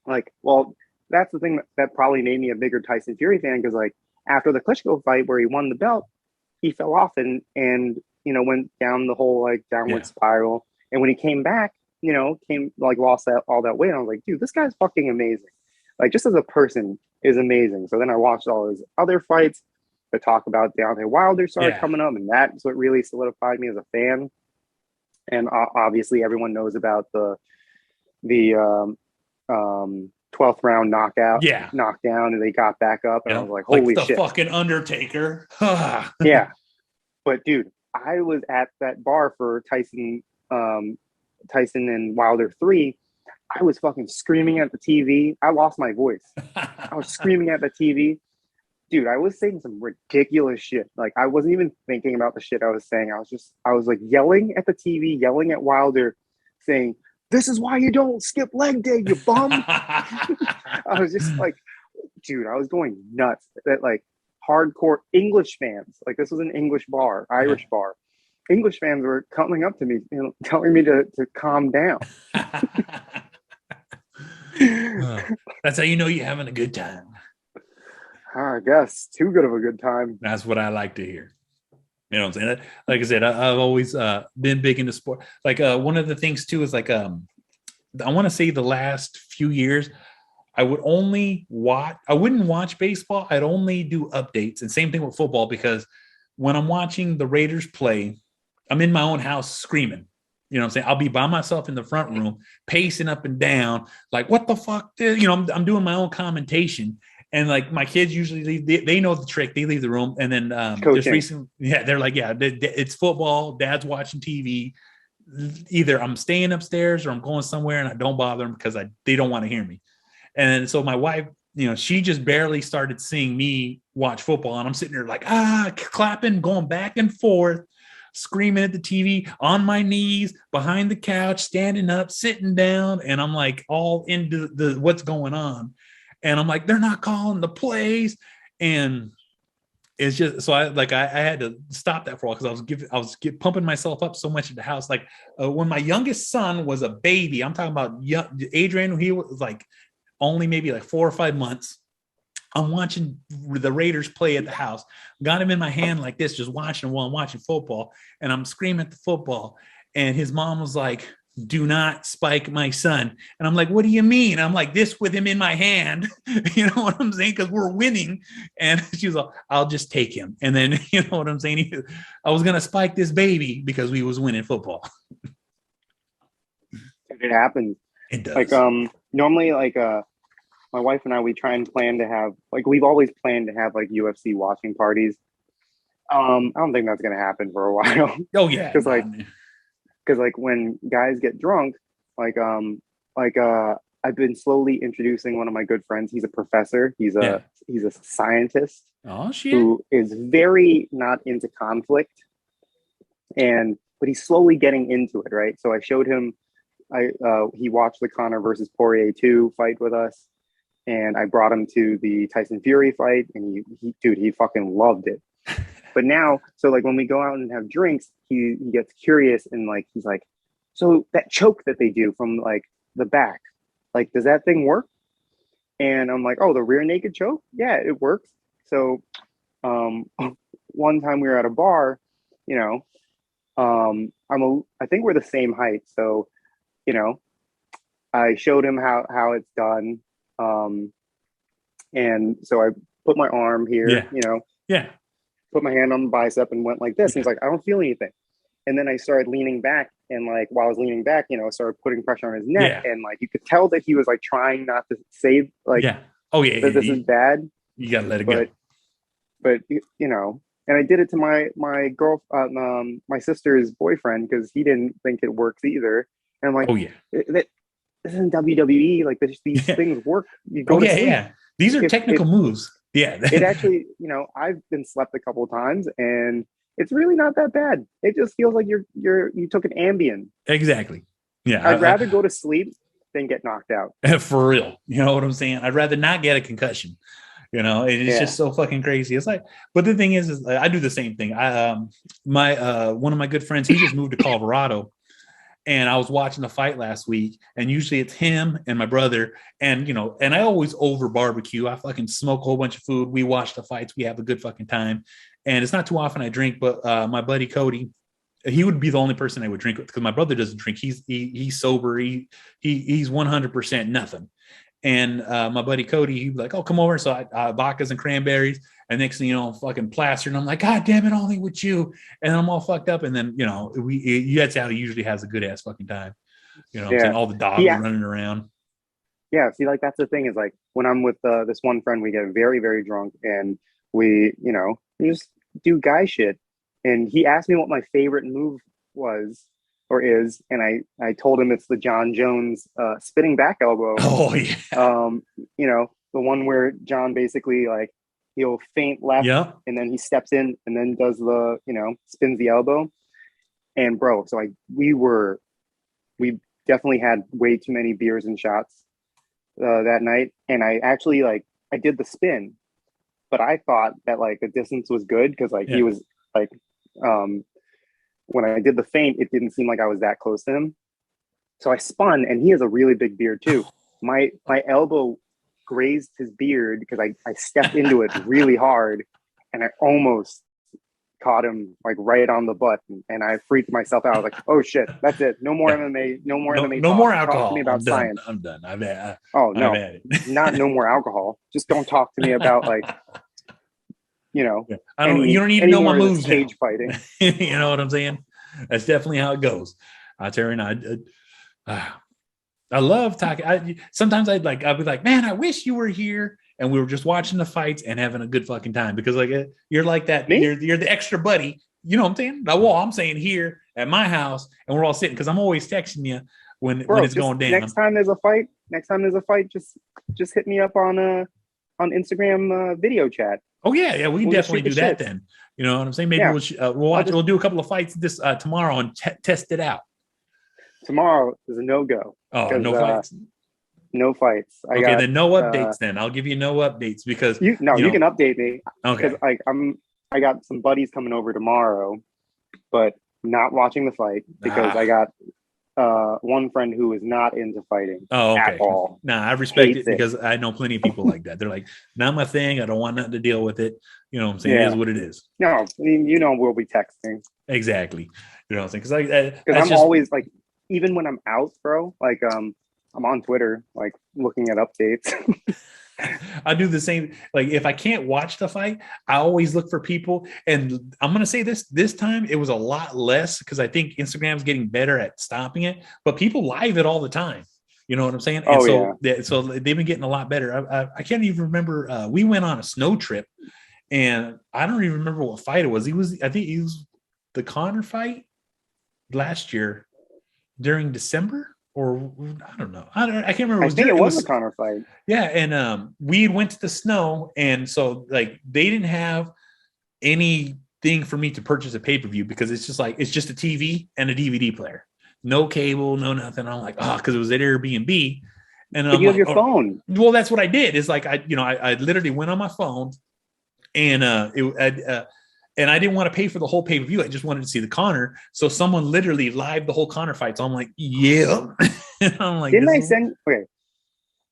Speaker 4: Like, well, that's the thing that probably made me a bigger Tyson Fury fan, because like after the Klitschko fight where he won the belt, he fell off and you know, went down the whole like downward spiral. And when he came back, you know, lost all that weight. I was like, dude, this guy's fucking amazing. Like, just as a person is amazing. So then I watched all his other fights. The talk about Deontay Wilder started coming up, and that's what really solidified me as a fan. And obviously everyone knows about the 12th round knockdown, and they got back up, and I was like, holy
Speaker 3: like the
Speaker 4: shit,
Speaker 3: fucking Undertaker.
Speaker 4: Yeah. But dude, I was at that bar for Tyson and Wilder 3. I was fucking screaming at the TV. I lost my voice. I was screaming at the TV. Dude, I was saying some ridiculous shit. Like, I wasn't even thinking about the shit I was saying. I was like yelling at the TV, yelling at Wilder, saying, "This is why you don't skip leg day, you bum." I was just like, dude, I was going nuts. That like hardcore English fans, like, this was an English bar, Irish bar. English fans were coming up to me, you know, telling me to calm down.
Speaker 3: That's how you know you're having a good time.
Speaker 4: I guess too good of a good time.
Speaker 3: That's what I like to hear. You know what I'm saying? Like I said, I've always been big into sport. Like one of the things too is like I want to say the last few years, I wouldn't watch baseball. I'd only do updates, and same thing with football, because when I'm watching the Raiders play, I'm in my own house screaming. You know what I'm saying? I'll be by myself in the front room, pacing up and down, like, what the fuck? You know, I'm doing my own commentation. And like my kids usually leave, they know the trick. They leave the room, and then just recently, they're like, it's football. Dad's watching TV. Either I'm staying upstairs or I'm going somewhere, and I don't bother them because they don't want to hear me. And so my wife, you know, she just barely started seeing me watch football, and I'm sitting there like clapping, going back and forth, screaming at the TV, on my knees, behind the couch, standing up, sitting down, and I'm like all into the what's going on. And I'm like, they're not calling the plays. And it's just so I had to stop that for a while because I was pumping myself up so much at the house. Like when my youngest son was a baby, I'm talking about Adrian, he was like only maybe like 4 or 5 months. I'm watching the Raiders play at the house, got him in my hand like this, just watching while I'm watching football, and I'm screaming at the football. And his mom was like, "Do not spike my son." And I'm like, "What do you mean?" I'm like this with him in my hand. You know what I'm saying? Because we're winning. And she was like, "I'll just take him." And then, you know what I'm saying? I was going to spike this baby because we was winning football.
Speaker 4: It happens.
Speaker 3: It does.
Speaker 4: Like, normally, like, my wife and I, we try and plan to have, like, we've always planned to have like UFC watching parties. I don't think that's going to happen for a while.
Speaker 3: Oh yeah.
Speaker 4: Because like when guys get drunk, I've been slowly introducing one of my good friends. He's a professor. He's a scientist.
Speaker 3: Oh shit.
Speaker 4: Who is very not into conflict, but he's slowly getting into it, right? So I showed him. He watched the Conor versus Poirier 2 fight with us, and I brought him to the Tyson Fury fight, and he fucking loved it. But now, so like when we go out and have drinks, he gets curious and like he's like, "So that choke that they do from like the back, like does that thing work?" And I'm like, "Oh, the rear naked choke? Yeah, it works." So one time we were at a bar, you know, I think we're the same height, so you know, I showed him how it's done, and so I put my arm here, you know, put my hand on the bicep and went like this. And he's like, "I don't feel anything." And then I started leaning back, and like while I was leaning back, you know, I started putting pressure on his neck, and like you could tell that he was like trying not to say like, that this is bad.
Speaker 3: You gotta let it go.
Speaker 4: But you know, and I did it to my girl, my sister's boyfriend, because he didn't think it works either. And I'm like, this isn't WWE. Like these things work. You go to sleep.
Speaker 3: These are technical moves. Yeah.
Speaker 4: It actually, you know, I've been slept a couple of times, and it's really not that bad. It just feels like you took an Ambien.
Speaker 3: Exactly. Yeah.
Speaker 4: I'd rather go to sleep than get knocked out. For
Speaker 3: real. You know what I'm saying? I'd rather not get a concussion. You know, it's just so fucking crazy. It's like, but the thing is I do the same thing. One of my good friends, he just moved to Colorado. And I was watching the fight last week, and usually it's him and my brother. And, you know, and I always over barbecue. I fucking smoke a whole bunch of food. We watch the fights. We have a good fucking time. And it's not too often I drink, but my buddy Cody, he would be the only person I would drink with because my brother doesn't drink. He's sober. He's 100% nothing. And my buddy Cody, he'd be like, "Oh, come over." So I vodkas and cranberries. And next thing you know, I'm fucking plastered. And I'm like, "God damn it, only with you." And I'm all fucked up. And then, you know, that's how he usually has a good ass fucking time. You know what I'm saying? All the dogs running around.
Speaker 4: Yeah. See, like, that's the thing is like when I'm with this one friend, we get very, very drunk, and we just do guy shit. And he asked me what my favorite move was or is. And I told him it's the John Jones spinning back elbow.
Speaker 3: Oh, yeah.
Speaker 4: You know, the one where John basically like, he'll feint left, and then he steps in and then does the, you know, spins the elbow. And bro, so we definitely had way too many beers and shots that night. And I actually I did the spin, but I thought that like the distance was good because like he was like, when I did the feint, it didn't seem like I was that close to him. So I spun, and he has a really big beard too. My elbow grazed his beard because I stepped into it really hard, and I almost caught him like right on the butt, and I freaked myself out. I was like, "Oh shit, that's it. No more MMA. No more MMA.
Speaker 3: No more alcohol.
Speaker 4: Talk to me about science.
Speaker 3: I'm done.
Speaker 4: Not no more alcohol. Just don't talk to me about like, you know,
Speaker 3: you don't need to know my moves.
Speaker 4: Cage fighting.
Speaker 3: You know what I'm saying? That's definitely how it goes. Terry, I love talking. Sometimes I'd be like, "Man, I wish you were here and we were just watching the fights and having a good fucking time," because like you're like that. You're the extra buddy. You know what I'm saying? I'm saying here at my house, and we're all sitting because I'm always texting you when it's going down.
Speaker 4: Next time there's a fight, just hit me up on Instagram video chat.
Speaker 3: Oh yeah, we can definitely do that then. You know what I'm saying? Maybe we'll do a couple of fights this tomorrow and test it out.
Speaker 4: Tomorrow is a no-go.
Speaker 3: Oh, no fights?
Speaker 4: No fights.
Speaker 3: Okay, then no updates. Then I'll give you no updates because
Speaker 4: you can update me because
Speaker 3: okay.
Speaker 4: I got some buddies coming over tomorrow, but not watching the fight because I got one friend who is not into fighting at all.
Speaker 3: Nah, I respect it because I know plenty of people like that. They're like, not my thing. I don't want nothing to deal with it. You know what I'm saying? It is what it is.
Speaker 4: No, I mean, we'll be texting.
Speaker 3: Exactly. You know what I'm saying?
Speaker 4: Because I'm always like, even when I'm out, bro, like I'm on Twitter, like looking at updates.
Speaker 3: I do the same. Like if I can't watch the fight, I always look for people. And I'm gonna say this time it was a lot less because I think Instagram's getting better at stopping it. But people live it all the time. You know what I'm saying? And so they've been getting a lot better. I can't even remember. We went on a snow trip, and I don't even remember what fight it was. I think he was the Conor fight last year during December. Or I don't know. I can't remember.
Speaker 4: I think it was a Conor fight.
Speaker 3: Yeah, and we went to the snow, and so like they didn't have anything for me to purchase a pay-per-view because it's just a TV and a DVD player, no cable, no nothing. I'm like, because it was at Airbnb, and
Speaker 4: but you have your phone.
Speaker 3: Well, that's what I did. It's like I literally went on my phone, and and I didn't want to pay for the whole pay-per-view. I just wanted to see the Conor. So someone literally live the whole Conor fight. So I'm like, yeah. I'm like,
Speaker 4: didn't I send? Okay,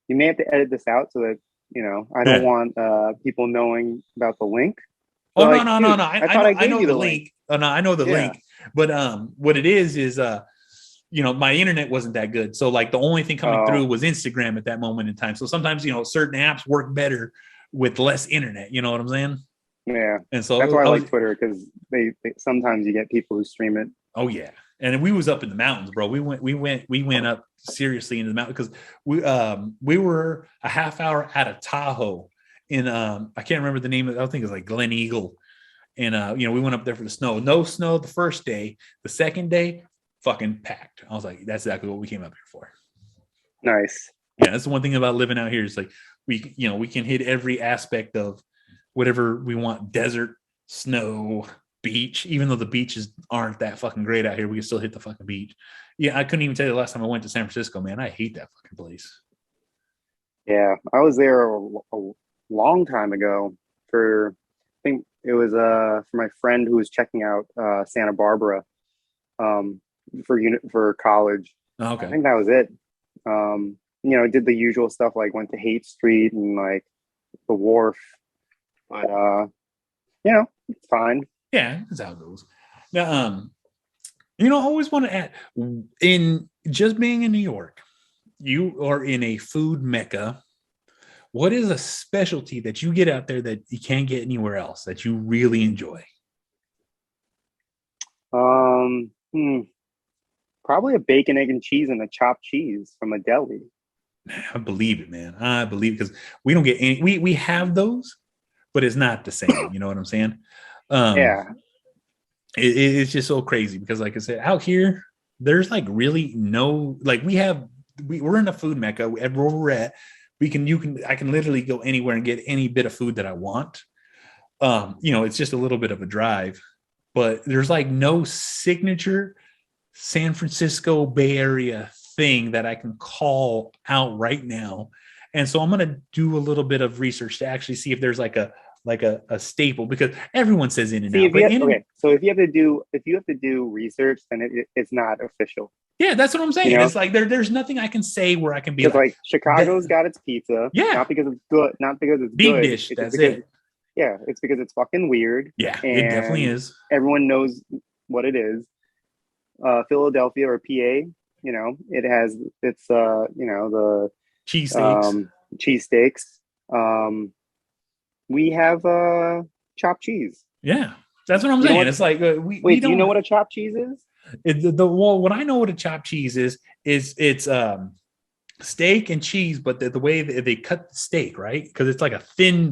Speaker 4: you may have to edit this out so that I don't want people knowing about the link.
Speaker 3: So no. I know the link. Oh no, I know the link. But what it is my internet wasn't that good. So like the only thing coming through was Instagram at that moment in time. So sometimes certain apps work better with less internet. You know what I'm saying?
Speaker 4: Yeah,
Speaker 3: and so
Speaker 4: that's why I like Twitter because they sometimes you get people who stream it.
Speaker 3: Oh yeah, and we was up in the mountains, bro. We went up seriously into the mountain because we were a half hour out of Tahoe in I can't remember the name of it. I think it was like Glen Eagle, and we went up there for the snow. No snow the first day. The second day, fucking packed. I was like, that's exactly what we came up here for.
Speaker 4: Nice.
Speaker 3: Yeah, that's the one thing about living out here is like we can hit every aspect of whatever we want: desert, snow, beach. Even though the beaches aren't that fucking great out here, we can still hit the fucking beach. Yeah, I couldn't even tell you the last time I went to San Francisco, man. I hate that fucking place.
Speaker 4: Yeah, I was there a long time ago for, I think it was for my friend who was checking out Santa Barbara for college.
Speaker 3: Oh, okay.
Speaker 4: I think that was it. Did the usual stuff like went to Haight Street and like the wharf. But it's fine.
Speaker 3: Yeah, that's how it goes. Now, I always want to add, in just being in New York, you are in a food mecca. What is a specialty that you get out there that you can't get anywhere else that you really enjoy?
Speaker 4: Probably a bacon, egg, and cheese and a chopped cheese from a deli.
Speaker 3: I believe it, man. I believe because we don't get any. We have those, but it's not the same. You know what I'm saying?
Speaker 4: Yeah.
Speaker 3: It's just so crazy because, like I said, out here, there's like really no, like we're in a food mecca. Wherever we're at, I can literally go anywhere and get any bit of food that I want. It's just a little bit of a drive, but there's like no signature San Francisco Bay Area thing that I can call out right now. And so I'm going to do a little bit of research to actually see if there's like a staple, because everyone says In-N-Out.
Speaker 4: So if you have to do research, then it's not official.
Speaker 3: Yeah, that's what I'm saying. It's like there's nothing I can say where I can be
Speaker 4: like Chicago's got its pizza.
Speaker 3: Yeah.
Speaker 4: Not because it's good, not because it's
Speaker 3: deep
Speaker 4: good.
Speaker 3: Dish. That's it.
Speaker 4: Yeah, it's because it's fucking weird.
Speaker 3: Yeah, it definitely is.
Speaker 4: Everyone knows what it is. Philadelphia or PA, it has the cheesesteaks. We have chopped cheese.
Speaker 3: Yeah, that's what I'm saying. It's like we
Speaker 4: wait. Do you know what a chopped cheese is?
Speaker 3: What I know what a chopped cheese is it's steak and cheese, but the way they cut the steak, right? Because it's like a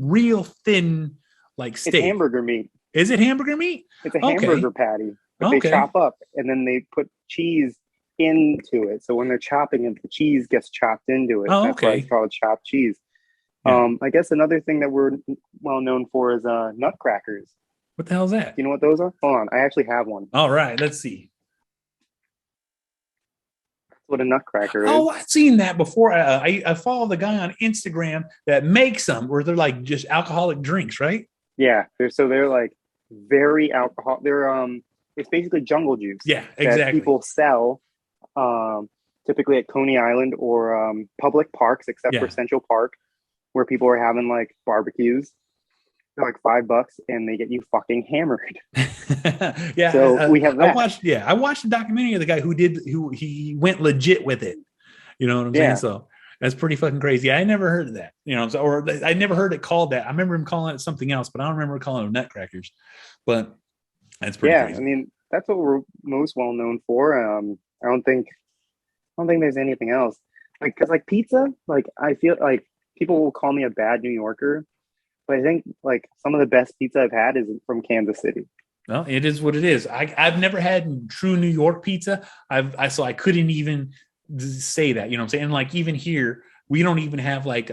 Speaker 3: real thin, like steak.
Speaker 4: It's hamburger meat.
Speaker 3: Is it hamburger meat?
Speaker 4: It's a hamburger patty, but they chop up and then they put cheese into it. So when they're chopping it, the cheese gets chopped into it. That's why it's called chopped cheese. Yeah. I guess another thing that we're well known for is nutcrackers.
Speaker 3: What the hell is that?
Speaker 4: You know what those are? Hold on, I actually have one.
Speaker 3: All right, let's see.
Speaker 4: what a nutcracker is.
Speaker 3: Oh, I've seen that before. I follow the guy on Instagram that makes them where they're like just alcoholic drinks, right?
Speaker 4: Yeah, they're like very alcohol. They're it's basically jungle juice.
Speaker 3: Yeah,
Speaker 4: that
Speaker 3: exactly.
Speaker 4: people sell typically at Coney Island or public parks, except for Central Park, where people are having like barbecues. They're like $5 and they get you fucking hammered.
Speaker 3: Yeah.
Speaker 4: So we have that.
Speaker 3: I watched the documentary of the guy who he went legit with it. You know what I'm saying? So that's pretty fucking crazy. I never heard of that, you know, or I never heard it called that. I remember him calling it something else, but I don't remember calling them nutcrackers. But that's pretty crazy.
Speaker 4: I mean, that's what we're most well known for. I don't think there's anything else. Like, cause like pizza, like I feel like people will call me a bad New Yorker, but I think like some of the best pizza I've had is from Kansas City.
Speaker 3: Well, it is what it is. I've never had true New York pizza. So I couldn't even say that, you know what I'm saying? Like even here, we don't even have like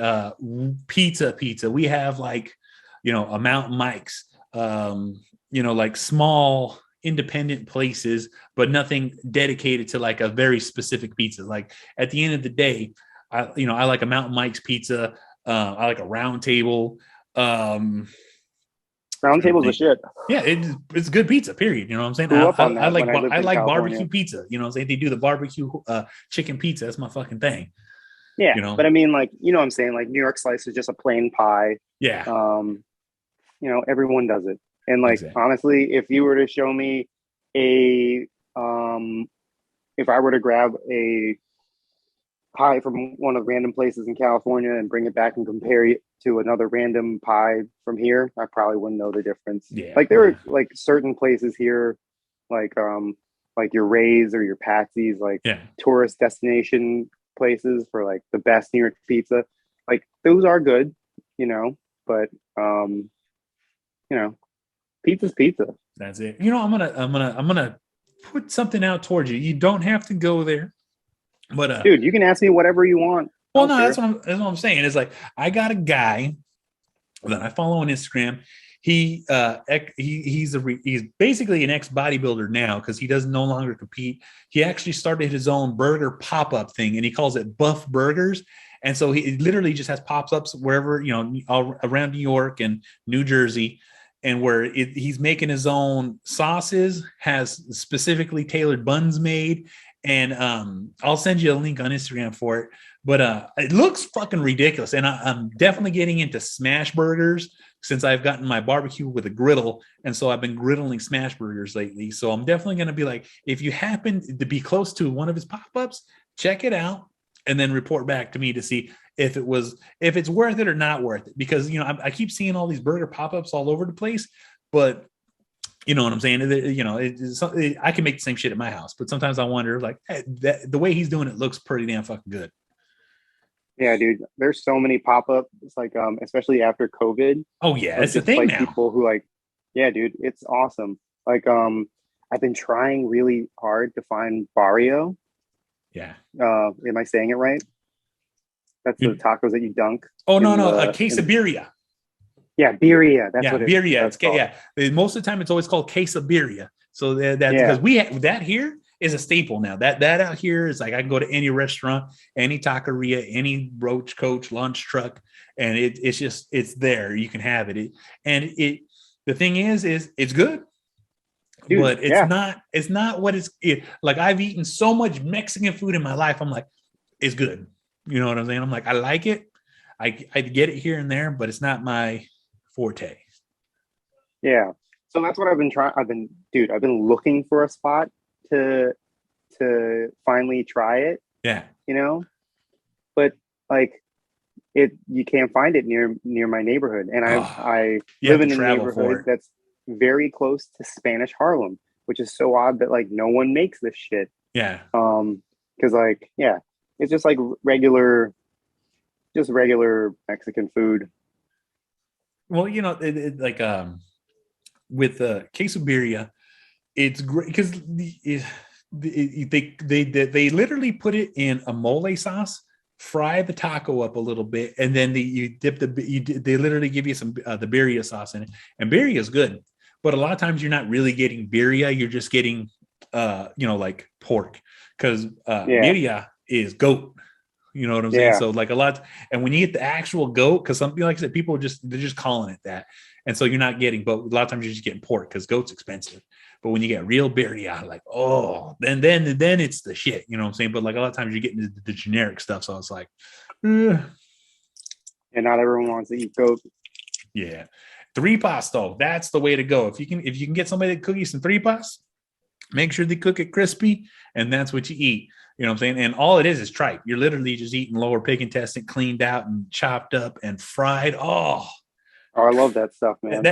Speaker 3: pizza. We have like, you know, a Mountain Mike's, you know, like small independent places, but nothing dedicated to like a very specific pizza. Like at the end of the day, I like a Mountain Mike's pizza. I like a Round Table.
Speaker 4: Round Table's a shit.
Speaker 3: Yeah, it's good pizza, period. You know what I'm saying? I like barbecue pizza. You know what I'm saying? They do the barbecue chicken pizza. That's my fucking thing.
Speaker 4: Yeah,
Speaker 3: you know?
Speaker 4: But I mean, like, you know what I'm saying? Like New York slice is just a plain pie.
Speaker 3: Yeah.
Speaker 4: You know, everyone does it. And like, honestly, if you were to show me if I were to grab a pie from one of the random places in California and bring it back and compare it to another random pie from here, I probably wouldn't know the difference.
Speaker 3: Yeah.
Speaker 4: Like there are like certain places here, like your Ray's or your Patsy's, like tourist destination places for like the best New York pizza. Like those are good, you know, but you know, pizza's pizza.
Speaker 3: That's it. You know, I'm gonna put something out towards you. You don't have to go there, but
Speaker 4: dude, you can ask me whatever you want.
Speaker 3: Well, no, that's what I'm saying. It's like I got a guy that I follow on Instagram. He's basically an ex-bodybuilder now because he doesn't no longer compete. He actually started his own burger pop-up thing, and he calls it Buff Burgers. And so he literally just has pop-ups wherever, you know, all around New York and New Jersey, and where he's making his own sauces, has specifically tailored buns made. And I'll send you a link on Instagram for it. But it looks fucking ridiculous. And I'm definitely getting into smash burgers since I've gotten my barbecue with a griddle. And so I've been griddling smash burgers lately. So I'm definitely going to be like, if you happen to be close to one of his pop-ups, check it out and then report back to me to see if it's worth it or not worth it. Because, you know, I keep seeing all these burger pop-ups all over the place, but you know what I'm saying? You know, I can make the same shit at my house, but sometimes I wonder, like, hey, the way he's doing it looks pretty damn fucking good.
Speaker 4: Yeah, dude. There's so many pop-ups, like, especially after COVID.
Speaker 3: Oh yeah, it's the thing
Speaker 4: like
Speaker 3: now.
Speaker 4: People who like, yeah, dude, it's awesome. Like, I've been trying really hard to find Barrio.
Speaker 3: Yeah.
Speaker 4: Am I saying it right? That's the tacos that you dunk.
Speaker 3: Oh no, a quesabirria.
Speaker 4: Yeah, birria. That's what
Speaker 3: birria. It's most of the time it's always called quesabirria. So that's because we have that here is a staple now. That out here is like I can go to any restaurant, any taqueria, any roach coach, lunch truck, and it's there. You can have it. The thing is it's good. Dude, but it's not what it's like. I've eaten so much Mexican food in my life. I'm like, it's good. You know what I'm saying? I'm like, I like it. I get it here and there, but it's not my forte.
Speaker 4: Yeah. So that's what I've been trying. I've been looking for a spot to finally try it.
Speaker 3: Yeah.
Speaker 4: You know, but like you can't find it near my neighborhood. And I live in a neighborhood that's very close to Spanish Harlem, which is so odd that like no one makes this shit.
Speaker 3: Yeah.
Speaker 4: Because like, yeah, it's just like regular Mexican food.
Speaker 3: Well, you know, like with quesabirria, it's great because they literally put it in a mole sauce, fry the taco up a little bit, and then they literally give you some the birria sauce in it, and birria is good. But a lot of times you're not really getting birria; you're just getting like pork, because birria is goat. You know what I'm saying? So like a lot, and when you get the actual goat, because something like I said, people they're just calling it that, and so you're not getting. But a lot of times you're just getting pork because goat's expensive. But when you get real birria, like then it's the shit. You know what I'm saying? But like a lot of times you're getting the generic stuff. So it's like,
Speaker 4: and not everyone wants to eat goat.
Speaker 3: Yeah, tripas though, that's the way to go. If you can get somebody to cook you some tripas, make sure they cook it crispy, and that's what you eat. You know what I'm saying? And all it is tripe. You're literally just eating lower pig intestine, cleaned out and chopped up and fried. Oh,
Speaker 4: I love that stuff, man.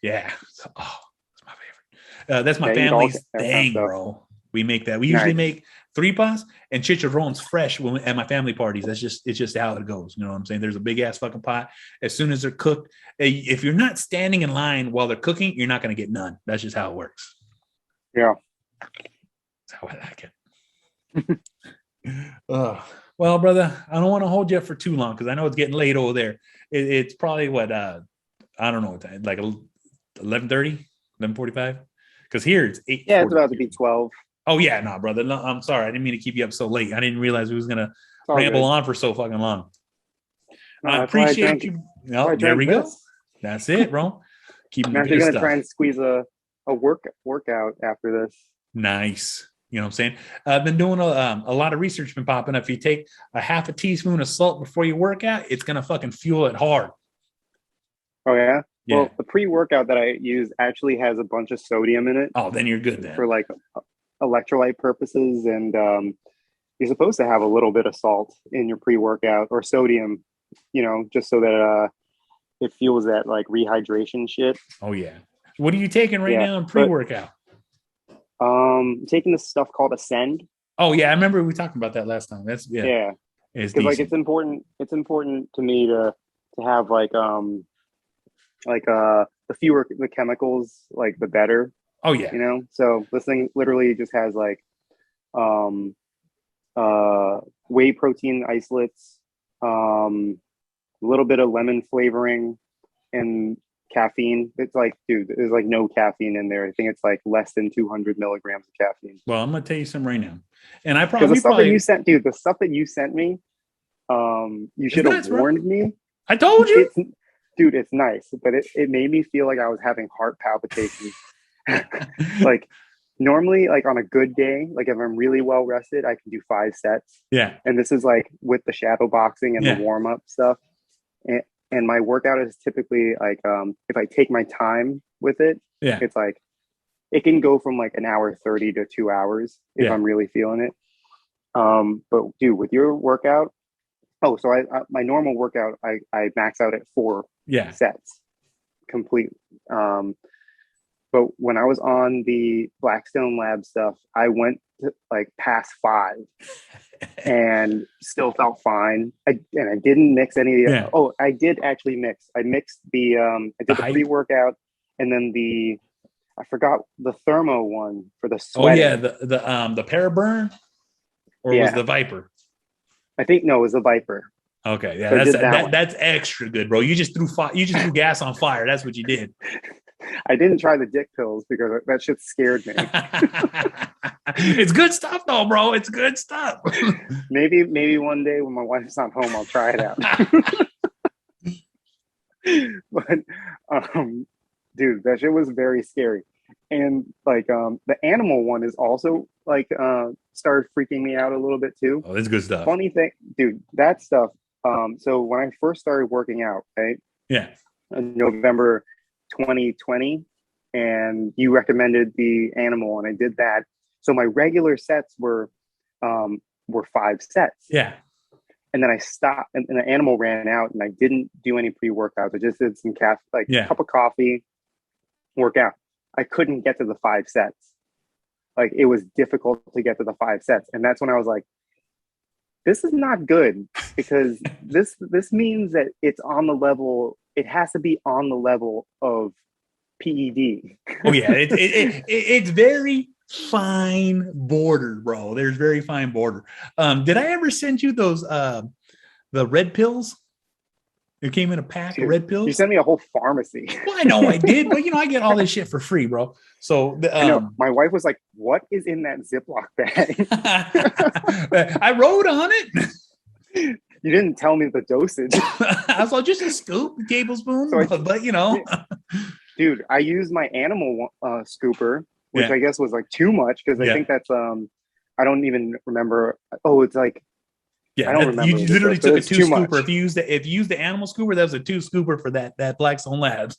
Speaker 3: Yeah. Oh, that's my favorite. That's my family's thing, bro. We make that. We usually make tripas and chicharrones fresh at my family parties. It's just how it goes. You know what I'm saying? There's a big ass fucking pot. As soon as they're cooked, if you're not standing in line while they're cooking, you're not going to get none. That's just how it works.
Speaker 4: Yeah.
Speaker 3: That's how I like it. Well, brother, I don't want to hold you up for too long because I know it's getting late over there. It's probably what I don't know, like 11:30, 11:45. Because here it's 8.
Speaker 4: Yeah, it's about to be 12.
Speaker 3: Oh yeah, no, brother. No, I'm sorry, I didn't mean to keep you up so late. I didn't realize we was gonna ramble on for so fucking long. I appreciate you. No, there we go. That's it, bro.
Speaker 4: I'm actually gonna try and squeeze a workout after this.
Speaker 3: Nice. You know what I'm saying? I've been doing a lot of research been popping up. If you take a half a teaspoon of salt before you work out, it's going to fucking fuel it hard.
Speaker 4: Oh, yeah? Well, the pre-workout that I use actually has a bunch of sodium in it.
Speaker 3: Oh, then you're good then.
Speaker 4: For like electrolyte purposes. And you're supposed to have a little bit of salt in your pre-workout or sodium, just so that it fuels that like rehydration shit.
Speaker 3: Oh, yeah. What are you taking right now in pre-workout?
Speaker 4: Taking this stuff called Ascend.
Speaker 3: Oh yeah, I remember we talked about that last time. That's
Speaker 4: because like it's important to me to have like the fewer the chemicals, like the better.
Speaker 3: Oh yeah.
Speaker 4: So this thing literally just has like whey protein isolates, a little bit of lemon flavoring, and caffeine. It's like, dude, there's like no caffeine in there. I think it's like less than 200 milligrams of caffeine.
Speaker 3: Well, I'm gonna tell you something right now, and
Speaker 4: the stuff that you sent me, you should have warned me.
Speaker 3: I told you,
Speaker 4: it's nice, but it made me feel like I was having heart palpitations. Like normally, like on a good day, like if I'm really well rested, I can do 5 sets.
Speaker 3: Yeah,
Speaker 4: and this is like with the shadow boxing and the warm up stuff. And my workout is typically like, if I take my time with it, it's like, it can go from like an hour 30 to 2 hours if I'm really feeling it. But dude, with your workout, so I my normal workout, I max out at 4 sets complete. But when I was on the Blackstone Lab stuff, I went to like past 5 and still felt fine. I didn't mix any of the I did actually mix. I mixed I did the pre-workout and then I forgot the thermo one for the sweat.
Speaker 3: Oh yeah, the Paraburn, or was the Viper?
Speaker 4: I think no, it was the Viper.
Speaker 3: Okay, yeah, so that's extra good, bro. You just threw gas on fire. That's what you did.
Speaker 4: I didn't try the dick pills because that shit scared me.
Speaker 3: It's good stuff though, bro. It's good stuff.
Speaker 4: Maybe one day when my wife's not home, I'll try it out. But dude, that shit was very scary. And like the animal one is also like started freaking me out a little bit too.
Speaker 3: Oh, that's good stuff.
Speaker 4: Funny thing, dude, that stuff. So when I first started working out, right?
Speaker 3: Yeah.
Speaker 4: In November 2020, and you recommended the animal, and I did that. So my regular sets were 5 sets.
Speaker 3: Yeah.
Speaker 4: And then I stopped, and the animal ran out, and I didn't do any pre-workouts. I just did some a cup of coffee, workout. I couldn't get to the 5 sets. Like it was difficult to get to the 5 sets, and that's when I was like, "This is not good," because this means that it's on the level. It has to be on the level of PED. Oh yeah,
Speaker 3: it's very fine border, bro. There's very fine border. Did I ever send you those the red pills? It came in a pack
Speaker 4: Dude,
Speaker 3: of red
Speaker 4: you
Speaker 3: pills.
Speaker 4: sent me a whole pharmacy.
Speaker 3: Well, I know I did, but I get all this shit for free, bro. So
Speaker 4: I know. My wife was like, "What is in that Ziploc bag?"
Speaker 3: I wrote on it.
Speaker 4: You didn't tell me the dosage.
Speaker 3: I was like, just a scoop, a tablespoon,
Speaker 4: So
Speaker 3: but
Speaker 4: dude, I used my animal scooper, which
Speaker 3: Yeah.
Speaker 4: I guess was like too much because I
Speaker 3: Yeah.
Speaker 4: think that's I don't even remember. Oh, it's like
Speaker 3: Yeah,
Speaker 4: I don't remember.
Speaker 3: You literally took a two
Speaker 4: too
Speaker 3: scooper.
Speaker 4: much.
Speaker 3: If you used the animal scooper, that was a two scooper for that Blackstone Labs.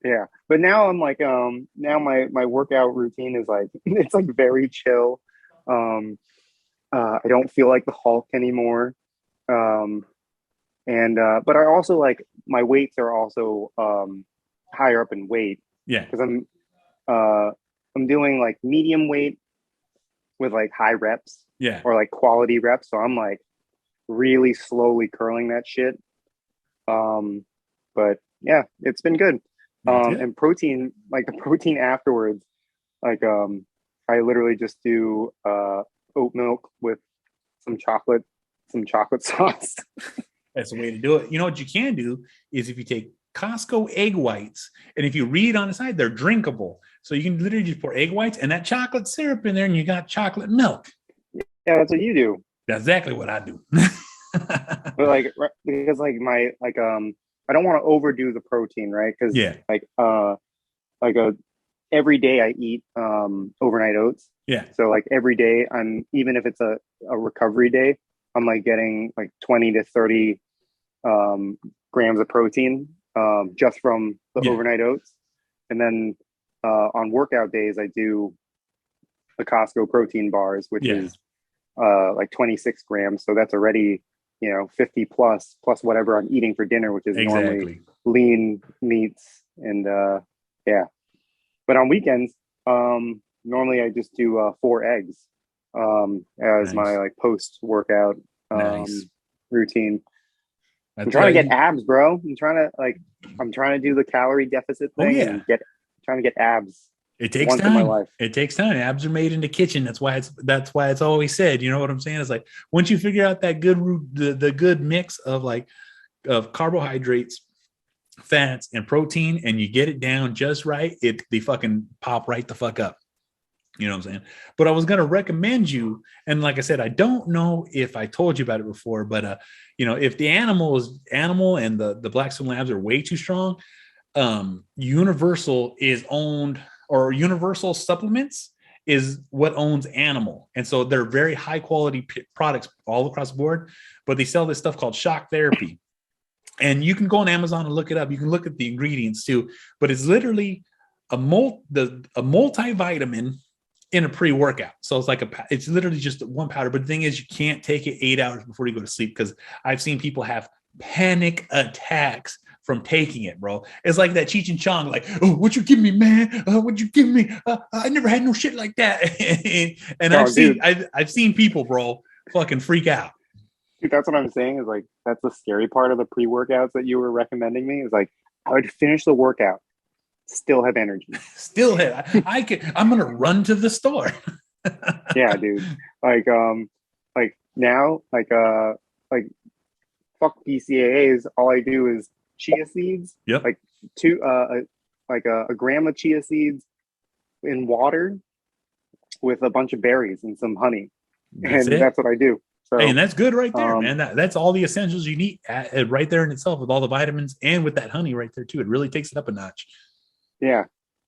Speaker 4: Yeah, but now I'm like now my workout routine is like it's like very chill. I don't feel like the Hulk anymore. And but I also like my weights are also higher up in weight
Speaker 3: Yeah,
Speaker 4: because I'm doing like medium weight with like high reps
Speaker 3: yeah,
Speaker 4: or like quality reps. So I'm like really slowly curling that shit. But yeah, it's been good. And protein, like the protein afterwards, like I literally just do oat milk with some chocolate sauce.
Speaker 3: that's the way to do it. You know what you can do is if you take Costco egg whites, and if you read on the side, they're drinkable. So you can literally just pour egg whites and that chocolate syrup in there, and you got chocolate milk.
Speaker 4: Yeah, that's what you do.
Speaker 3: That's exactly what I do.
Speaker 4: But like because like my like I don't want to overdo the protein, right? Because
Speaker 3: Yeah.
Speaker 4: like every day I eat overnight oats.
Speaker 3: Yeah.
Speaker 4: So like every day I'm even if it's a recovery day, I'm like getting like 20 to 30 grams of protein just from the overnight oats. And then on workout days I do the Costco protein bars, which is like 26 grams. So that's already 50 plus whatever I'm eating for dinner, which is normally lean meats and but on weekends normally I just do 4 eggs as my like post workout routine. I'm trying to get abs, bro. I'm trying to do the calorie deficit thing and trying to get abs.
Speaker 3: It takes time. In my life. It takes time. Abs are made in the kitchen. That's why it's always said. You know what I'm saying? It's like once you figure out that good the good mix of of carbohydrates, fats, and protein, and you get it down just right, they fucking pop right the fuck up. You know what I'm saying? But I was gonna recommend you, and like I said, I don't know if I told you about it before, but if the animal and the Blackstone Labs are way too strong, Universal is owned. Or Universal Supplements is what owns Animal. And so they're very high quality products all across the board, but they sell this stuff called Shock Therapy. And you can go on Amazon and look it up. You can look at the ingredients too, but it's literally a multivitamin in a pre-workout. So it's literally just one powder. But the thing is, you can't take it 8 hours before you go to sleep because I've seen people have panic attacks from taking it, bro. It's like that Cheech and Chong, like, oh, what you give me, man? What you give me? I never had no shit like that. And I've seen people, bro, fucking freak out.
Speaker 4: Dude, that's what I'm saying. Is like that's the scary part of the pre-workouts that you were recommending me. Is like I would finish the workout, still have energy,
Speaker 3: I'm gonna run to the store.
Speaker 4: Yeah, dude. Like now, fuck BCAAs. All I do is chia seeds.
Speaker 3: Yep.
Speaker 4: Like a gram of chia seeds in water with a bunch of berries and some honey. That's what I do. So,
Speaker 3: and that's good right there, man. That's all the essentials you need right there in itself with all the vitamins and with that honey right there too. It really takes it up a notch.
Speaker 4: Yeah.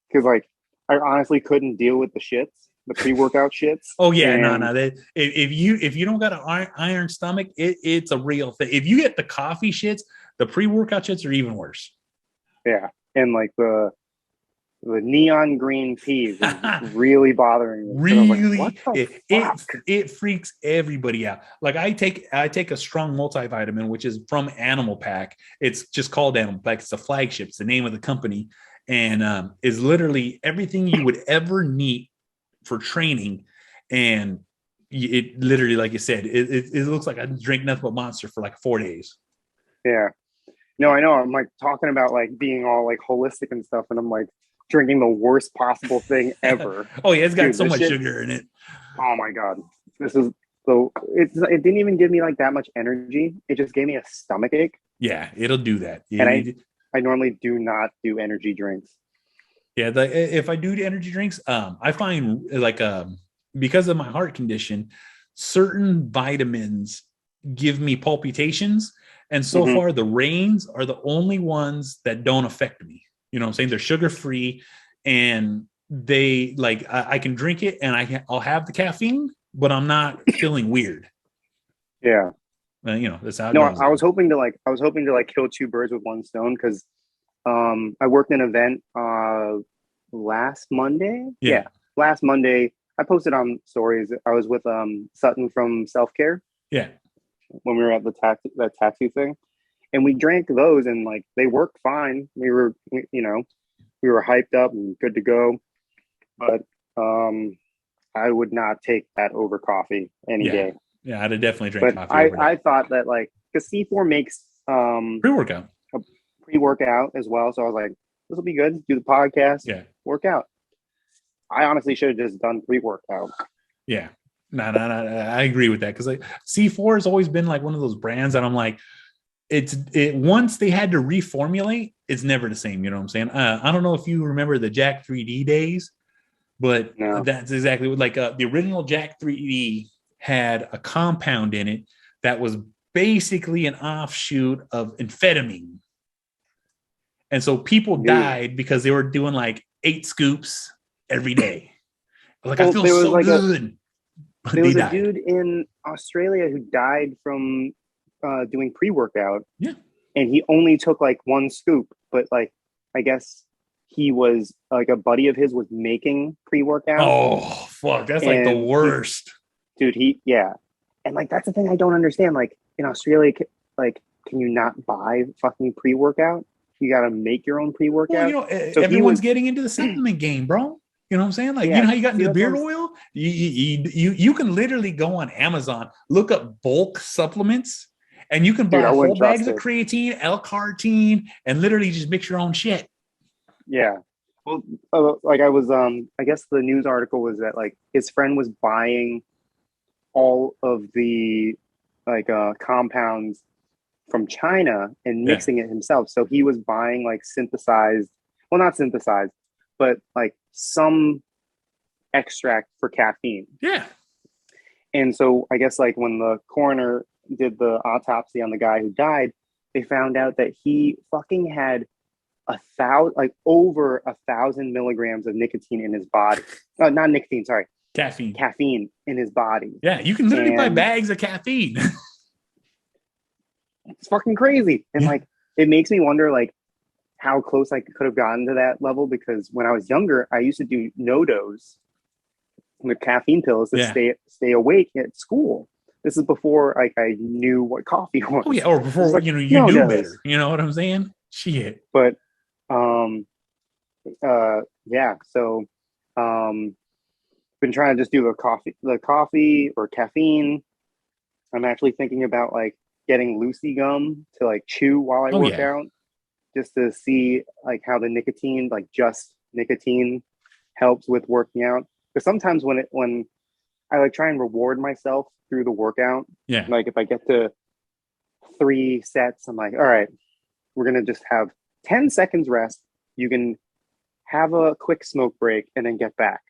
Speaker 4: Because like I honestly couldn't deal with the pre-workout shits.
Speaker 3: Oh yeah, no. If you don't got an iron stomach, it's a real thing. If you get the coffee shits, the pre-workout shits are even worse.
Speaker 4: Yeah, and like the neon green peas is really bothering me.
Speaker 3: Really,
Speaker 4: like,
Speaker 3: it freaks everybody out. Like I take a strong multivitamin, which is from Animal Pack. It's just called Animal Pack. It's a flagship. It's the name of the company, and is literally everything you would ever need for training. And it literally, like you said, it looks like I drink nothing but Monster for like 4 days.
Speaker 4: Yeah, no, I know. I'm like talking about like being all like holistic and stuff, and I'm like drinking the worst possible thing ever.
Speaker 3: Oh yeah, it's got so much sugar in it.
Speaker 4: Oh my god, this is so. It didn't even give me like that much energy. It just gave me a stomach ache.
Speaker 3: Yeah, it'll do that.
Speaker 4: And I normally do not do energy drinks.
Speaker 3: Yeah, if I do energy drinks, I find like because of my heart condition, certain vitamins give me palpitations, and so
Speaker 4: Mhm.
Speaker 3: far the Reigns are the only ones that don't affect me. You know what I'm saying? They're sugar free, and they like I can drink it, and I'll have the caffeine, but I'm not feeling weird.
Speaker 4: Yeah.
Speaker 3: That's how it
Speaker 4: No,
Speaker 3: goes.
Speaker 4: I was hoping to kill two birds with one stone because I worked an event last Monday.
Speaker 3: Yeah.
Speaker 4: Last Monday. I posted on stories. I was with Sutton from Self Care
Speaker 3: Yeah.
Speaker 4: when we were at the tattoo thing, and we drank those, and like they worked fine. We were hyped up and good to go, but I would not take that over coffee any day.
Speaker 3: Yeah, I'd have definitely drank
Speaker 4: But
Speaker 3: coffee over that.
Speaker 4: I thought that like because C4 makes
Speaker 3: Pre-workout.
Speaker 4: a pre-workout as well, so I was like, this will be good. Do the podcast,
Speaker 3: Yeah.
Speaker 4: work out. I honestly should have just done pre-workout.
Speaker 3: Yeah. No, I agree with that because like C4 has always been like one of those brands that I'm like, once they had to reformulate, it's never the same. You know what I'm saying? I don't know if you remember the Jack 3D days, but
Speaker 4: No.
Speaker 3: that's exactly what like the original Jack 3D had a compound in it that was basically an offshoot of amphetamine. And so people died because they were doing like 8 scoops every day. Like, I feel so good.
Speaker 4: There was a dude in Australia who died from doing pre-workout.
Speaker 3: Yeah.
Speaker 4: And he only took like 1 scoop, but like, I guess he was like a buddy of his was making pre-workout.
Speaker 3: Oh, fuck. That's like the worst.
Speaker 4: Dude, and like, that's the thing I don't understand. Like in Australia, like, can you not buy fucking pre-workout? You got to make your own pre-workout.
Speaker 3: Well, everyone's getting into the supplement game, bro. You know what I'm saying? Like, you know how you got into the beard oil? You can literally go on Amazon, look up bulk supplements, and you can buy whole bags of creatine, L-carnitine, and literally just mix your own shit.
Speaker 4: Yeah. Well, like I was, I guess the news article was that like his friend was buying all of the like compounds from China and mixing it himself. So he was buying like not synthesized, but like some extract for caffeine.
Speaker 3: Yeah.
Speaker 4: And so I guess like when the coroner did the autopsy on the guy who died, they found out that he fucking had over 1,000 milligrams of nicotine in his body. Not nicotine, sorry. Caffeine in his body.
Speaker 3: Yeah, you can literally buy bags of caffeine.
Speaker 4: It's fucking crazy. And like, it makes me wonder like how close I could have gotten to that level, because when I was younger, I used to do no-dose with caffeine pills to stay awake at school. This is before like I knew what coffee was.
Speaker 3: Oh yeah, or before like, you knew better. You know what I'm saying? Shit.
Speaker 4: But so been trying to just do the coffee or caffeine. I'm actually thinking about like getting Lucy gum to like chew while I work out, just to see like how the nicotine, like just nicotine, helps with working out. Because sometimes when I like try and reward myself through the workout, like if I get to 3 sets, I'm like, all right, we're gonna just have 10 seconds rest. You can have a quick smoke break and then get back.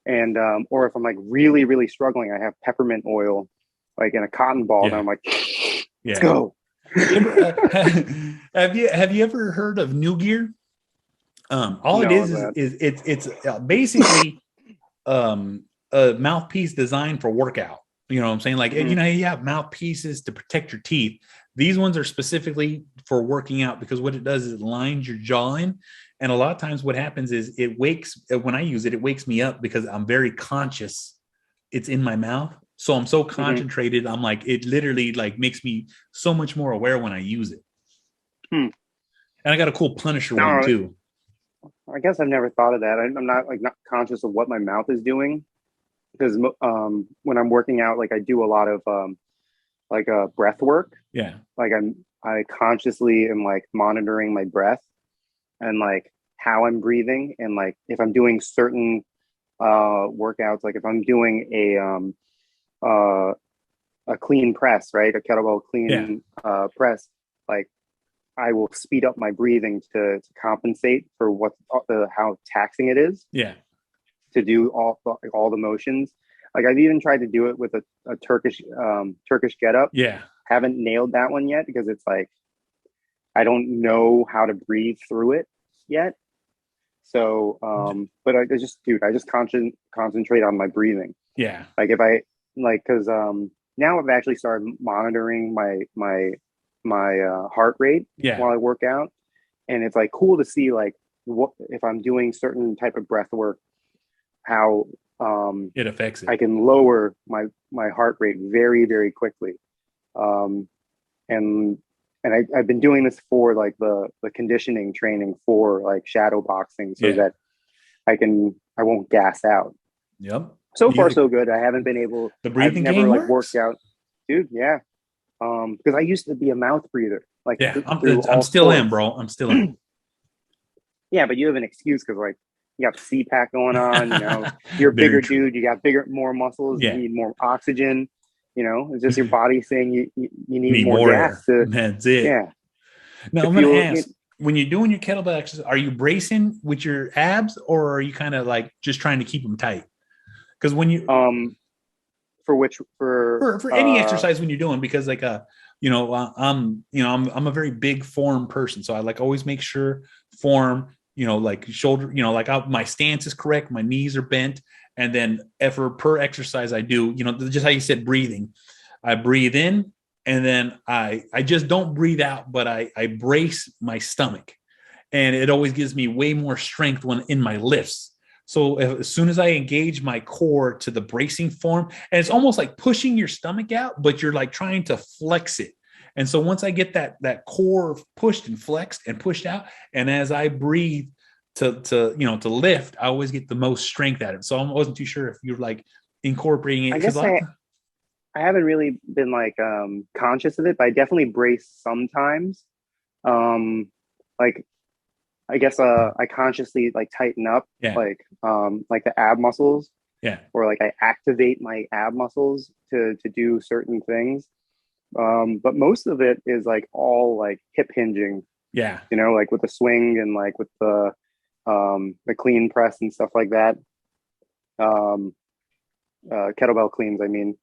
Speaker 4: And or if I'm like really, really struggling, I have peppermint oil like in a cotton ball, and I'm like, let's go.
Speaker 3: Have you ever heard of New Gear? It is it's basically a mouthpiece designed for workout. You know what I'm saying? Like, you have mouthpieces to protect your teeth. These ones are specifically for working out, because what it does is it lines your jaw in. And a lot of times what happens is when I use it, it wakes me up because I'm very conscious it's in my mouth. So I'm so concentrated. I'm like, it literally like makes me so much more aware when I use it. And I got a cool Punisher one too.
Speaker 4: I guess I've never thought of that. I'm not conscious of what my mouth is doing, because when I'm working out, like I do a lot of breath work. Yeah. Like I consciously am like monitoring my breath and like how I'm breathing, and like if I'm doing certain workouts, like if I'm doing a clean press, right, a kettlebell clean press, like I will speed up my breathing to compensate for how taxing it is
Speaker 3: Yeah.
Speaker 4: to do all the motions. Like I've even tried to do it with a Turkish get up.
Speaker 3: Yeah.
Speaker 4: Haven't nailed that one yet because it's like I don't know how to breathe through it yet. So, but I just concentrate on my breathing.
Speaker 3: Yeah.
Speaker 4: Like if I like, because now I've actually started monitoring my heart rate
Speaker 3: Yeah.
Speaker 4: while I work out, and it's like cool to see like what if I'm doing certain type of breath work, how
Speaker 3: It affects it.
Speaker 4: I can lower my heart rate very, very quickly. And I've been doing this for like the conditioning training for like shadow boxing so that I won't gas out.
Speaker 3: Yep.
Speaker 4: So far so good. I haven't been able,
Speaker 3: the breathing
Speaker 4: I've never
Speaker 3: game
Speaker 4: like
Speaker 3: works.
Speaker 4: worked out. Dude, yeah. Because I used to be a mouth breather. Like
Speaker 3: Yeah,
Speaker 4: I'm
Speaker 3: still in, bro. I'm still in.
Speaker 4: Yeah, but you have an excuse because like you got CPAC going on, you know, you're a bigger dude, you got more muscles, you need more oxygen, you know, it's just your body saying you need more gas
Speaker 3: air. That's it.
Speaker 4: Yeah.
Speaker 3: Now I'm gonna ask, when you're doing your kettlebell exercise, are you bracing with your abs or are you kind of like just trying to keep them tight? Because when you for any exercise when you're doing, because like I'm a very big form person, so I like always make sure form, like shoulder, like my stance is correct, my knees are bent, and then per exercise I do, just how you said breathing, I breathe in and then I just don't breathe out, but I brace my stomach, and it always gives me way more strength when in my lifts. So as soon as I engage my core to the bracing form, and it's almost like pushing your stomach out, but you're like trying to flex it. And so once I get that core pushed and flexed and pushed out, and as I breathe to lift, I always get the most strength out of it. So I wasn't too sure if you're like incorporating it.
Speaker 4: I guess I haven't really been like conscious of it, but I definitely brace sometimes. Like I guess I consciously like tighten up like the ab muscles.
Speaker 3: Yeah.
Speaker 4: Or like I activate my ab muscles to do certain things. But most of it is like all like hip hinging.
Speaker 3: Yeah.
Speaker 4: Like with the swing and like with the clean press and stuff like that. Kettlebell cleans, I mean.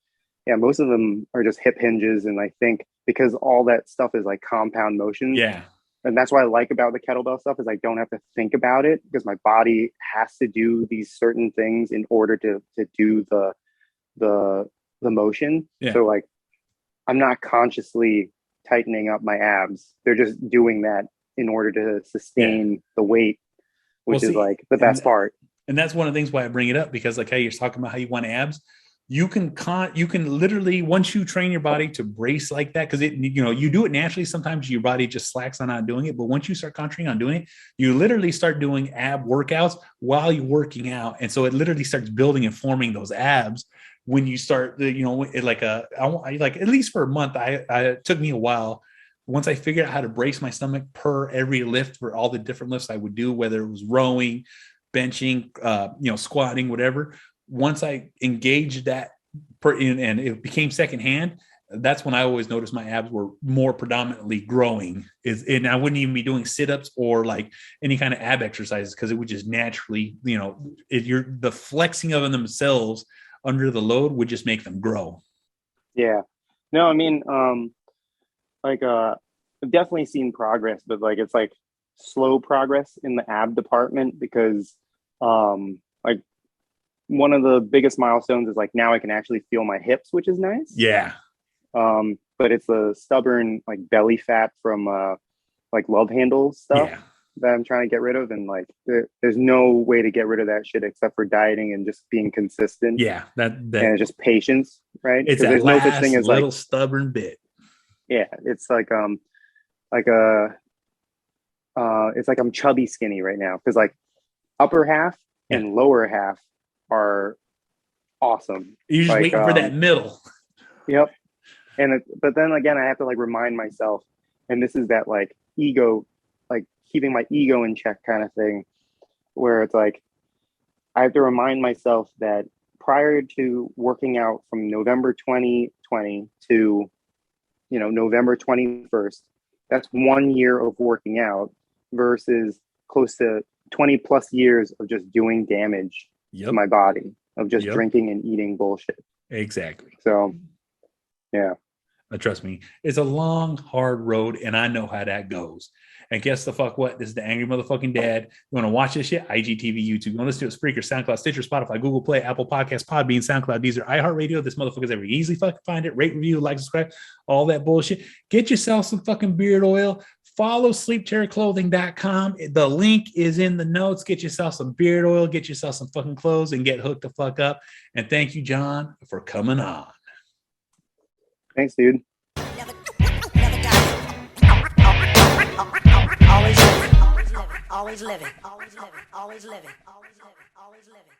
Speaker 4: Yeah, most of them are just hip hinges, and I think because all that stuff is like compound motions.
Speaker 3: Yeah.
Speaker 4: And that's what I like about the kettlebell stuff is I don't have to think about it because my body has to do these certain things in order to do the motion.
Speaker 3: Yeah.
Speaker 4: So like I'm not consciously tightening up my abs. They're just doing that in order to sustain the weight, which is like the best part.
Speaker 3: And that's one of the things why I bring it up, because like how you're talking about how you want abs, you can literally, once you train your body to brace like that, because you do it naturally, sometimes your body just slacks on not doing it, but once you start concentrating on doing it, you literally start doing ab workouts while you're working out, and so it literally starts building and forming those abs when you start at least for a month. It took me a while. Once I figured out how to brace my stomach per every lift for all the different lifts I would do, whether it was rowing, benching, squatting, whatever. Once I engaged that and it became secondhand, that's when I always noticed my abs were more predominantly growing. And I wouldn't even be doing sit-ups or like any kind of ab exercises because it would just naturally, the flexing of them themselves under the load would just make them grow. Yeah.
Speaker 4: No, I mean, I've definitely seen progress, but like it's like slow progress in the ab department because like one of the biggest milestones is like now I can actually feel my hips, which is nice.
Speaker 3: Yeah.
Speaker 4: But it's a stubborn like belly fat from like love handle stuff that I'm trying to get rid of, and like there's no way to get rid of that shit except for dieting and just being consistent.
Speaker 3: Yeah,
Speaker 4: and it's just patience, right?
Speaker 3: It's there's no such thing as little like stubborn bit.
Speaker 4: Yeah, it's like it's like I'm chubby skinny right now because like upper half and lower half are awesome.
Speaker 3: You're just waiting for that middle.
Speaker 4: Yep. But then again, I have to like remind myself, and this is that like ego, like keeping my ego in check kind of thing, where it's like I have to remind myself that prior to working out from November 2020 to November 21st, That's 1 year of working out versus close to 20 plus years of just doing damage to my body, of just drinking and eating bullshit.
Speaker 3: Exactly.
Speaker 4: So, yeah.
Speaker 3: Trust me, it's a long, hard road, and I know how that goes. And guess the fuck what? This is the Angry Motherfucking Dad. You want to watch this shit? IGTV, YouTube. You want to listen to it? Spreaker, SoundCloud, Stitcher, Spotify, Google Play, Apple Podcasts, Podbean, SoundCloud, Deezer, iHeartRadio. This motherfucker's ever easily fucking find it. Rate, review, like, subscribe, all that bullshit. Get yourself some fucking beard oil. Follow sleepterrorclothing.com. The link is in the notes. Get yourself some beard oil. Get yourself some fucking clothes and get hooked the fuck up. And thank you, John, for coming on.
Speaker 4: Thanks, dude.
Speaker 1: Never die. Always living. Always living. Always living. Always living. Always living. Always living.